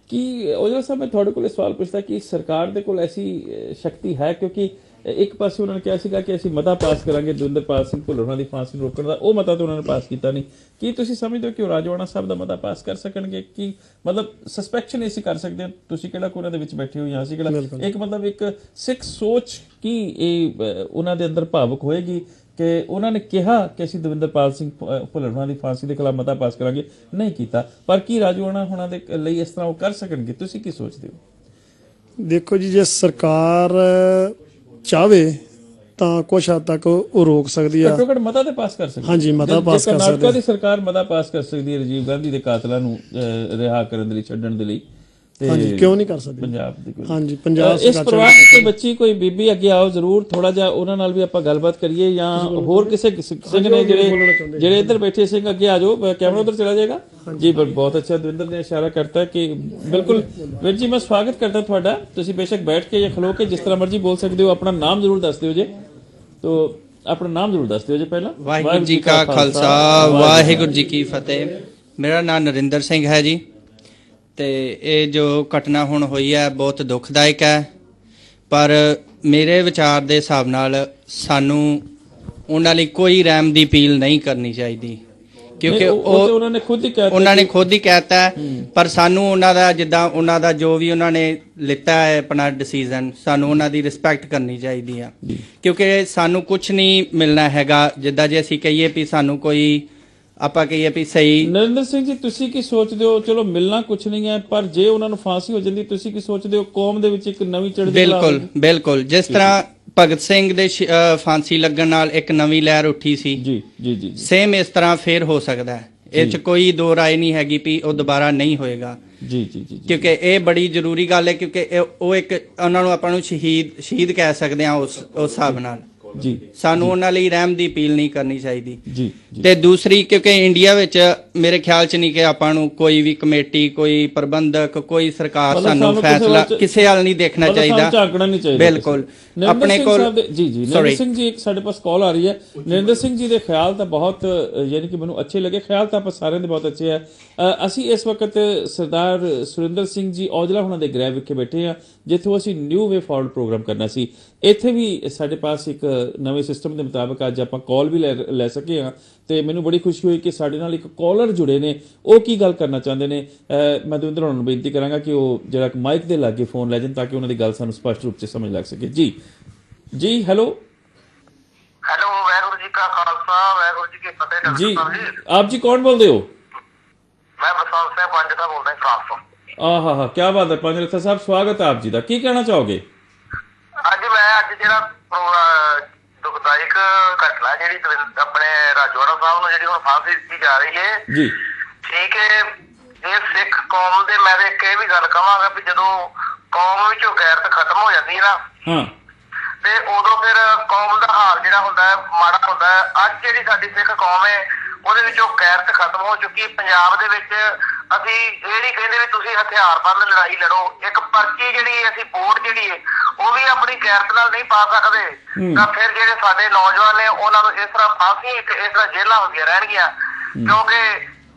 ਕਿ ਔਜਲਾ ਸਾਹਿਬ ਮੈਂ ਤੁਹਾਡੇ ਕੋਲ ਸਵਾਲ ਪੁੱਛਦਾ ਕਿ ਸਰਕਾਰ ਦੇ ਕੋਲ ਐਸੀ ਸ਼ਕਤੀ ਹੈ ਕਿਉਂਕਿ ਇੱਕ ਪਾਸੇ ਉਹਨਾਂ ਨੇ ਕਿਹਾ ਸੀਗਾ ਕਿ ਅਸੀਂ ਮਤਾ ਪਾਸ ਕਰਾਂਗੇ ਦਵਿੰਦਰਪਾਲ ਸਿੰਘ ਭੁੱਲਰ ਉਹਨਾਂ ਦੀ ਫਾਂਸੀ ਨੂੰ ਰੋਕਣ ਦਾ ਉਹ ਮਤਾ ਤਾਂ ਉਹਨਾਂ ਨੇ ਪਾਸ ਕੀਤਾ ਨਹੀਂ ਕੀ ਤੁਸੀਂ ਸਮਝਦੇ ਹੋ ਕਿ ਉਹ ਰਾਜਵਾੜਾ ਸਾਹਿਬ ਦਾ ਮਤਾ ਪਾਸ ਕਰ ਸਕਣਗੇ ਕਿ ਮਤਲਬ ਸਸਪੈਕਸ਼ਨ ਇਹ ਸੀ ਕਰ ਸਕਦੇ ਤੁਸੀਂ ਕਿਹੜਾ ਕੋਨਾ ਦੇ ਵਿੱਚ ਬੈਠੇ ਹੋ ਜਾਂ ਅਸੀਂ ਕਿਹੜਾ ਇੱਕ ਮਤਲਬ ਇੱਕ ਸਿੱਖ ਸੋਚ ਕੀ ਇਹ ਉਹਨਾਂ ਦੇ ਅੰਦਰ ਭਾਵੁਕ ਹੋਏਗੀ ਕਿ ਉਹਨਾਂ ਨੇ ਕਿਹਾ ਕਿ ਅਸੀਂ ਦਵਿੰਦਰਪਾਲ ਸਿੰਘ ਭੁੱਲਰ ਉਹਨਾਂ ਦੀ ਫਾਂਸੀ ਦੇ ਖਿਲਾਫ ਮਤਾ ਪਾਸ ਕਰਾਂਗੇ ਨਹੀਂ ਕੀਤਾ ਪਰ ਕੀ ਰਾਜਵਾੜਾ ਉਹਨਾਂ ਦੇ ਲਈ ਇਸ ਤਰ੍ਹਾਂ ਉਹ ਕਰ ਸਕਣਗੇ ਤੁਸੀਂ ਕੀ ਸੋਚਦੇ ਹੋ ਦੇਖੋ ਜੀ ਜੇ ਸਰਕਾਰ ਚਾਹਵੇ ਤਾਂ ਕੁਝ ਹੱਦ ਤੱਕ ਉਹ ਰੋਕ ਸਕਦੀ ਆ ਘੱਟੋ ਘੱਟ ਮਤਾ ਤੇ ਪਾਸ ਕਰ ਸਕਦੀ ਹਾਂਜੀ ਮਤਾ ਪਾਸ ਕਰ ਸਕਦੀ ਹੈ ਦੀ ਸਰਕਾਰ ਮਤਾ ਪਾਸ ਕਰ ਸਕਦੀ ਹੈ ਰਾਜੀਵ ਗਾਂਧੀ ਦੇ ਕਾਤਲਾਂ ਨੂੰ ਰਿਹਾ ਕਰਨ ਦੇ ਲਈ ਛੱਡਣ ਦੇ ਲਈ ਹਾਂਜੀ ਕਿਉਂ ਨਹੀਂ ਕਰ ਸਕਦੀ ਪੰਜਾਬ ਦੀ ਕੋਈ ਹਾਂਜੀ ਪੰਜਾਬ ਇਸ ਪਰਿਵਾਰ ਦੀ ਕੋਈ ਬੱਚੀ ਕੋਈ ਬੀਬੀ ਅੱਗੇ ਆਓ ਜ਼ਰੂਰ ਥੋੜਾ ਜਿਹਾ ਉਹਨਾਂ ਨਾਲ ਵੀ ਆਪਾਂ ਗੱਲਬਾਤ ਕਰੀਏ ਜਾਂ ਹੋਰ ਕਿਸੇ ਸਿੰਘ ਨੇ ਜਿਹੜੇ ਇੱਧਰ ਬੈਠੇ ਸਿੰਘ ਅੱਗੇ ਆ ਜਾਓ ਕੈਮਰਾ ਉਧਰ ਚਲਾ ਜਾਏਗਾ ਜੀ ਬਹੁਤ ਅੱਛਾ ਦਵਿੰਦਰ ਨੇ ਇਸ਼ਾਰਾ ਕਰਤਾ ਕਿ ਬਿਲਕੁਲ ਵੀਰ ਜੀ ਮੈਂ ਸਵਾਗਤ ਕਰਦਾ ਤੁਹਾਡਾ ਤੁਸੀਂ ਬੇਸ਼ੱਕ ਬੈਠ ਕੇ ਜਾਂ ਖਲੋ ਕੇ ਜਿਸ ਤਰ੍ਹਾਂ ਮਰਜ਼ੀ ਬੋਲ ਸਕਦੇ ਹੋ ਆਪਣਾ ਨਾਮ ਜ਼ਰੂਰ ਦੱਸ ਦਿਓ ਜੀ ਤੋ ਆਪਣਾ ਨਾਮ ਜ਼ਰੂਰ ਦੱਸ ਦਿਓ ਜੀ ਪਹਿਲਾਂ ਵਾਹਿਗੁਰੂ ਜੀ ਕਾ ਖਾਲਸਾ ਵਾਹਿਗੁਰੂ ਜੀ ਕੀ ਫਤਿਹ ਮੇਰਾ ਨਾਮ ਨਰਿੰਦਰ ਸਿੰਘ ਹੈ ਜੀ ਤੇ ਇਹ ਜੋ ਘਟਨਾ ਹੁਣ ਹੋਈ ਹੈ ਬਹੁਤ ਦੁਖਦਾਇਕ ਹੈ ਪਰ ਮੇਰੇ ਵਿਚਾਰ ਦੇ ਹਿਸਾਬ ਨਾਲ ਸਾਨੂੰ ਉਹਨਾਂ ਲਈ ਕੋਈ ਰਹਿਮ ਦੀ ਅਪੀਲ ਨਹੀਂ ਕਰਨੀ ਚਾਹੀਦੀ ਕਿਉਂਕਿ ਉਹਨਾਂ ਨੇ ਖੁਦ ਹੀ ਕਹਿਤਾ ਪਰ ਸਾਨੂੰ ਉਹਨਾਂ ਦਾ ਜਿੱਦਾਂ ਉਹਨਾਂ ਦਾ ਜੋ ਵੀ ਉਹਨਾਂ ਨੇ ਲਿੱਤਾ ਹੈ ਆਪਣਾ ਡਿਸੀਜਨ ਸਾਨੂੰ ਉਹਨਾਂ ਦੀ ਰਿਸਪੈਕਟ ਕਰਨੀ ਚਾਹੀਦੀ ਆ ਕਿਉਂਕਿ ਸਾਨੂੰ ਕੁਝ ਨਹੀਂ ਮਿਲਣਾ ਹੈਗਾ ਜਿੱਦਾਂ ਜੇ ਅਸੀਂ ਕਹੀਏ ਵੀ ਸਾਨੂੰ ਕੋਈ ਆਪਾਂ ਕਹੀਏ ਵੀ ਸਹੀ ਨਰਿੰਦਰ ਸਿੰਘ ਜੀ ਤੁਸੀਂ ਕੀ ਸੋਚਦੇ ਹੋ ਚਲੋ ਮਿਲਣਾ ਕੁਝ ਨਹੀਂ ਹੈ ਪਰ ਜੇ ਉਹਨਾਂ ਨੂੰ ਫਾਂਸੀ ਹੋ ਜਾਂਦੀ ਤੁਸੀਂ ਕੀ ਸੋਚਦੇ ਹੋ ਕੌਮ ਦੇ ਵਿੱਚ ਇੱਕ ਨਵੀਂ ਚੜ੍ਹਦੀ ਬਿਲਕੁਲ ਜਿਸ ਤਰ੍ਹਾਂ ਭਗਤ ਸਿੰਘ ਦੇ ਫਾਂਸੀ ਲੱਗਣ ਨਾਲ ਇੱਕ ਨਵੀਂ ਲਹਿਰ ਉੱਠੀ ਸੀ ਜੀ ਜੀ ਜੀ ਸੇਮ ਇਸ ਤਰ੍ਹਾਂ ਫੇਰ ਹੋ ਸਕਦਾ ਹੈ ਇਹ 'ਚ ਕੋਈ ਦੋ ਰਾਏ ਨਹੀਂ ਹੈਗੀ ਵੀ ਉਹ ਦੁਬਾਰਾ ਨਹੀਂ ਹੋਏਗਾ ਜੀ ਜੀ ਜੀ ਕਿਉਂਕਿ ਇਹ ਬੜੀ ਜ਼ਰੂਰੀ ਗੱਲ ਹੈ ਕਿਉਂਕਿ ਉਹ ਇੱਕ ਉਹਨਾਂ ਨੂੰ ਆਪਾਂ ਨੂੰ ਸ਼ਹੀਦ ਕਹਿ ਸਕਦੇ ਹਾਂ ਉਸ ਹਿਸਾਬ ਨਾਲ ਜੀ ਸਾਨੂੰ ਉਹਨਾਂ ਲਈ ਰਹਿਮ ਦੀ ਅਪੀਲ ਨਹੀਂ ਕਰਨੀ ਚਾਹੀਦੀ ਜੀ ਤੇ ਦੂਸਰੀ ਕਿਉਂਕਿ ਇੰਡੀਆ ਵਿੱਚ ਮੇਰੇ ਖਿਆਲ 'ਚ ਨਹੀਂ ਕਿ ਆਪਾਂ ਨੂੰ ਕੋਈ ਵੀ ਕਮੇਟੀ ਕੋਈ ਪ੍ਰਬੰਧਕ ਕੋਈ ਸਰਕਾਰ ਸਾਨੂੰ ਫੈਸਲਾ ਕਿਸੇ ਹਾਲ ਨਹੀਂ ਦੇਖਣਾ ਚਾਹੀਦਾ ਬਿਲਕੁਲ ਆਪਣੇ ਕੋਲ ਜੀ ਜੀ ਨਰਿੰਦਰ ਸਿੰਘ ਜੀ ਇੱਕ ਸਾਡੇ ਪਾਸ ਕਾਲ ਆ ਰਹੀ ਹੈ ਨਰਿੰਦਰ ਸਿੰਘ ਜੀ ਦੇ ਖਿਆਲ ਤਾਂ ਬਹੁਤ ਯਾਨੀ ਕਿ ਮੈਨੂੰ ਅੱਛੇ ਲੱਗੇ ਖਿਆਲ ਤਾਂ ਆਪਾਂ ਸਾਰਿਆਂ ਦੇ ਬਹੁਤ ਅੱਛੇ ਹੈ ਅਸੀਂ ਇਸ ਵਕਤ ਸਰਦਾਰ ਸੁਰਿੰਦਰ ਸਿੰਘ ਜੀ ਔਜਲਾ ਹੁਣਾਂ ਦੇ ਗ੍ਰਹਿ ਵਿਖੇ ਬੈਠੇ ਆ ਜਿੱਥੋਂ ਅਸੀਂ ਨਿਊ ਵੇ ਫਾਰਵਰਡ ਪ੍ਰੋਗਰਾਮ ਕਰਨਾ ਸੀ ਇੱਥੇ ਵੀ ਸਾਡੇ ਪਾਸ ਇੱਕ ਨਵੇਂ ਸਿਸਟਮ ਦੇ ਮੁਤਾਬਕ ਅੱਜ ਆਪਾਂ ਕਾਲ ਵੀ ਲੈ ਸਕੇ ਹਾਂ ਤੇ ਮੈਨੂੰ ਬੜੀ ਖੁਸ਼ੀ ਹੋਈ ਕਿ ਸਾਡੇ ਨਾਲ ਇੱਕ ਕਾਲਰ ਜੁੜੇ ਨੇ ਉਹ ਕੀ ਗੱਲ ਕਰਨਾ ਚਾਹੁੰਦੇ ਨੇ ਮੈਂ ਦਵਿੰਦਰ ਹੋਣਾ ਨੂੰ ਬੇਨਤੀ ਕਰਾਂਗਾ ਕਿ ਉਹ ਜਿਹੜਾ ਮਾਈਕ ਦੇ ਲਾਗੇ ਫੋਨ ਲੈ ਜਾਣ ਤਾਂ ਕਿ ਉਹਨਾਂ ਦੀ ਗੱਲ ਸਾਨੂੰ ਸਪਸ਼ਟ ਰੂਪ 'ਚ ਸਮਝ ਲੱਗ ਸਕੇ ਜੀ ਜੀ ਹੈਲੋ ਵਾਹਿਗੁਰੂ ਜੀ ਕਾ ਖਾਲਸਾ ਵਾਹਿਗੁਰੂ ਜੀ ਕੀ ਫਤਿਹ ਜੀ ਆਪ ਜੀ ਕੌਣ ਬੋਲਦੇ ਹੋ ਮੈਂ ਬਸੰਤ ਸਿੰਘ ਪੰਜ ਦਾ ਬੋਲਦਾ ਫਰਾਂਸ ਤੋਂ ਆਹਾ ਕੀ ਬਾਤ ਹੈ ਪੰਜ ਰਥਾ ਸਾਹਿਬ ਸਵਾਗਤ ਹੈ ਆਪ ਜੀ ਦਾ ਕੀ ਕਹਿਣਾ ਚਾਹੋਗੇ ਅੱਜ ਜਿਹੜਾ ਦੁਖਦਾਇਕ ਘਟਨਾ ਜਿਹੜੀ ਆਪਣੇ ਰਾਜਵਾੜਾ ਸਾਹਿਬ ਨੂੰ ਜਿਹੜੀ ਹੁਣ ਫਾਂਸੀ ਦਿੱਤੀ ਜਾ ਰਹੀ ਹੈ ਜੀ ਠੀਕ ਹੈ ਇਹ ਸਿੱਖ ਕੌਮ ਦੇ ਮੈਂ ਇੱਕ ਇਹ ਵੀ ਗੱਲ ਕਹਾਂਗਾ ਵੀ ਜਦੋਂ ਕੌਮ ਵਿੱਚੋਂ ਗੈਰਤ ਖਤਮ ਹੋ ਜਾਂਦੀ ਨਾ ਤੇ ਉਦੋਂ ਫਿਰ ਕੌਮ ਦਾ ਹਾਲ ਜਿਹੜਾ ਹੁੰਦਾ ਹੈ ਮਾੜਾ ਹੁੰਦਾ ਹੈ ਅੱਜ ਜਿਹੜੀ ਸਾਡੀ ਸਿੱਖ ਕੌਮ ਹੈ ਉਹਦੇ ਵਿੱਚੋਂ ਗੈਰਤ ਖਤਮ ਹੋ ਚੁੱਕੀ ਪੰਜਾਬ ਦੇ ਵਿੱਚ ਅਸੀਂ ਇਹ ਨਹੀਂ ਕਹਿੰਦੇ ਵੀ ਤੁਸੀਂ ਹਥਿਆਰਬੰਦ ਲੜਾਈ ਲੜੋ ਇੱਕ ਪਰਚੀ ਜਿਹੜੀ ਅਸੀਂ ਵੋਟ ਜਿਹੜੀ ਹੈ ਉਹ ਵੀ ਆਪਣੀ ਗੈਰਤ ਨਾਲ ਨਹੀਂ ਪਾ ਸਕਦੇ, ਤਾਂ ਫਿਰ ਜਿਹੜੇ ਸਾਡੇ ਨੌਜਵਾਨ ਨੇ ਉਹਨਾਂ ਨੂੰ ਇਸ ਤਰ੍ਹਾਂ ਫਾਂਸੀ ਇਸ ਤਰ੍ਹਾਂ ਜੇਲ੍ਹਾਂ ਹੁੰਦੀਆਂ ਰਹਿਣਗੀਆਂ। ਕਿਉਂਕਿ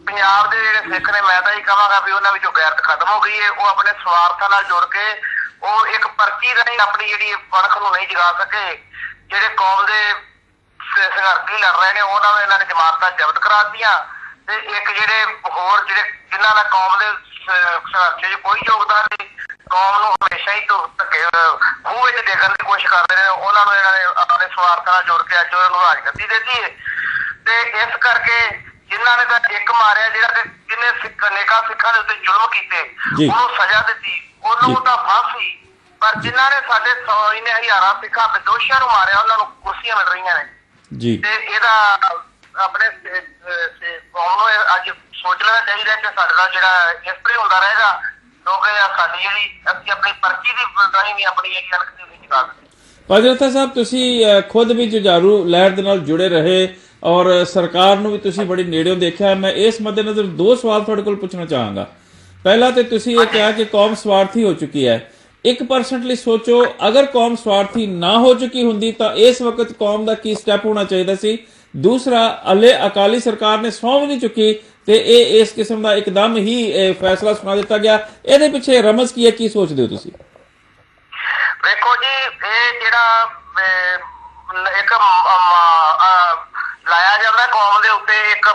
ਪੰਜਾਬ ਦੇ ਜਿਹੜੇ ਸਿੱਖ ਨੇ, ਮੈਂ ਤਾਂ ਇਹ ਕਹਾਂਗਾ ਵੀ ਉਹਨਾਂ ਵਿੱਚੋਂ ਗੈਰਤ ਖਤਮ ਹੋ ਗਈ ਹੈ। ਉਹ ਆਪਣੇ ਸਵਾਰਥਾਂ ਨਾਲ ਜੁੜ ਕੇ ਉਹ ਇੱਕ ਪਰਚੀ ਰਾਹੀਂ ਆਪਣੀ ਜਿਹੜੀ ਪਣਖ ਨੂੰ ਨਹੀਂ ਜਗਾ ਸਕੇ। ਜਿਹੜੇ ਕੌਮ ਦੇ ਸੰਘਰਸ਼ੀ ਲੜ ਰਹੇ ਨੇ ਉਹਨਾਂ ਨੂੰ ਇਹਨਾਂ ਨੇ ਜ਼ਮਾਨਤਾਂ ਜ਼ਬਤ ਕਰਾ ਦਿੱਤੀਆਂ, ਤੇ ਇੱਕ ਜਿਹੜੇ ਹੋਰ ਜਿਹੜੇ ਜਿਨ੍ਹਾਂ ਦਾ ਕੌਮ ਦੇ ਸੰਘਰਸ਼ 'ਚ ਕੋਈ ਯੋਗਦਾਨ ਨਹੀਂ, ਕੌਮ ਨੂੰ ਹਮੇਸ਼ਾ ਹੀ ਧੱਕੇ ਖੂਹ ਵਿੱਚ ਡੇਗਣ ਦੀ ਕੋਸ਼ਿਸ਼ ਕਰਦੇ ਨੇ, ਉਹਨਾਂ ਨੂੰ ਇਹਨਾਂ ਨੇ ਆਪਣੇ ਸਵਾਰਥਾਂ ਨਾਲ ਜੋੜ ਕੇ ਅੱਜ ਉਹਨਾਂ ਨੂੰ ਰਾਜਗੱਦੀ ਦਿੱਤੀ ਹੈ। ਤੇ ਇਸ ਕਰਕੇ ਜਿਨ੍ਹਾਂ ਨੇ ਤਾਂ ਇੱਕ ਮਾਰਿਆ, ਜਿਹੜਾ ਕਿ ਜਿਹਨੇ ਅਨੇਕਾਂ ਸਿੱਖਾਂ ਦੇ ਉੱਤੇ ਜ਼ੁਲਮ ਕੀਤੇ, ਉਹਨੂੰ ਸਜ਼ਾ ਦਿੱਤੀ, ਉਹਨੂੰ ਤਾਂ ਫਾਂਸੀ। ਪਰ ਜਿਨ੍ਹਾਂ ਨੇ ਸਾਡੇ ਇੰਨੇ ਹਜ਼ਾਰਾਂ ਸਿੱਖਾਂ ਦੋਸ਼ੀਆਂ ਨੂੰ ਮਾਰਿਆ, ਉਹਨਾਂ ਨੂੰ ਕੁਰਸੀਆਂ ਮਿਲ ਰਹੀਆਂ ਨੇ। ਤੇ ਇਹਦਾ ਆਪਣੇ ਕੌਮ ਨੂੰ ਅੱਜ ਸੋਚ ਲੈਣਾ ਚਾਹੀਦਾ ਕਿ ਸਾਡੇ ਨਾਲ ਜਿਹੜਾ ਇਸ ਤਰ੍ਹਾਂ ਹੁੰਦਾ ਰਹੇਗਾ, ਕਿਉਂਕਿ ਸਾਡੀ ਜਿਹੜੀ ਅਸੀਂ ਆਪਣੀ ਪਰਚੀ ਦੀ ਰਾਹੀਂ ਵੀ ਆਪਣੀ ਜਿਹੜੀ ਅਣਖ ਦੀ ਨਹੀਂ ਚੁਕਾ ਸਕਦੇ। ਭਾਜੀ ਰੋਹਤਾ ਸਾਹਿਬ, ਤੁਸੀਂ ਖੁਦ ਵੀ ਜੁਝਾਰੂ ਲਹਿਰ ਦੇ ਨਾਲ ਜੁੜੇ ਰਹੇ ਔਰ ਸਰਕਾਰ ਨੂੰ ਵੀ ਤੁਸੀਂ ਬੜੀ ਨੇੜਿਓਂ ਦੇਖਿਆ। ਮੈਂ ਇਸ ਮੱਦੇਨਜ਼ਰ 2 ਸਵਾਲ ਤੁਹਾਡੇ ਕੋਲ ਪੁੱਛਣਾ ਚਾਹਾਂਗਾ। ਪਹਿਲਾ ਤੇ ਤੁਸੀਂ ਇਹ ਕਿਹਾ ਕਿ ਕੌਮ ਸਵਾਰਥੀ ਹੋ ਚੁੱਕੀ ਹੈ। 1% ਲਈ ਸੋਚੋ, ਅਗਰ ਕੌਮ ਸਵਾਰਥੀ ਨਾ ਹੋ ਚੁੱਕੀ ਹੁੰਦੀ ਤਾਂ ਇਸ ਵਕਤ ਕੌਮ ਦਾ ਕੀ ਸਟੈਪ ਹੋਣਾ ਚਾਹੀਦਾ ਸੀ? ਦੂਸਰਾ, ਹਲੇ ਅਕਾਲੀ ਸਰਕਾਰ ਨੇ ਸਹੁੰ ਵੀ ਨਹੀਂ ਚੁੱਕੀ ਤੇ ਇਹ ਇਸ ਕਿਸਮ ਦਾ ਇੱਕਦਮ ਹੀ ਫੈਸਲਾ ਸੁਣਾ ਦਿੱਤਾ ਗਿਆ। ਇਹਦੇ ਪਿੱਛੇ ਰਮਜ਼ ਕੀ ਹੈ, ਕੀ ਸੋਚਦੇ ਹੋ ਤੁਸੀਂ? ਦੇਖੋ ਜੀ, ਇਹ ਜਿਹੜਾ ਇੱਕ ਲਾਇਆ ਜਾਂਦਾ ਕੌਮ ਦੇ ਉੱਤੇ ਇੱਕ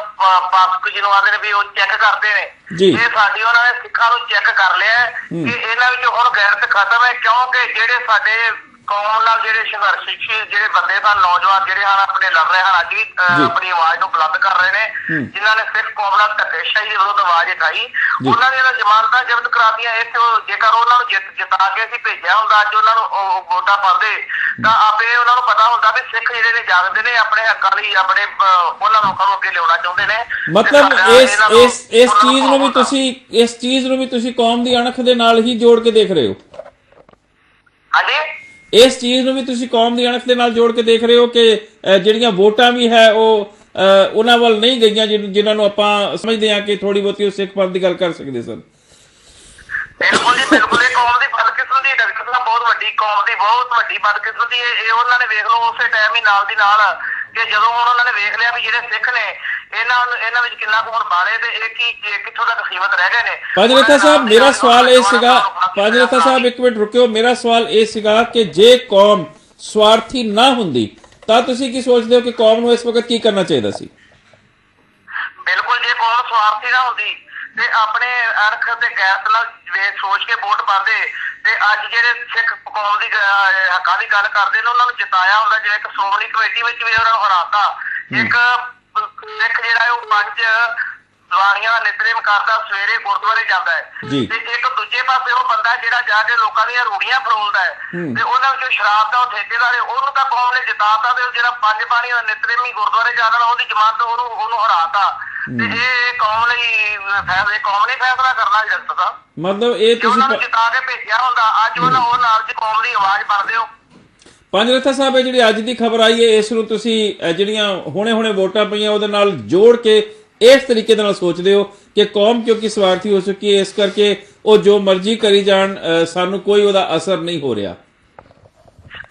ਪਾਸਕ ਜਿਹਨੂੰ ਆਖਦੇ ਨੇ ਵੀ ਉਹ ਚੈੱਕ ਕਰਦੇ ਨੇ, ਇਹ ਸਾਡੀ ਉਹਨਾਂ ਨੇ ਸਿੱਖਾਂ ਨੂੰ ਚੈੱਕ ਕਰ ਲਿਆ ਕਿ ਇਹਨਾਂ ਵਿੱਚ ਹੁਣ ਗੈਰਤ ਖਤਮ ਹੈ। ਕਿਉਂਕਿ ਜਿਹੜੇ ਸਾਡੇ ਕੌਮ ਨਾਲ ਜਿਹੜੇ ਸੰਘਰਸ਼ੀ ਜਿਹੜੇ ਬੰਦੇ ਸਨ, ਨੌਜਵਾਨ ਜਿਹੜੇ ਹਨ ਆਪਣੇ ਲੜ ਰਹੇ ਹਨ, ਅੱਜ ਵੀ ਆਪਣੀ ਆਵਾਜ਼ ਨੂੰ ਬੁਲੰਦ ਕਰ ਰਹੇ ਨੇ, ਜਿਨ੍ਹਾਂ ਨੇ ਸਿੱਖ ਕੌਮ ਨਾਲ ਧੱਕੇਸ਼ਾਹੀ ਦੇ ਵਿਰੁੱਧ ਆਵਾਜ਼ ਉਠਾਈ, ਉਹਨਾਂ ਨੇ ਇਹਨਾਂ ਜ਼ਮਾਨਤਾਂ ਜ਼ਬਤ ਕਰਾਤੀਆਂ। ਜੇਕਰ ਉਹਨਾਂ ਨੂੰ ਜਿਤਾ ਕੇ ਅਸੀਂ ਭੇਜਿਆ ਹੁੰਦਾ, ਅੱਜ ਉਹਨਾਂ ਨੂੰ ਵੋਟਾਂ ਪਾਉਂਦੇ, ਤਾਂ ਆਪੇ ਉਹਨਾਂ ਨੂੰ ਪਤਾ ਹੁੰਦਾ ਵੀ ਸਿੱਖ ਜਿਹੜੇ ਨੇ ਜਾਗਦੇ ਨੇ, ਆਪਣੇ ਹੱਕਾਂ ਲਈ ਆਪਣੇ ਉਹਨਾਂ ਲੋਕਾਂ ਨੂੰ ਅੱਗੇ ਲਿਆਉਣਾ ਚਾਹੁੰਦੇ ਨੇ। ਮਤਲਬ ਇਸ ਚੀਜ਼ ਨੂੰ ਵੀ ਤੁਸੀਂ ਕੌਮ ਦੀ ਅਣਖ ਦੇ ਨਾਲ ਹੀ ਜੋੜ ਕੇ ਦੇਖ ਰਹੇ ਹੋ? ਹਾਂਜੀ, ਇਸ ਚੀਜ਼ ਨੂੰ ਵੀ ਤੁਸੀਂ ਕੌਮ ਦੀ ਅਣਖ ਦੇ ਨਾਲ ਜੋੜ ਕੇ ਦੇਖ ਰਹੇ ਹੋ ਕਿ ਜਿਹੜੀਆਂ ਵੋਟਾਂ ਵੀ ਹੈ ਉਹ ਉਹਨਾਂ ਵੱਲ ਨਹੀਂ ਗਈਆਂ ਜਿਨ੍ਹਾਂ ਨੂੰ ਆਪਾਂ ਸਮਝਦੇ ਹਾਂ ਕਿ ਥੋੜੀ ਬਹੁਤੀ ਉਹ ਸਿੱਖ ਪੰਥ ਦੀ ਗੱਲ ਕਰ ਸਕਦੇ ਸਨ? ਬਿਲਕੁਲ ਜੀ, ਬਿਲਕੁਲ। ਇਹ ਕੌਮ ਦੀ ਬਦਕਿਸਮਤੀ ਹੈ, ਬਹੁਤ ਵੱਡੀ ਕੌਮ ਦੀ ਬਹੁਤ ਵੱਡੀ ਬਦਕਿਸਮਤੀ। ਇਹ ਉਹਨਾਂ ਨੇ ਵੇਖ ਲਓ ਉਸੇ ਟਾਈਮ ਹੀ ਨਾਲ ਦੀ ਨਾਲ ਕਿ ਜਦੋਂ ਹੁਣ ਉਹਨਾਂ ਨੇ ਵੇਖ ਲਿਆ ਵੀ ਜਿਹੜੇ ਸਿੱਖ ਨੇ ਇਹਨਾਂ ਵਿੱਚ ਕਿੰਨਾ ਕੁ ਹੁਣ ਬਾਲੇ ਤੇ ਇਹ ਕੀ ਕਿੱਥੋਂ ਤੱਕ ਸੀਮਤ ਰਹਿ ਗਏ ਨੇ। ਭਾਜੀ ਰੋਹਤਾ ਸਾਹਿਬ, ਮੇਰਾ ਸਵਾਲ ਇਹ ਸੀਗਾ, ਭਾਜੀ ਰੋਹਤਾ ਸਾਹਿਬ ਇੱਕ ਮਿੰਟ ਰੁਕਿਓ, ਮੇਰਾ ਸਵਾਲ ਇਹ ਸੀਗਾ ਕਿ ਜੇ ਕੌਮ ਸਵਾਰਥੀ ਨਾ ਹੁੰਦੀ ਤਾਂ ਤੁਸੀਂ ਕੀ ਸੋਚਦੇ ਹੋ ਕਿ ਕੌਮ ਨੂੰ ਇਸ ਵਕਤ ਕੀ ਕਰਨਾ ਚਾਹੀਦਾ ਸੀ? ਬਿਲਕੁਲ, ਜੇ ਕੌਮ ਸਵਾਰਥੀ ਨਾ ਹੁੰਦੀ ਤੇ ਆਪਣੇ ਅਰਖ ਤੇ ਗੈਰਤ ਨਾਲ ਸੋਚ ਕੇ ਵੋਟ ਪਾਉਂਦੇ ਤੇ ਅੱਜ ਜਿਹੜੇ ਸਿੱਖ ਕੌਮ ਦੀ ਹੱਕਾਂ ਦੀ ਗੱਲ ਕਰਦੇ ਨੇ ਉਹਨਾਂ ਨੂੰ ਜਿਤਾਇਆ ਹੁੰਦਾ। ਜਿਵੇਂ ਇੱਕ ਸ਼੍ਰੋਮਣੀ ਕਮੇਟੀ ਵਿੱਚ ਵੀ ਉਹਨਾਂ ਨੂੰ ਹਰਾਤਾ। ਇੱਕ ਸਿੱਖ ਜਿਹੜਾ ਉਹ 5 ਦੀਵਾਨੀਆਂ ਦਾ ਨਿਤਨੇਮ ਕਰਦਾ, ਸਵੇਰੇ ਗੁਰਦੁਆਰੇ ਜਾਂਦਾ ਹੈ, ਤੇ ਇੱਕ ਦੂਜੇ ਪਾਸੇ ਉਹ ਬੰਦਾ ਜਿਹੜਾ ਜਾ ਕੇ ਲੋਕਾਂ ਦੀਆਂ ਰੂੜੀਆਂ ਫਰੋਲਦਾ ਹੈ ਤੇ ਉਹਨਾਂ ਵਿੱਚੋਂ ਸ਼ਰਾਬ ਦਾ ਉਹ ਠੇਕੇਦਾਰ ਹੈ, ਉਹਨੂੰ ਤਾਂ ਕੌਮ ਨੇ ਜਿਤਾਤਾ ਤੇ ਜਿਹੜਾ 5 ਬਾਣੀਆਂ ਦਾ ਨਿਤਨੇਮੀ ਗੁਰਦੁਆਰੇ ਜਾ ਰਿਹਾ ਉਹਦੀ ਜ਼ਮਾਨਤ ਉਹਨੂੰ ਹਰਾਤਾ। ਤੇ ਇਹ ਕੌਮ ਲਈ ਕੌਮ ਨੇ ਫੈਸਲਾ ਕਰਨਾ ਜਨਤਾ ਦਾ। ਮਤਲਬ ਇਹ ਤੁਸੀਂ ਉਹਨਾਂ ਨੂੰ ਜਿਤਾ ਕੇ ਭੇਜਿਆ ਹੁੰਦਾ, ਅੱਜ ਉਹ ਨਾਲ ਦੀ ਕੌਮ ਦੀ ਆਵਾਜ਼ ਬਣਦੇ ਹੋ। ਪੰਜ ਰੋਹਤਾ ਸਾਹਿਬ, ਇਹ ਜਿਹੜੀ ਅੱਜ ਦੀ ਖਬਰ ਆਈ ਹੈ ਇਸ ਨੂੰ ਤੁਸੀਂ ਜਿਹੜੀਆਂ ਹੁਣੇ ਵੋਟਾਂ ਪਈਆਂ ਉਹਦੇ ਨਾਲ ਜੋੜ ਕੇ ਇਸ ਤਰੀਕੇ ਦੇ ਨਾਲ ਸੋਚਦੇ ਹੋ ਕਿ ਕੌਮ ਕਿਉਂਕਿ ਸਵਾਰਥੀ ਹੋ ਚੁੱਕੀ ਹੈ ਇਸ ਕਰਕੇ ਉਹ ਜੋ ਮਰਜ਼ੀ ਕਰੀ ਜਾਣ, ਸਾਨੂੰ ਕੋਈ ਉਹਦਾ ਅਸਰ ਨਹੀਂ ਹੋ ਰਿਹਾ?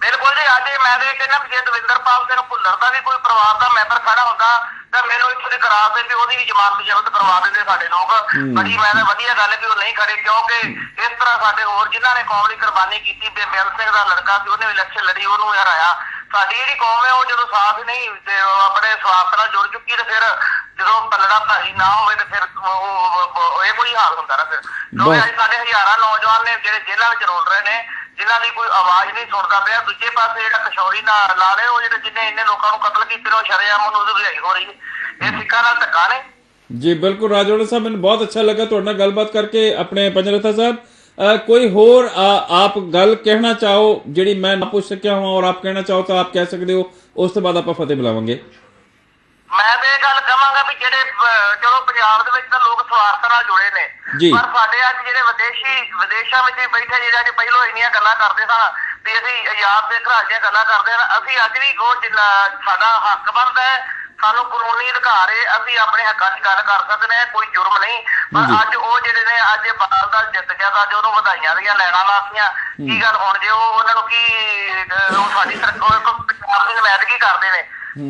ਬਿਲਕੁਲ ਜੀ, ਅੱਜ ਮੈਂ ਦੇਖ ਕੇ ਨਾ ਜੇ ਦਵਿੰਦਰਪਾਲ ਸਿੰਘ ਭੁੱਲਰ ਦਾ ਵੀ ਕੋਈ ਪਰਿਵਾਰ ਦਾ ਮੈਂਬਰ ਖੜਾ ਹੁੰਦਾ ਤਾਂ ਮੈਨੂੰ ਇੱਥੋਂ ਦੀ ਕਰਾ ਦੇ ਵੀ ਉਹਦੀ ਵੀ ਜ਼ਮਾਨਤ ਜ਼ਬਤ ਕਰਵਾ ਦਿੰਦੇ ਸਾਡੇ ਲੋਕ। ਬੜੀ ਮੈਂ ਤਾਂ ਵਧੀਆ ਗੱਲ ਹੈ ਵੀ ਉਹ ਨਹੀਂ ਖੜੇ, ਕਿਉਂਕਿ ਇਸ ਤਰ੍ਹਾਂ ਸਾਡੇ ਹੋਰ ਜਿਨ੍ਹਾਂ ਨੇ ਕੌਮ ਲਈ ਕੁਰਬਾਨੀ ਕੀਤੀ, ਬੇਅੰਤ ਸਿੰਘ ਦਾ ਲੜਕਾ ਸੀ, ਉਹਨੇ ਵੀ ਇਲੈਕਸ਼ਨ ਲੜੀ, ਉਹਨੂੰ ਵੀ ਹਰਾਇਆ। ਸਾਡੀ ਜਿਹੜੀ ਕੌਮ ਹੈ ਉਹ ਜਦੋਂ ਸਾਥ ਨਹੀਂ ਆਪਣੇ ਸਵਾਰਥ ਨਾਲ ਜੁੜ ਚੁੱਕੀ ਤੇ ਫਿਰ ਜਦੋਂ ਪੱਲੜਾ ਭਾਰੀ ਨਾ ਹੋਵੇ ਤੇ ਫਿਰ ਇਹ ਕੋਈ ਹਾਲ ਹੁੰਦਾ ਨਾ। ਫਿਰ ਕਿਉਂਕਿ ਅੱਜ ਸਾਡੇ ਹਜ਼ਾਰਾਂ ਨੌਜਵਾਨ ਨੇ ਜਿਹੜੇ ਜੇਲ੍ਹਾਂ ਵਿੱਚ ਰੋਲ ਰਹੇ ਨੇ, ਜਿਨ੍ਹਾਂ ਦੀ ਕੋਈ ਆਵਾਜ਼ ਨਹੀਂ ਸੁਣਦਾ ਪਿਆ। ਦੂਜੇ ਪਾਸੇ ਜਿਹੜਾ ਕਿਸ਼ੋਰੀ ਲਾ ਰਹੇ ਉਹ ਜਿਹੜੇ ਜਿੰਨੇ ਇੰਨੇ ਲੋਕਾਂ ਨੂੰ ਕਤਲ ਕੀਤੇ ਨੇ ਉਹ ਸ਼ਰੇਆਮ ਉਹਨੂੰ ਰਿਹਾਈ ਹੋ ਰਹੀ ਹੈ। ਇਹ ਸਿੱਖਾਂ ਨਾਲ ਧੱਕਾ ਨੇ ਜੀ। ਬਿਲਕੁਲ ਰਾਜੋੜਾ ਸਾਹਿਬ, ਮੈਨੂੰ ਬਹੁਤ ਅੱਛਾ ਲੱਗਾ ਤੁਹਾਡੇ ਨਾਲ ਗੱਲਬਾਤ ਕਰਕੇ। ਆਪਣੇ ਪੰਜ ਰੋਹਤਾ ਸਾਹਿਬ, कोई होर आप गल कहना चाहो जिहड़ी मैं ना पूछ सकिया हूं और आप कहना चाहो तो आप कह सकते हो, उस तो बाद आप फतेह बुलावांगे। मैं तो गल कहांगा भी जेडे चलो पंजाब दे विच तां लोग स्वार्थ नाल जुड़े ने, पर साडे अज जेडे विदेशां विच बैठे जेडे पहलों इन्नियां गल्लां करदे सन भी असीं आजाद दे घरां दियां गल्लां करदे हन, असीं अज भी वो जिन्ना साडा हक बनदा है ਸਾਨੂੰ ਕਾਨੂੰਨੀ ਅਧਿਕਾਰ ਹੈ, ਅਸੀਂ ਆਪਣੇ ਹੱਕਾਂ ਦੀ ਗੱਲ ਕਰ ਸਕਦੇ ਹਾਂ, ਕੋਈ ਜੁਰਮ ਨਹੀਂ। ਪਰ ਅੱਜ ਉਹ ਜਿਹੜੇ ਨੇ ਅੱਜ ਬਾਲ ਦਾ ਜਿੱਤ ਗਿਆ ਤਾਂ ਅੱਜ ਉਹਨੂੰ ਵਧਾਈਆਂ ਦੀਆਂ ਲੈਣਾ ਲਾਤੀਆਂ। ਕੀ ਗੱਲ ਹੁਣ ਜੇ ਉਹਨਾਂ ਨੂੰ ਕੀ ਉਹ ਸਾਡੀ ਪੰਜਾਬ ਦੀ ਨੁਮਾਇੰਦਗੀ ਕਰਦੇ ਨੇ,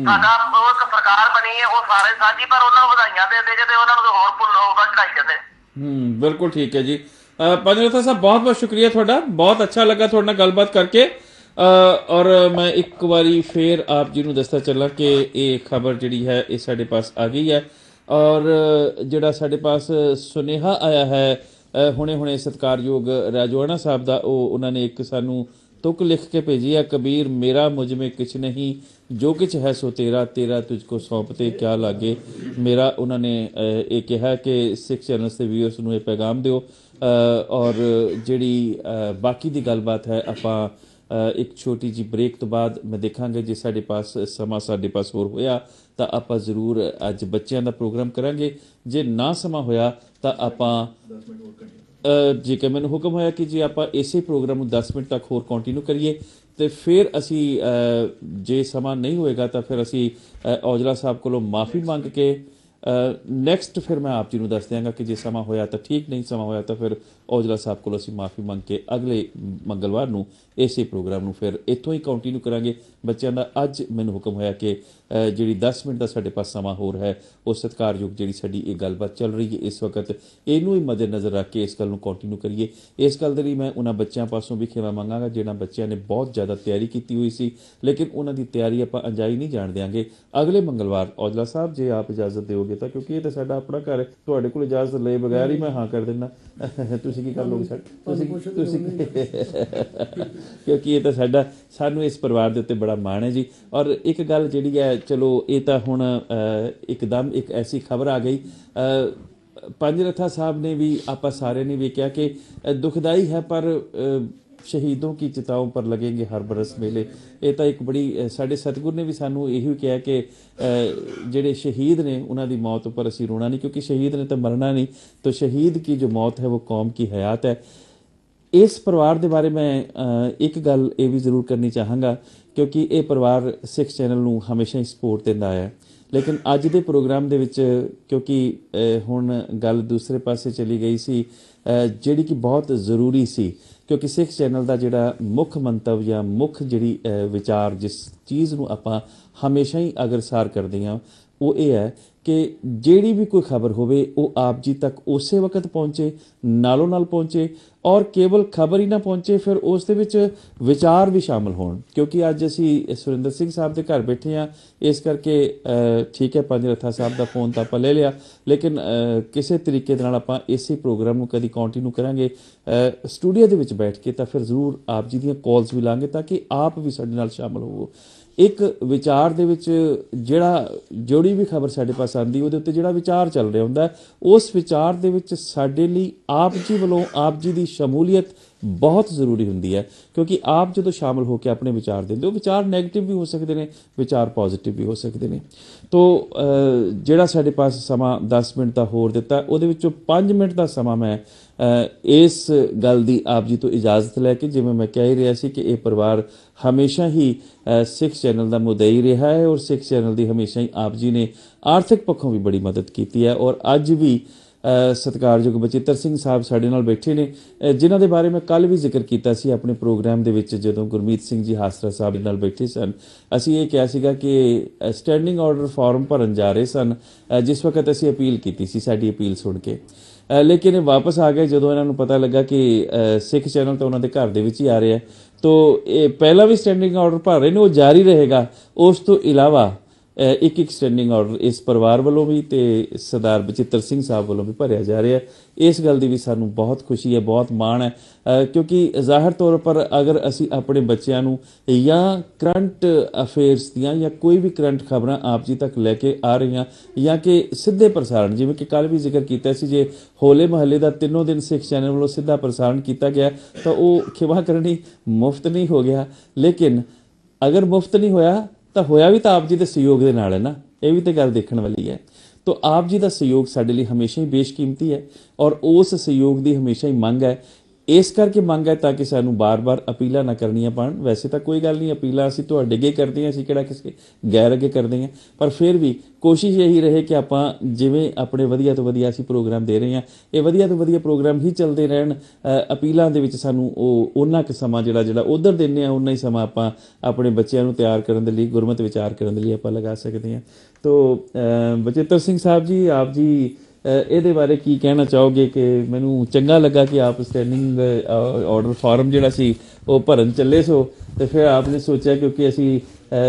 ਸਾਡਾ ਉਹ ਇੱਕ ਸਰਕਾਰ ਬਣੀ ਹੈ, ਉਹ ਸਾਰੇ ਸਾਂਝੀ, ਪਰ ਉਹਨਾਂ ਨੂੰ ਵਧਾਈਆਂ ਦੇ ਜੇ ਉਹਨਾਂ ਨੂੰ ਹੋਰ ਭੁੱਲੋਗਾ ਚੜਾਈ ਜਾਂਦੇ। ਬਿਲਕੁਲ ਠੀਕ ਹੈ ਜੀ। ਪੰਜਰਥਾ ਸਾਹਿਬ ਬਹੁਤ ਬਹੁਤ ਸ਼ੁਕਰੀਆ ਤੁਹਾਡਾ, ਬਹੁਤ ਅੱਛਾ ਲੱਗਾ ਤੁਹਾਡੇ ਨਾਲ ਗੱਲਬਾਤ ਕਰਕੇ। ਔਰ ਮੈਂ ਇੱਕ ਵਾਰੀ ਫੇਰ ਆਪ ਜੀ ਨੂੰ ਦੱਸਦਾ ਚੱਲਾਂ ਕਿ ਇਹ ਖਬਰ ਜਿਹੜੀ ਹੈ ਇਹ ਸਾਡੇ ਪਾਸ ਆ ਗਈ ਹੈ। ਔਰ ਜਿਹੜਾ ਸਾਡੇ ਪਾਸ ਸੁਨੇਹਾ ਆਇਆ ਹੈ ਹੁਣੇ ਸਤਿਕਾਰਯੋਗ ਰਾਜੋਆਣਾ ਸਾਹਿਬ ਦਾ, ਉਹ ਉਹਨਾਂ ਨੇ ਇੱਕ ਸਾਨੂੰ ਤੁਕ ਲਿਖ ਕੇ ਭੇਜੀ ਹੈ, ਕਬੀਰ ਮੇਰਾ ਮੁਝ ਮੇਂ ਕਿਛ ਨਹੀਂ, ਜੋ ਕਿਛ ਹੈ ਸੋ ਤੇਰਾ, ਤੇਰਾ ਤੁਝਕੋ ਸੌਂਪਤੇ ਕਿਆ ਲਾਗੇ ਮੇਰਾ। ਉਹਨਾਂ ਨੇ ਇਹ ਕਿਹਾ ਕਿ ਸਿੱਖ ਚੈਨਲਸ ਦੇ ਵਿਊਅਰਸ ਨੂੰ ਇਹ ਪੈਗਾਮ ਦਿਓ। ਔਰ ਜਿਹੜੀ ਬਾਕੀ ਦੀ ਗੱਲਬਾਤ ਹੈ ਆਪਾਂ ਇੱਕ ਛੋਟੀ ਜਿਹੀ ਬ੍ਰੇਕ ਤੋਂ ਬਾਅਦ ਮੈਂ ਦੇਖਾਂਗੇ, ਜੇ ਸਾਡੇ ਪਾਸ ਸਮਾਂ ਸਾਡੇ ਪਾਸ ਹੋਰ ਹੋਇਆ ਤਾਂ ਆਪਾਂ ਜ਼ਰੂਰ ਅੱਜ ਬੱਚਿਆਂ ਦਾ ਪ੍ਰੋਗਰਾਮ ਕਰਾਂਗੇ, ਜੇ ਨਾ ਸਮਾਂ ਹੋਇਆ ਤਾਂ ਆਪਾਂ ਜੇਕਰ ਮੈਨੂੰ ਹੁਕਮ ਹੋਇਆ ਕਿ ਜੇ ਆਪਾਂ ਇਸੇ ਪ੍ਰੋਗਰਾਮ ਨੂੰ 10 ਮਿੰਟ ਤੱਕ ਹੋਰ ਕੰਟੀਨਿਊ ਕਰੀਏ ਤੇ ਫਿਰ ਅਸੀਂ ਜੇ ਸਮਾਂ ਨਹੀਂ ਹੋਏਗਾ ਤਾਂ ਫਿਰ ਅਸੀਂ ਔਜਲਾ ਸਾਹਿਬ ਕੋਲੋਂ ਮਾਫੀ ਮੰਗ ਕੇ ਨੈਕਸਟ ਫਿਰ ਮੈਂ ਆਪ ਜੀ ਨੂੰ ਦੱਸ ਦਿਆਂਗਾ ਕਿ ਜੇ ਸਮਾਂ ਹੋਇਆ ਤਾਂ ਠੀਕ, ਨਹੀਂ ਸਮਾਂ ਹੋਇਆ ਤਾਂ ਫਿਰ ਔਜਲਾ ਸਾਹਿਬ ਕੋਲੋਂ ਅਸੀਂ ਮਾਫੀ ਮੰਗ ਕੇ ਅਗਲੇ ਮੰਗਲਵਾਰ ਨੂੰ ਇਸੇ ਪ੍ਰੋਗਰਾਮ ਨੂੰ ਫਿਰ ਇੱਥੋਂ ਹੀ ਕੰਟੀਨਿਊ ਕਰਾਂਗੇ ਬੱਚਿਆਂ ਦਾ। ਅੱਜ ਮੈਨੂੰ ਹੁਕਮ ਹੋਇਆ ਕਿ ਜਿਹੜੀ 10 ਮਿੰਟ ਦਾ ਸਾਡੇ ਪਾਸ ਸਮਾਂ ਹੋਰ ਹੈ, ਉਹ ਸਤਿਕਾਰਯੋਗ ਜਿਹੜੀ ਸਾਡੀ ਇਹ ਗੱਲਬਾਤ ਚੱਲ ਰਹੀ ਹੈ ਇਸ ਵਕਤ, ਇਹਨੂੰ ਹੀ ਮੱਦੇਨਜ਼ਰ ਰੱਖ ਕੇ ਇਸ ਗੱਲ ਨੂੰ ਕੰਟੀਨਿਊ ਕਰੀਏ। ਇਸ ਗੱਲ ਦੇ ਲਈ ਮੈਂ ਉਹਨਾਂ ਬੱਚਿਆਂ ਪਾਸੋਂ ਵੀ ਖਿਮਾ ਮੰਗਾਂਗਾ ਜਿਹਨਾਂ ਬੱਚਿਆਂ ਨੇ ਬਹੁਤ ਜ਼ਿਆਦਾ ਤਿਆਰੀ ਕੀਤੀ ਹੋਈ ਸੀ, ਲੇਕਿਨ ਉਹਨਾਂ ਦੀ ਤਿਆਰੀ ਆਪਾਂ ਅੰਜਾਈ ਨਹੀਂ ਜਾਣ ਦਿਆਂਗੇ। ਅਗਲੇ ਮੰਗਲਵਾਰ ਔਜਲਾ ਸਾਹਿਬ ਜੇ ਆਪ ਇਜਾਜ਼ਤ ਦਿਓਗੇ ਤਾਂ, ਕਿਉਂਕਿ ਇਹ ਤਾਂ ਸਾਡਾ ਆਪਣਾ ਘਰ ਹੈ, ਤੁਹਾਡੇ ਕੋਲ ਇਜਾਜ਼ਤ ਲਏ ਬਗੈਰ ਹੀ ਮੈਂ ਹਾਂ ਕਰ ਦਿੰਦਾ। ਤੁਸੀਂ ਕੀ ਕਰ ਲੋਗੇ ਤੁਸੀਂ ਕਿਉਂਕਿ ਇਹ ਤਾਂ ਸਾਨੂੰ ਇਸ ਪਰਿਵਾਰ ਦੇ ਉੱਤੇ ਬੜਾ ਮਾਣ ਹੈ ਜੀ। ਔਰ ਇੱਕ ਗੱਲ ਜਿਹੜੀ ਹੈ, ਚਲੋ ਇਹ ਤਾਂ ਹੁਣ ਇੱਕਦਮ ਇੱਕ ਐਸੀ ਖਬਰ ਆ ਗਈ, ਪੰਜਰਥਾ ਸਾਹਿਬ ਨੇ ਵੀ ਆਪਾਂ ਸਾਰਿਆਂ ਨੇ ਵੀ ਕਿਹਾ ਕਿ ਦੁਖਦਾਈ ਹੈ ਪਰ ਸ਼ਹੀਦੋਂ ਕੀ ਚਿਤਾਓਂ ਪਰ ਲੱਗेंगे ਹਰ ਬਰਸ ਮੇਲੇ। ਇਹ ਤਾਂ ਇੱਕ ਬੜੀ ਸਾਡੇ ਸਤਿਗੁਰ ਨੇ ਵੀ ਸਾਨੂੰ ਇਹੀ ਕਿਹਾ ਕਿ ਜਿਹੜੇ ਸ਼ਹੀਦ ਨੇ ਉਹਨਾਂ ਦੀ ਮੌਤ ਉੱਪਰ ਅਸੀਂ ਰੋਣਾ ਨਹੀਂ, ਕਿਉਂਕਿ ਸ਼ਹੀਦ ਨੇ ਤਾਂ ਮਰਨਾ ਨਹੀਂ, ਤਾਂ ਸ਼ਹੀਦ ਕੀ ਜੋ ਮੌਤ ਹੈ ਉਹ ਕੌਮ ਕੀ ਹयात ਹੈ। ਇਸ ਪਰਿਵਾਰ ਦੇ ਬਾਰੇ ਮੈਂ ਇੱਕ ਗੱਲ ਇਹ ਵੀ ਜ਼ਰੂਰ ਕਰਨੀ ਚਾਹਾਂਗਾ, ਕਿਉਂਕਿ ਇਹ ਪਰਿਵਾਰ ਸਿੱਖ ਚੈਨਲ ਨੂੰ ਹਮੇਸ਼ਾ ਹੀ ਸਪੋਰਟ ਦਿੰਦਾ ਹੈ, ਲੇਕਿਨ ਅੱਜ ਦੇ ਪ੍ਰੋਗਰਾਮ ਦੇ ਵਿੱਚ ਕਿਉਂਕਿ ਹੁਣ ਗੱਲ ਦੂਸਰੇ ਪਾਸੇ ਚਲੀ ਗਈ ਸੀ ਜਿਹੜੀ ਕਿ ਬਹੁਤ ਜ਼ਰੂਰੀ ਸੀ, ਕਿਉਂਕਿ ਸਿੱਖ ਚੈਨਲ ਦਾ ਜਿਹੜਾ ਮੁੱਖ ਮੰਤਵ ਜਾਂ ਮੁੱਖ ਜਿਹੜੀ ਵਿਚਾਰ ਜਿਸ ਚੀਜ਼ ਨੂੰ ਆਪਾਂ ਹਮੇਸ਼ਾ ਹੀ ਅਗਰਸਾਰ ਕਰਦੇ ਹਾਂ ਉਹ ਇਹ ਹੈ ਕਿ ਜਿਹੜੀ ਵੀ ਕੋਈ ਖਬਰ ਹੋਵੇ ਉਹ ਆਪ ਜੀ ਤੱਕ ਉਸੇ ਵਕਤ ਪਹੁੰਚੇ, ਨਾਲੋਂ ਨਾਲ ਪਹੁੰਚੇ, ਔਰ ਕੇਵਲ ਖਬਰ ਹੀ ਨਾ ਪਹੁੰਚੇ, ਫਿਰ ਉਸ ਦੇ ਵਿੱਚ ਵਿਚਾਰ ਵੀ ਸ਼ਾਮਲ ਹੋਣ। ਕਿਉਂਕਿ ਅੱਜ ਅਸੀਂ ਸੁਰਿੰਦਰ ਸਿੰਘ ਸਾਹਿਬ ਦੇ ਘਰ ਬੈਠੇ ਹਾਂ, ਇਸ ਕਰਕੇ ਠੀਕ ਹੈ ਪੰਜਰਥਾ ਸਾਹਿਬ ਦਾ ਫੋਨ ਤਾਂ ਆਪਾਂ ਲੈ ਲਿਆ, ਲੇਕਿਨ ਕਿਸੇ ਤਰੀਕੇ ਦੇ ਨਾਲ ਆਪਾਂ ਇਸੇ ਪ੍ਰੋਗਰਾਮ ਨੂੰ ਕਦੀ ਕੰਟੀਨਿਊ ਕਰਾਂਗੇ ਸਟੂਡੀਓ ਦੇ ਵਿੱਚ ਬੈਠ ਕੇ, ਤਾਂ ਫਿਰ ਜ਼ਰੂਰ ਆਪ ਜੀ ਦੀਆਂ ਕਾਲਸ ਵੀ ਲਾਂਗੇ ਤਾਂ ਕਿ ਆਪ ਵੀ ਸਾਡੇ ਨਾਲ ਸ਼ਾਮਲ ਹੋਵੋ। ਇੱਕ ਵਿਚਾਰ ਦੇ ਵਿੱਚ ਜਿਹੜੀ ਵੀ ਖਬਰ ਸਾਡੇ ਪਾਸ ਆਉਂਦੀ ਉਹਦੇ ਉੱਤੇ ਜਿਹੜਾ ਵਿਚਾਰ ਚੱਲ ਰਿਹਾ ਹੁੰਦਾ, ਉਸ ਵਿਚਾਰ ਦੇ ਵਿੱਚ ਸਾਡੇ ਲਈ ਆਪ ਜੀ ਵੱਲੋਂ ਆਪ ਜੀ ਦੀ ਸ਼ਮੂਲੀਅਤ ਬਹੁਤ ਜ਼ਰੂਰੀ ਹੁੰਦੀ ਹੈ, ਕਿਉਂਕਿ ਆਪ ਜਦੋਂ ਸ਼ਾਮਲ ਹੋ ਕੇ ਆਪਣੇ ਵਿਚਾਰ ਦਿੰਦੇ ਹੋ, ਵਿਚਾਰ ਨੈਗੇਟਿਵ ਵੀ ਹੋ ਸਕਦੇ ਨੇ, ਵਿਚਾਰ ਪੋਜ਼ਿਟਿਵ ਵੀ ਹੋ ਸਕਦੇ ਨੇ। ਤੋ ਜਿਹੜਾ ਸਾਡੇ ਪਾਸ ਸਮਾਂ 10 ਮਿੰਟ ਦਾ ਹੋਰ ਦਿੱਤਾ, ਉਹਦੇ ਵਿੱਚੋਂ 5 ਮਿੰਟ ਦਾ ਸਮਾਂ ਮੈਂ ਇਸ ਗੱਲ ਦੀ ਆਪ ਜੀ ਤੋਂ ਇਜਾਜ਼ਤ ਲੈ ਕੇ, ਜਿਵੇਂ ਮੈਂ ਕਹਿ ਹੀ ਰਿਹਾ ਸੀ ਕਿ ਇਹ ਪਰਿਵਾਰ ਹਮੇਸ਼ਾ ਹੀ ਸਿੱਖ ਚੈਨਲ ਦਾ ਮੁਦਈ ਰਿਹਾ ਹੈ, ਔਰ ਸਿੱਖ ਚੈਨਲ ਦੀ ਹਮੇਸ਼ਾ ਹੀ ਆਪ ਜੀ ਨੇ ਆਰਥਿਕ ਪੱਖੋਂ ਵੀ ਬੜੀ ਮਦਦ ਕੀਤੀ ਹੈ। ਔਰ ਅੱਜ ਵੀ ਸਤਿਕਾਰਯੋਗ ਬਚਿੱਤਰ ਸਿੰਘ ਸਾਹਿਬ ਸਾਡੇ ਨਾਲ ਬੈਠੇ ਨੇ, ਜਿਨ੍ਹਾਂ ਦੇ ਬਾਰੇ ਮੈਂ ਕੱਲ ਵੀ ਜ਼ਿਕਰ ਕੀਤਾ ਸੀ ਆਪਣੇ ਪ੍ਰੋਗਰਾਮ ਦੇ ਵਿੱਚ, ਜਦੋਂ ਗੁਰਮੀਤ ਸਿੰਘ ਜੀ ਹਾਸਰਾ ਸਾਹਿਬ ਨਾਲ ਬੈਠੇ ਸਨ। ਅਸੀਂ ਇਹ ਕਿਹਾ ਸੀਗਾ ਕਿ ਸਟੈਂਡਿੰਗ ਆਰਡਰ ਫਾਰਮ ਭਰਨ ਜਾ ਰਹੇ ਸਨ, ਜਿਸ ਵਕਤ ਅਸੀਂ ਅਪੀਲ ਕੀਤੀ ਸੀ, ਸਾਡੀ ਅਪੀਲ ਸੁਣ ਕੇ, ਲੇਕਿਨ ਇਹ ਵਾਪਸ ਆ ਗਏ ਜਦੋਂ ਇਹਨਾਂ ਨੂੰ ਪਤਾ ਲੱਗਾ ਕਿ ਸਿੱਖ ਚੈਨਲ ਤਾਂ ਉਹਨਾਂ ਦੇ ਘਰ ਦੇ ਵਿੱਚ ਹੀ ਆ ਰਿਹਾ, ਤੋ ਇਹ ਪਹਿਲਾਂ ਵੀ ਸਟੈਂਡਿੰਗ ਆਰਡਰ ਭਰ ਰਹੇ ਨੇ, ਉਹ ਜਾਰੀ ਰਹੇਗਾ। ਉਸ ਤੋਂ ਇਲਾਵਾ ਇੱਕ ਸਟੈਂਡਿੰਗ ਆਰਡਰ ਇਸ ਪਰਿਵਾਰ ਵੱਲੋਂ ਵੀ ਤੇ ਸਰਦਾਰ ਬਚਿੱਤਰ ਸਿੰਘ ਸਾਹਿਬ ਵੱਲੋਂ ਵੀ ਭਰਿਆ ਜਾ ਰਿਹਾ। ਇਸ ਗੱਲ ਦੀ ਵੀ ਸਾਨੂੰ ਬਹੁਤ ਖੁਸ਼ੀ ਹੈ, ਬਹੁਤ ਮਾਣ ਹੈ, ਕਿਉਂਕਿ ਜ਼ਾਹਿਰ ਤੌਰ ਪਰ ਅਗਰ ਅਸੀਂ ਆਪਣੇ ਬੱਚਿਆਂ ਨੂੰ ਜਾਂ ਕਰੰਟ ਅਫੇਅਰਸ ਦੀਆਂ ਜਾਂ ਕੋਈ ਵੀ ਕਰੰਟ ਖਬਰਾਂ ਆਪ ਜੀ ਤੱਕ ਲੈ ਕੇ ਆ ਰਹੇ ਹਾਂ, ਜਾਂ ਕਿ ਸਿੱਧੇ ਪ੍ਰਸਾਰਣ, ਜਿਵੇਂ ਕਿ ਕੱਲ ਵੀ ਜ਼ਿਕਰ ਕੀਤਾ ਸੀ, ਜੇ ਹੋਲੇ ਮਹੱਲੇ ਦਾ 3 ਦਿਨ ਸਿੱਖ ਚੈਨਲ ਵੱਲੋਂ ਸਿੱਧਾ ਪ੍ਰਸਾਰਣ ਕੀਤਾ ਗਿਆ ਤਾਂ ਉਹ ਖਿਮਾ ਕਰਨੀ ਮੁਫਤ ਨਹੀਂ ਹੋ ਗਿਆ, ਲੇਕਿਨ ਅਗਰ ਮੁਫਤ ਨਹੀਂ ਹੋਇਆ ਤਾਂ ਹੋਇਆ ਵੀ ਤਾਂ ਆਪ ਜੀ ਦੇ ਸਹਿਯੋਗ ਦੇ ਨਾਲ ਹੈ ਨਾ, ਇਹ ਵੀ ਤਾਂ ਗੱਲ ਦੇਖਣ ਵਾਲੀ ਹੈ। ਤਾਂ ਆਪ ਜੀ ਦਾ ਸਹਿਯੋਗ ਸਾਡੇ ਲਈ ਹਮੇਸ਼ਾ ਹੀ ਬੇਸ਼ਕੀਮਤੀ ਹੈ, ਔਰ ਉਸ ਸਹਿਯੋਗ ਦੀ ਹਮੇਸ਼ਾ ਹੀ ਮੰਗ ਹੈ। ਇਸ ਕਰਕੇ ਮੰਗ ਹੈ ਤਾਂ ਕਿ ਸਾਨੂੰ ਬਾਰ-ਬਾਰ ਅਪੀਲਾਂ ਨਾ ਕਰਨੀਆਂ ਪੈਣ। ਵੈਸੇ ਤਾਂ ਕੋਈ ਗੱਲ ਨਹੀਂ, ਅਪੀਲਾਂ ਅਸੀਂ ਤੁਹਾਡੇ ਅੱਗੇ ਕਰਦੇ ਹਾਂ, ਅਸੀਂ ਕਿਹੜਾ ਕਿਸੇ ਗੈਰ ਅੱਗੇ ਕਰਦੇ ਹਾਂ, ਪਰ ਫਿਰ ਵੀ ਕੋਸ਼ਿਸ਼ ਇਹੀ ਰਹੇ ਕਿ ਆਪਾਂ ਜਿਵੇਂ ਆਪਣੇ ਵਧੀਆ ਤੋਂ ਵਧੀਆ ਅਸੀਂ ਪ੍ਰੋਗਰਾਮ ਦੇ ਰਹੇ ਹਾਂ, ਇਹ ਵਧੀਆ ਤੋਂ ਵਧੀਆ ਪ੍ਰੋਗਰਾਮ ਹੀ ਚੱਲਦੇ ਰਹਿਣ। ਅਪੀਲਾਂ ਦੇ ਵਿੱਚ ਸਾਨੂੰ ਉਹਨਾਂ ਕੁ ਸਮਾਂ ਜਿਹੜਾ ਉੱਧਰ ਦਿੰਦੇ ਹਾਂ, ਉਨਾ ਹੀ ਸਮਾਂ ਆਪਾਂ ਆਪਣੇ ਬੱਚਿਆਂ ਨੂੰ ਤਿਆਰ ਕਰਨ ਦੇ ਲਈ, ਗੁਰਮਤਿ ਵਿਚਾਰ ਕਰਨ ਦੇ ਲਈ ਆਪਾਂ ਲਗਾ ਸਕਦੇ ਹਾਂ। ਤੋ ਬਚਿੱਤਰ ਸਿੰਘ ਸਾਹਿਬ ਜੀ, ਆਪ ਜੀ ਇਹਦੇ ਬਾਰੇ ਕੀ ਕਹਿਣਾ ਚਾਹੋਗੇ? ਕਿ ਮੈਨੂੰ ਚੰਗਾ ਲੱਗਾ ਕਿ ਆਪ ਸਟੈਂਡਿੰਗ ਆਰਡਰ ਫਾਰਮ ਜਿਹੜਾ ਸੀ ਉਹ ਭਰਨ ਚੱਲੇ ਸੋ, ਤੇ ਫਿਰ ਆਪਨੇ ਸੋਚਿਆ ਕਿਉਂਕਿ ਅਸੀਂ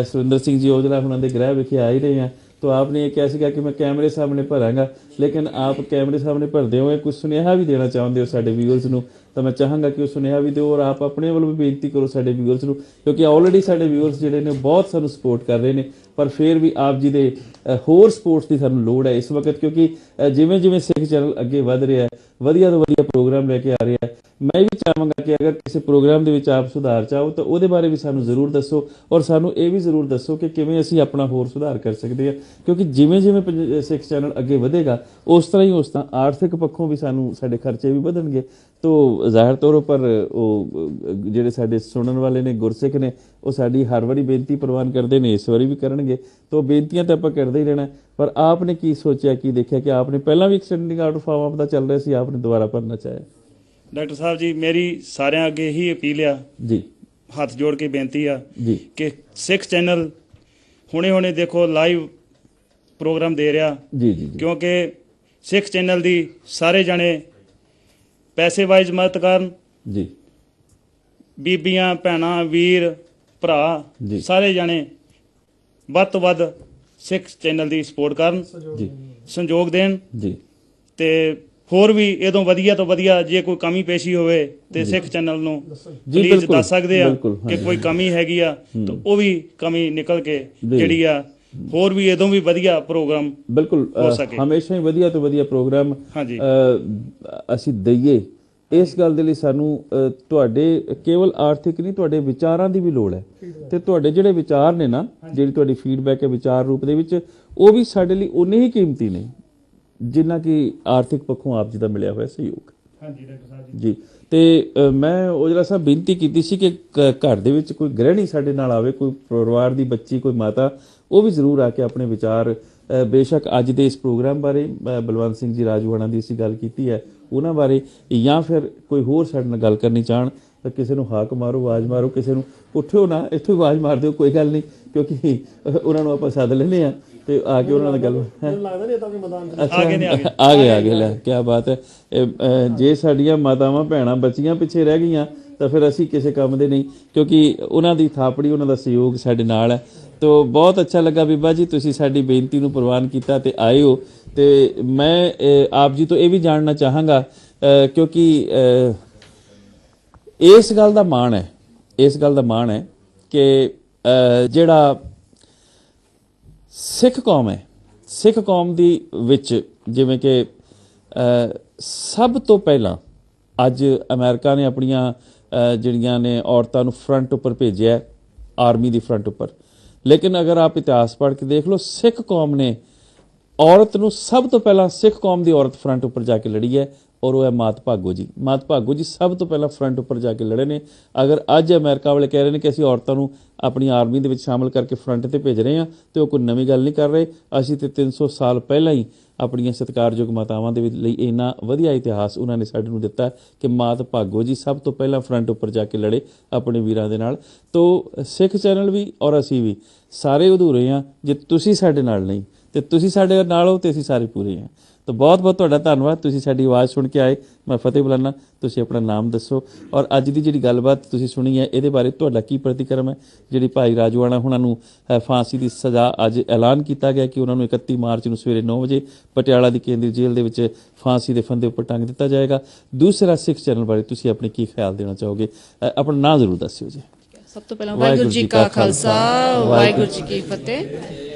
ਸੁਰਿੰਦਰ ਸਿੰਘ ਜੀ ਔਜਲਾ ਉਹਨਾਂ ਦੇ ਗ੍ਰਹਿ ਵਿਖੇ ਆ ਹੀ ਰਹੇ ਹਾਂ, तो आपने ये किया सीगा कि मैं कैमरे सामने भरांगा, लेकिन आप कैमरे सामने भरदे हो कुछ सुनेहा भी देना चाहते हो साडे व्यूअर्स नूं, तो मैं चाहांगा कि वो सुनेहा भी दो और आप अपने वालों भी बेनती करो साडे व्यूअर्स नूं, क्योंकि ऑलरेडी साडे व्यूअर्स जिहड़े ने बहुत सानूं सपोर्ट कर रहे हैं, पर फिर भी आप जी दे होर सपोर्ट्स की सानूं लोड़ है इस वक्त, क्योंकि जिवें जिवें सिख चैनल अगे वध रहा है, वधिया तो वधिया प्रोग्राम लैके आ रहा है। मैं भी चाहांगा कि अगर किसी प्रोग्राम दे विच आप सुधार चाहो तो उहदे बारे भी सानूं जरूर दसो, और सानूं ये भी जरूर दसो कि किवें असीं अपना होर सुधार कर सकते हैं, क्योंकि जिवें जिवें सिख चैनल अगे वधेगा उस तरह ही उस तरह आर्थिक पक्षों भी सानूं साडे खर्चे भी वधणगे। तो जाहिर तौर पर जिहड़े साडे सुनन वाले ने गुरसिख ने वो साडी हर वारी बेनती प्रवान करते हैं, इस वारी भी करनगे, तो बेनतियां तो आपां करदे ही रहना। पर आपने की सोचा की देखा कि आपने पहला भी एक्सटेंडिंग आर्डर फॉर्म आपदा चल रहा सी, आपने दोबारा भरना चाहे? डॉक्टर साहब जी मेरी सारिਆਂ ਅੱਗੇ ही अपील आ जी, हथ जोड़ के बेनती आ जी कि सिख चैनल हुणे देखो लाइव प्रोग्राम दे रहा जी जी, जी। क्योंकि सिख चैनल दी सारे जने पैसे वाइज मदद करन जी, बीबियां भैणां वीर भरा जी। सारे जने ਵੱਧ ਤੋਂ ਵੱਧ सिख चैनल ਦੀ ਸਪੋਰਟ ਕਰਨ जी, ਸੰਯੋਗ ਦੇਣ जी, ਤੇ ਹੋਰ ਵੀ ਇਦੋਂ ਵਧੀਆ ਤੋਂ ਵਧੀਆ ਜੇ ਕੋਈ ਕਮੀ ਪੇਸ਼ੀ ਹੋਵੇ ਤੇ ਸਿੱਖ ਚੈਨਲ ਨੂੰ ਪਲੀਜ਼ ਬਿਲਕੁਲ, ਦੱਸ ਸਕਦੇ ਆ ਬਿਲਕੁਲ, ਕਿ ਕੋਈ ਕਮੀ ਹੈਗੀ ਆ ਤਾਂ ਉਹ ਵੀ ਕਮੀ ਨਿਕਲ ਕੇ ਜਿਹੜੀ ਆ ਹੋਰ ਵੀ ਇਦੋਂ ਵੀ ਵਧੀਆ ਪ੍ਰੋਗਰਾਮ ਬਿਲਕੁਲ ਹੋ ਸਕੇ। ਹਮੇਸ਼ਾ ਹੀ ਵਧੀਆ ਤੋਂ ਵਧੀਆ ਪ੍ਰੋਗਰਾਮ ਹਾਂਜੀ ਅਸੀਂ ਦਈਏ। ਇਸ ਗੱਲ ਦੇ ਲਈ ਸਾਨੂੰ ਤੁਹਾਡੇ ਕੇਵਲ ਆਰਥਿਕ ਨਹੀਂ, ਤੁਹਾਡੇ ਵਿਚਾਰਾਂ ਦੀ ਵੀ ਲੋੜ ਹੈ, ਤੇ ਤੁਹਾਡੇ ਜਿਹੜੇ ਵਿਚਾਰ ਨੇ ਨਾ, ਜਿਹੜੀ ਤੁਹਾਡੀ ਫੀਡਬੈਕ ਹੈ ਵਿਚਾਰ ਰੂਪ ਦੇ ਵਿੱਚ, ਉਹ ਵੀ ਸਾਡੇ ਲਈ ਉਨੇ ਹੀ ਕੀਮਤੀ ਨੇ ਜਿੰਨਾ ਕਿ ਆਰਥਿਕ ਪੱਖੋਂ ਆਪ ਜੀ ਦਾ ਮਿਲਿਆ ਹੋਇਆ ਸਹਿਯੋਗ। ਹਾਂਜੀ ਡਾਕਟਰ ਸਾਹਿਬ ਜੀ। ਤੇ ਮੈਂ ਔਜਲਾ ਸਾਹਿਬ ਬੇਨਤੀ ਕੀਤੀ ਸੀ ਕਿ ਘਰ ਦੇ ਵਿੱਚ ਕੋਈ ਗ੍ਰਹਿਣੀ ਸਾਡੇ ਨਾਲ ਆਵੇ, ਕੋਈ ਪਰਿਵਾਰ ਦੀ ਬੱਚੀ, ਕੋਈ ਮਾਤਾ, ਉਹ ਵੀ ਜ਼ਰੂਰ ਆ ਕੇ ਆਪਣੇ ਵਿਚਾਰ, ਬੇਸ਼ੱਕ ਅੱਜ ਦੇ ਇਸ ਪ੍ਰੋਗਰਾਮ ਬਾਰੇ ਬਲਵੰਤ ਸਿੰਘ ਜੀ ਰਾਜੂਆਣਾ ਦੀ ਅਸੀਂ ਗੱਲ ਕੀਤੀ ਹੈ ਉਹਨਾਂ ਬਾਰੇ, ਜਾਂ ਫਿਰ ਕੋਈ ਹੋਰ ਸਾਡੇ ਨਾਲ ਗੱਲ ਕਰਨੀ ਚਾਹਣ ਤਾਂ ਕਿਸੇ ਨੂੰ ਹਾਕ ਮਾਰੋ, ਆਵਾਜ਼ ਮਾਰੋ, ਕਿਸੇ ਨੂੰ ਉੱਠਿਓ ਨਾ, ਇੱਥੋਂ ਆਵਾਜ਼ ਮਾਰ ਦਿਓ, ਕੋਈ ਗੱਲ ਨਹੀਂ, ਕਿਉਂਕਿ ਉਹਨਾਂ ਨੂੰ ਆਪਾਂ ਸੱਦ ਲੈਂਦੇ ਹਾਂ ਤੇ ਆ ਕੇ ਉਹਨਾਂ ਨਾਲ ਗੱਲ ਆ ਗਏ ਲੈ, ਕੀ ਬਾਤ ਹੈ। ਜੇ ਸਾਡੀਆਂ ਮਾਤਾਵਾਂ ਭੈਣਾਂ ਬੱਚੀਆਂ ਪਿੱਛੇ ਰਹਿ ਗਈਆਂ ਤਾਂ ਫਿਰ ਅਸੀਂ ਕਿਸੇ ਕੰਮ ਦੇ ਨਹੀਂ, ਕਿਉਂਕਿ ਉਹਨਾਂ ਦੀ ਥਾਪੜੀ, ਉਹਨਾਂ ਦਾ ਸਹਿਯੋਗ ਸਾਡੇ ਨਾਲ ਹੈ। तो बहुत अच्छा लगा बीबा जी, तुसी साडी बेनती नूं प्रवान कीता ते आए हो, ते मैं आप जी तो ये भी जानना चाहांगा क्योंकि इस गल दा माण है, इस गल दा माण है कि जिहड़ा सिख कौम है, सिख कौम दी विच जिवें कि सब तो पहला अज अमेरिका ने अपनियां जिहड़ियां ने औरतां नूं फ्रंट उपर भेजिया, आर्मी दी फ्रंट उपर, लेकिन अगर आप इतिहास पढ़ के देख लो, सिख कौम ने औरत नूं सब तो पहला, सिख कौम की औरत फ्रंट उपर जाके लड़ी है, और वह है मात भागो जी। मात भागो जी सब तो पहला फ्रंट उपर जाके लड़े ने। अगर अज अमेरिका वाले कह रहे हैं कि असीं औरतां नूं अपनी आर्मी दे विच शामिल करके फ्रंट ते भेज रहे हैं, तो वो कोई नवीं गल नहीं कर रहे। असीं ते 300 साल पहला ही अपनियां सत्कारयोग मातावां दे लई इन्ना वधिया इतिहास उन्हां ने साडे नूं दित्ता कि मात भागो जी सब तो पहला फ्रंट उपर जाके लड़े अपने वीरां दे नाल। तो सिख चैनल भी और असीं भी सारे अधूरे हाँ जे तुसीं साडे नाल नहीं, ते तुसीं साडे नाल हो ते असीं सारे पूरे हैं। तो बहुत बहुत तुहाडा धन्नवाद, तुसीं साडी आवाज़ सुन के आए। मैं फतेह बुलाना, तुसीं अपना नाम दसो और अज दी जिहड़ी गलबात तुसीं सुनी है इहदे बारे तुहाडा की प्रतिक्रम है। जिहड़ी भाई राजूआणा हुणां नूं फांसी दी सज़ा अज ऐलान किया गया कि उन्हां नूं 31 मार्च नूं सवेरे 9 बजे पटियाला दी केंद्रीय जेल दे विच फांसी दे फंदे उपर टंग दिता जाएगा। दूसरा सिख चैनल बारे तुसीं अपने की ख्याल देना चाहोगे? अपना नाम जरूर दस्सिओ जी। सब तो पहला वाहिगुरू जी का खालसा, वाहिगुरू जी की फतेह।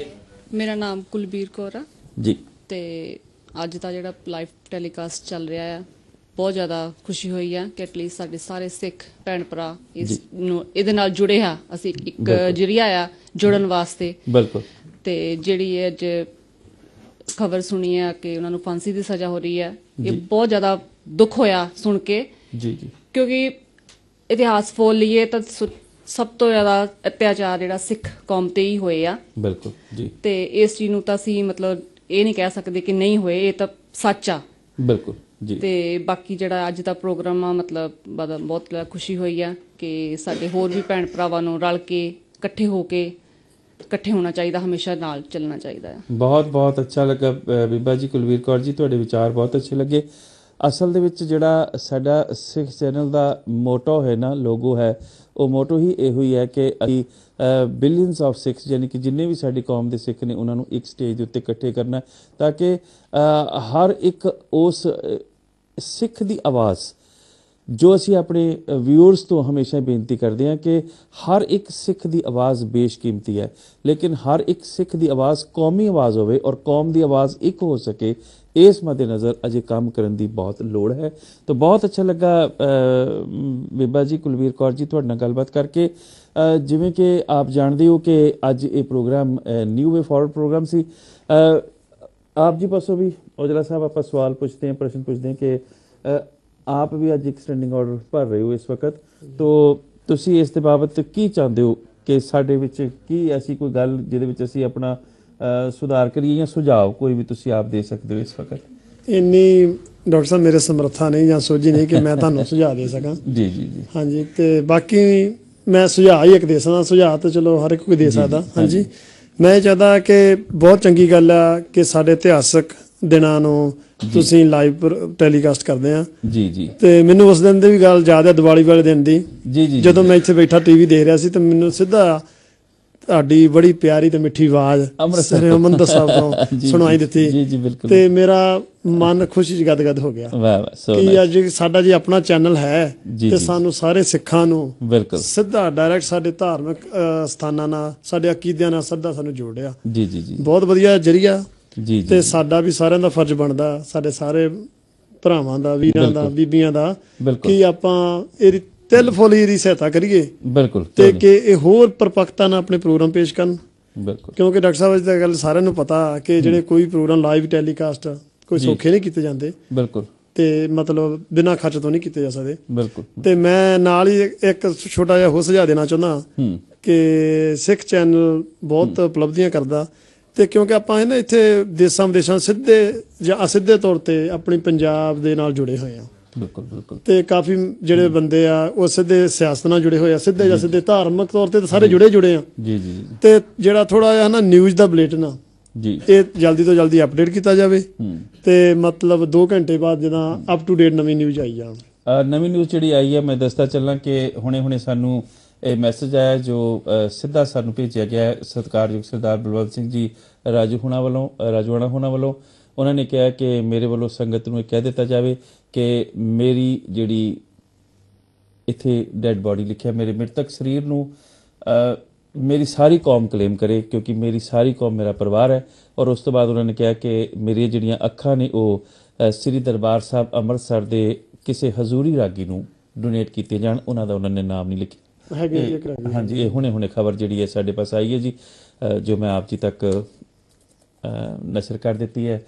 मेरा नाम कुलबीर कौर है जी। ते ਅੱਜ ਦਾ ਜਿਹੜਾ ਲਾਈਵ ਟੈਲੀਕਾਸਟ ਚੱਲ ਰਿਹਾ ਹੈ, ਬਹੁਤ ਜ਼ਿਆਦਾ ਖੁਸ਼ੀ ਹੋਈ ਹੈ ਕਿ ਐਟਲੀਸਟ ਸਾਡੇ ਸਾਰੇ ਸਿੱਖ ਭੈਣ ਭਰਾ ਇਸ ਨੂੰ ਇਹਦੇ ਨਾਲ ਜੁੜੇ ਆ, ਅਸੀਂ ਇੱਕ ਜਰੀਆ ਆ ਜੁੜਨ ਵਾਸਤੇ। ਬਿਲਕੁਲ। ਤੇ ਜਿਹੜੀ ਅੱਜ ਖਬਰ ਸੁਣੀ ਹੈ ਕਿ ਉਹਨਾਂ ਨੂੰ ਫਾਂਸੀ ਦੀ ਸਜ਼ਾ ਹੋ ਰਹੀ ਹੈ, ਇਹ ਬਹੁਤ ਜ਼ਿਆਦਾ ਦੁੱਖ ਹੋਇਆ ਸੁਣ ਕੇ। ਜੀ ਜੀ। ਕਿਉਂਕਿ ਇਤਿਹਾਸ ਫੋਲ ਲਈਏ ਤਾਂ ਸਭ ਤੋਂ ਜ਼ਿਆਦਾ ਅਤਿਆਚਾਰ ਜਿਹੜਾ ਸਿੱਖ ਕੌਮ ਤੇ ਹੀ ਹੋਏ ਆ। ਬਿਲਕੁਲ ਜੀ। ਤੇ ਇਸ ਚੀਜ਼ ਨੂੰ ਤਾਂ ਅਸੀਂ ਮਤਲਬ ਇਹ ਨਹੀਂ ਕਹਿ ਸਕਦੇ ਕਿ ਨਹੀਂ ਹੋਏ, ਇਹ ਤਾਂ ਸੱਚ ਆ। ਬਿਲਕੁਲ ਜੀ। ਤੇ ਬਾਕੀ ਜਿਹੜਾ ਅੱਜ ਦਾ ਪ੍ਰੋਗਰਾਮ ਆ ਮਤਲਬ ਬਹੁਤ ਖੁਸ਼ੀ ਹੋਈ ਆ ਕਿ ਸਾਡੇ ਹੋਰ ਵੀ ਭੈਣ ਭਰਾਵਾਂ ਨੂੰ ਰਲ ਕੇ ਇਕੱਠੇ ਹੋ ਕੇ ਇਕੱਠੇ ਹੋਣਾ ਚਾਹੀਦਾ, ਹਮੇਸ਼ਾ ਨਾਲ ਚੱਲਣਾ ਚਾਹੀਦਾ ਹੈ। ਬਹੁਤ ਬਹੁਤ ਅੱਛਾ ਲੱਗਾ ਬੀਬਾ ਜੀ, ਕੁਲਵੀਰ ਕੌਰ ਜੀ, ਤੁਹਾਡੇ ਵਿਚਾਰ ਬਹੁਤ ਅੱਛੇ ਲੱਗੇ। ਅਸਲ ਦੇ ਵਿੱਚ ਜਿਹੜਾ ਸਾਡਾ ਸਿੱਖ ਚੈਨਲ ਦਾ ਮੋਟੋ ਹੈ ਨਾ, ਲੋਗੋ ਹੈ, ਉਹ ਮੋਟੋ ਹੀ ਇਹੋ ਹੀ ਹੈ ਕਿ ਅਸੀਂ ਬਿਲੀਅਨਸ ਆਫ ਸਿੱਖਸ, ਯਾਨੀ ਕਿ ਜਿੰਨੇ ਵੀ ਸਾਡੀ ਕੌਮ ਦੇ ਸਿੱਖ ਨੇ, ਉਹਨਾਂ ਨੂੰ ਇੱਕ ਸਟੇਜ ਦੇ ਉੱਤੇ ਇਕੱਠੇ ਕਰਨਾ, ਤਾਂ ਕਿ ਹਰ ਇੱਕ ਉਸ ਸਿੱਖ ਦੀ ਆਵਾਜ਼, ਜੋ ਅਸੀਂ ਆਪਣੇ ਵਿਊਅਰਸ ਤੋਂ ਹਮੇਸ਼ਾ ਬੇਨਤੀ ਕਰਦੇ ਹਾਂ ਕਿ ਹਰ ਇੱਕ ਸਿੱਖ ਦੀ ਆਵਾਜ਼ ਬੇਸ਼ਕੀਮਤੀ ਹੈ, ਲੇਕਿਨ ਹਰ ਇੱਕ ਸਿੱਖ ਦੀ ਆਵਾਜ਼ ਕੌਮੀ ਆਵਾਜ਼ ਹੋਵੇ ਔਰ ਕੌਮ ਦੀ ਆਵਾਜ਼ ਇੱਕ ਹੋ ਸਕੇ, ਇਸ ਮੱਦੇਨਜ਼ਰ ਅਜੇ ਕੰਮ ਕਰਨ ਦੀ ਬਹੁਤ ਲੋੜ ਹੈ। ਤਾਂ ਬਹੁਤ ਅੱਛਾ ਲੱਗਾ ਬੀਬਾ ਜੀ, ਕੁਲਵੀਰ ਕੌਰ ਜੀ, ਤੁਹਾਡੇ ਨਾਲ ਗੱਲਬਾਤ ਕਰਕੇ। ਜਿਵੇਂ ਕਿ ਆਪ ਜਾਣਦੇ ਹੋ ਕਿ ਅੱਜ ਇਹ ਪ੍ਰੋਗਰਾਮ ਨਿਊ ਵੇ ਫਾਰਵਰਡ ਪ੍ਰੋਗਰਾਮ ਸੀ। ਆਪ ਜੀ ਪਾਸੋਂ ਵੀ ਔਜਲਾ ਸਾਹਿਬ ਆਪਾਂ ਸਵਾਲ ਪੁੱਛਦੇ ਹਾਂ, ਪ੍ਰਸ਼ਨ ਪੁੱਛਦੇ ਹਾਂ ਕਿ ਆਪ ਵੀ ਅੱਜ ਇੱਕ ਸਟੈਂਡਿੰਗ ਆਰਡਰ ਭਰ ਰਹੇ ਹੋ ਇਸ ਵਕਤ, ਤਾਂ ਤੁਸੀਂ ਇਸ ਦੇ ਬਾਬਤ ਕੀ ਚਾਹੁੰਦੇ ਹੋ ਕਿ ਸਾਡੇ ਵਿੱਚ ਕੀ ਐਸੀ ਕੋਈ ਗੱਲ ਜਿਹਦੇ ਵਿੱਚ ਅਸੀਂ ਆਪਣਾ ਸੁਧਾਰ ਕਰੀਏ, ਜਾਂ ਸੁਝਾਅ ਕੋਈ ਵੀ ਤੁਸੀਂ ਆਪ ਦੇ ਸਕਦੇ ਹੋ ਇਸ ਵਕਤ? ਇੰਨੀ ਡਾਕਟਰ ਸਾਹਿਬ ਮੇਰੇ ਸਮਰੱਥਾ ਨਹੀਂ ਜਾਂ ਸੋਝੀ ਨਹੀਂ ਕਿ ਮੈਂ ਤੁਹਾਨੂੰ ਸੁਝਾਅ ਦੇ ਸਕਾਂ। ਜੀ ਜੀ ਜੀ। ਹਾਂਜੀ, ਤੇ ਬਾਕੀ ਮੈਂ ਸੁਝਾਅ ਹੀ ਇੱਕ ਦੇ ਸਕਦਾ। ਸੁਝਾਅ ਤਾਂ ਚਲੋ ਹਰ ਇੱਕ ਕੋਈ ਦੇ ਸਕਦਾ। ਹਾਂਜੀ, ਮੈਂ ਇਹ ਚਾਹੁੰਦਾ ਕਿ ਬਹੁਤ ਚੰਗੀ ਗੱਲ ਆ ਕਿ ਸਾਡੇ ਇਤਿਹਾਸਕ ਦਿਨਾਂ ਨੂੰ ਤੁਸੀਂ ਲਾਈਵ ਟੈਲੀਕਾਸਟ ਕਰਦੇ ਆ। ਜੀ ਜੀ। ਤੇ ਮੈਨੂੰ ਉਸ ਦਿਨ ਦੀ ਵੀ ਗੱਲ ਯਾਦ ਹੈ, ਦੀਵਾਲੀ ਵਾਲੇ ਦਿਨ ਦੀ। ਜੀ ਜੀ। ਜਦੋਂ ਮੈਂ ਇੱਥੇ ਬੈਠਾ ਟੀਵੀ ਦੇਖ ਰਿਹਾ ਸੀ ਤੇ ਮੈਨੂੰ ਸਿੱਧਾ ਤੁਹਾਡੀ ਬੜੀ ਪਿਆਰੀ ਤੇ ਮਿੱਠੀ ਆਵਾਜ਼ ਅੰਮ੍ਰਿਤਸਰ ਸਾਹਿਬ ਤੋਂ ਸੁਣਾਈ ਦਿੱਤੀ। ਜੀ ਜੀ ਬਿਲਕੁਲ। ਤੇ ਮੇਰਾ ਮਨ ਖੁਸ਼ੀ ਚ ਗਦਗਦ ਹੋ ਗਿਆ ਕਿ ਅੱਜ ਸਾਡਾ ਜੀ ਆਪਣਾ ਚੈਨਲ ਹੈ ਤੇ ਸਾਨੂੰ ਸਾਰੇ ਸਿੱਖਾਂ ਨੂੰ ਸਿੱਧਾ ਡਾਇਰੈਕਟ ਸਾਡੇ ਧਾਰਮਿਕ ਸਥਾਨਾਂ ਨਾਲ, ਸਾਡੇ ਅਕੀਦਿਆਂ ਨਾਲ ਸਿੱਧਾ ਸਾਨੂੰ ਜੋੜਿਆ। ਜੀ ਜੀ ਜੀ। ਬਹੁਤ ਵਧੀਆ ਜਰੀਆ। ਜੀ। ਤੇ ਸਾਡਾ ਵੀ ਸਾਰਿਆਂ ਦਾ ਫਰਜ਼ ਬਣਦਾ, ਸਾਡੇ ਸਾਰੇ ਭਰਾਵਾਂ ਦਾ, ਵੀਰਾਂ ਦਾ, ਬੀਬੀਆਂ ਦਾ, ਕਿ ਆਪਾਂ ਇਹਦੀ ਤਿਲ ਫੁੱਲ ਦੀ ਸਹਾਇਤਾ ਕਰੀਏ। ਬਿਲਕੁਲ। ਤੇ ਕਿ ਇਹ ਹੋਰ ਪਰਪੱਕਤਾ ਨਾਲ ਆਪਣੇ ਪ੍ਰੋਗਰਾਮ ਪੇਸ਼ ਕਰਨ। ਬਿਲਕੁਲ। ਕਿਉਂਕਿ ਡਾਕਟਰ ਸਾਹਿਬ, ਅੱਜ ਗੱਲ ਸਾਰਿਆਂ ਨੂੰ ਪਤਾ ਕਿ ਜਿਹੜੇ ਕੋਈ ਪ੍ਰੋਗਰਾਮ ਲਾਈਵ ਟੈਲੀਕਾਸਟ ਕੋਈ ਸੌਖੇ ਨਹੀਂ ਕੀਤੇ ਜਾਂਦੇ। ਬਿਲਕੁਲ। ਤੇ ਮਤਲਬ ਬਿਨਾਂ ਖਰਚ ਤੋਂ ਨਹੀਂ ਕੀਤੇ ਜਾ ਸਕਦੇ। ਬਿਲਕੁਲ। ਤੇ ਮੈਂ ਨਾਲ ਹੀ ਇੱਕ ਛੋਟਾ ਜਿਹਾ ਹੋਰ ਸੁਝਾਅ ਦੇਣਾ ਚਾਹੁੰਦਾ ਕਿ ਸਿੱਖ ਚੈਨਲ ਬਹੁਤ ਉਪਲਬਧੀਆਂ ਕਰਦਾ, ਤੇ ਕਿਉਂਕਿ ਆਪਾਂ ਨਾ ਇੱਥੇ ਦੇਸਾਂ ਵਿਦੇਸ਼ਾਂ ਸਿੱਧੇ ਜਾਂ ਅਸਿੱਧੇ ਤੌਰ ਤੇ ਆਪਣੀ ਪੰਜਾਬ ਦੇ ਨਾਲ ਜੁੜੇ ਹੋਏ ਆ। ਬਿਲਕੁਲ ਬਿਲਕੁਲ। ਤੇ ਕਾਫੀ ਜਿਹੜੇ ਬੰਦੇ ਆ ਉਹ ਸਿੱਧੇ ਸਿਆਸਤ ਨਾਲ ਜੁੜੇ ਹੋਏ ਆ, ਸਿੱਧੇ ਜਾਂ ਸਿੱਧੇ ਧਾਰਮਿਕ ਤੌਰ ਤੇ ਸਾਰੇ ਜੁੜੇ ਆ। ਜੀ ਜੀ। ਤੇ ਜਿਹੜਾ ਥੋੜਾ ਜਿਹਾ ਨਾ ਨਿਊਜ਼ ਦਾ ਬੁਲੇਟਿਨ ਆ, ਜੀ, ਇਹ ਜਲਦੀ ਤੋਂ ਜਲਦੀ ਅਪਡੇਟ ਕੀਤਾ ਜਾਵੇ ਤੇ ਮਤਲਬ 2 ਘੰਟੇ ਬਾਅਦ ਜਦੋਂ ਅਪ ਟੂ ਡੇਟ ਨਵੀਂ ਨਿਊਜ਼ ਆਈ ਜਾਣ। ਨਵੀਂ ਨਿਊਜ਼ ਜਿਹੜੀ ਆਈ ਹੈ, ਮੈਂ ਦੱਸਦਾ ਚੱਲਾਂ ਕਿ ਹੁਣੇ ਸਾਨੂੰ ਇਹ ਮੈਸੇਜ ਆਇਆ ਜੋ ਸਿੱਧਾ ਸਾਨੂੰ ਭੇਜਿਆ ਗਿਆ ਸਤਿਕਾਰਯੋਗ ਸਰਦਾਰ ਬਲਵੰਤ ਸਿੰਘ ਜੀ ਰਾਜੂਆਣਾ ਵੱਲੋਂ। ਉਹਨਾਂ ਨੇ ਕਿਹਾ ਕਿ ਮੇਰੇ ਵੱਲੋਂ ਸੰਗਤ ਨੂੰ ਇਹ ਕਹਿ ਦਿੱਤਾ ਜਾਵੇ ਕਿ ਮੇਰੀ ਜਿਹੜੀ ਇੱਥੇ ਡੈਡ ਬਾਡੀ ਲਿਖਿਆ, ਮੇਰੇ ਮ੍ਰਿਤਕ ਸਰੀਰ ਨੂੰ ਮੇਰੀ ਸਾਰੀ ਕੌਮ ਕਲੇਮ ਕਰੇ, ਕਿਉਂਕਿ ਮੇਰੀ ਸਾਰੀ ਕੌਮ ਮੇਰਾ ਪਰਿਵਾਰ ਹੈ। ਔਰ ਉਸ ਤੋਂ ਬਾਅਦ ਉਹਨਾਂ ਨੇ ਕਿਹਾ ਕਿ ਮੇਰੀਆਂ ਜਿਹੜੀਆਂ ਅੱਖਾਂ ਨੇ ਉਹ ਸ੍ਰੀ ਦਰਬਾਰ ਸਾਹਿਬ ਅੰਮ੍ਰਿਤਸਰ ਦੇ ਕਿਸੇ ਹਜ਼ੂਰੀ ਰਾਗੀ ਨੂੰ ਡੋਨੇਟ ਕੀਤੇ ਜਾਣ। ਉਹਨਾਂ ਨੇ ਨਾਮ ਨਹੀਂ ਲਿਖਿਆ। ਹਾਂਜੀ, ਇਹ ਹੁਣੇ ਖਬਰ ਜਿਹੜੀ ਹੈ ਸਾਡੇ ਪਾਸ ਆਈ ਹੈ ਜੀ, ਜੋ ਮੈਂ ਆਪ ਜੀ ਤੱਕ ਨਸ਼ਰ ਕਰ ਦਿੱਤੀ ਹੈ।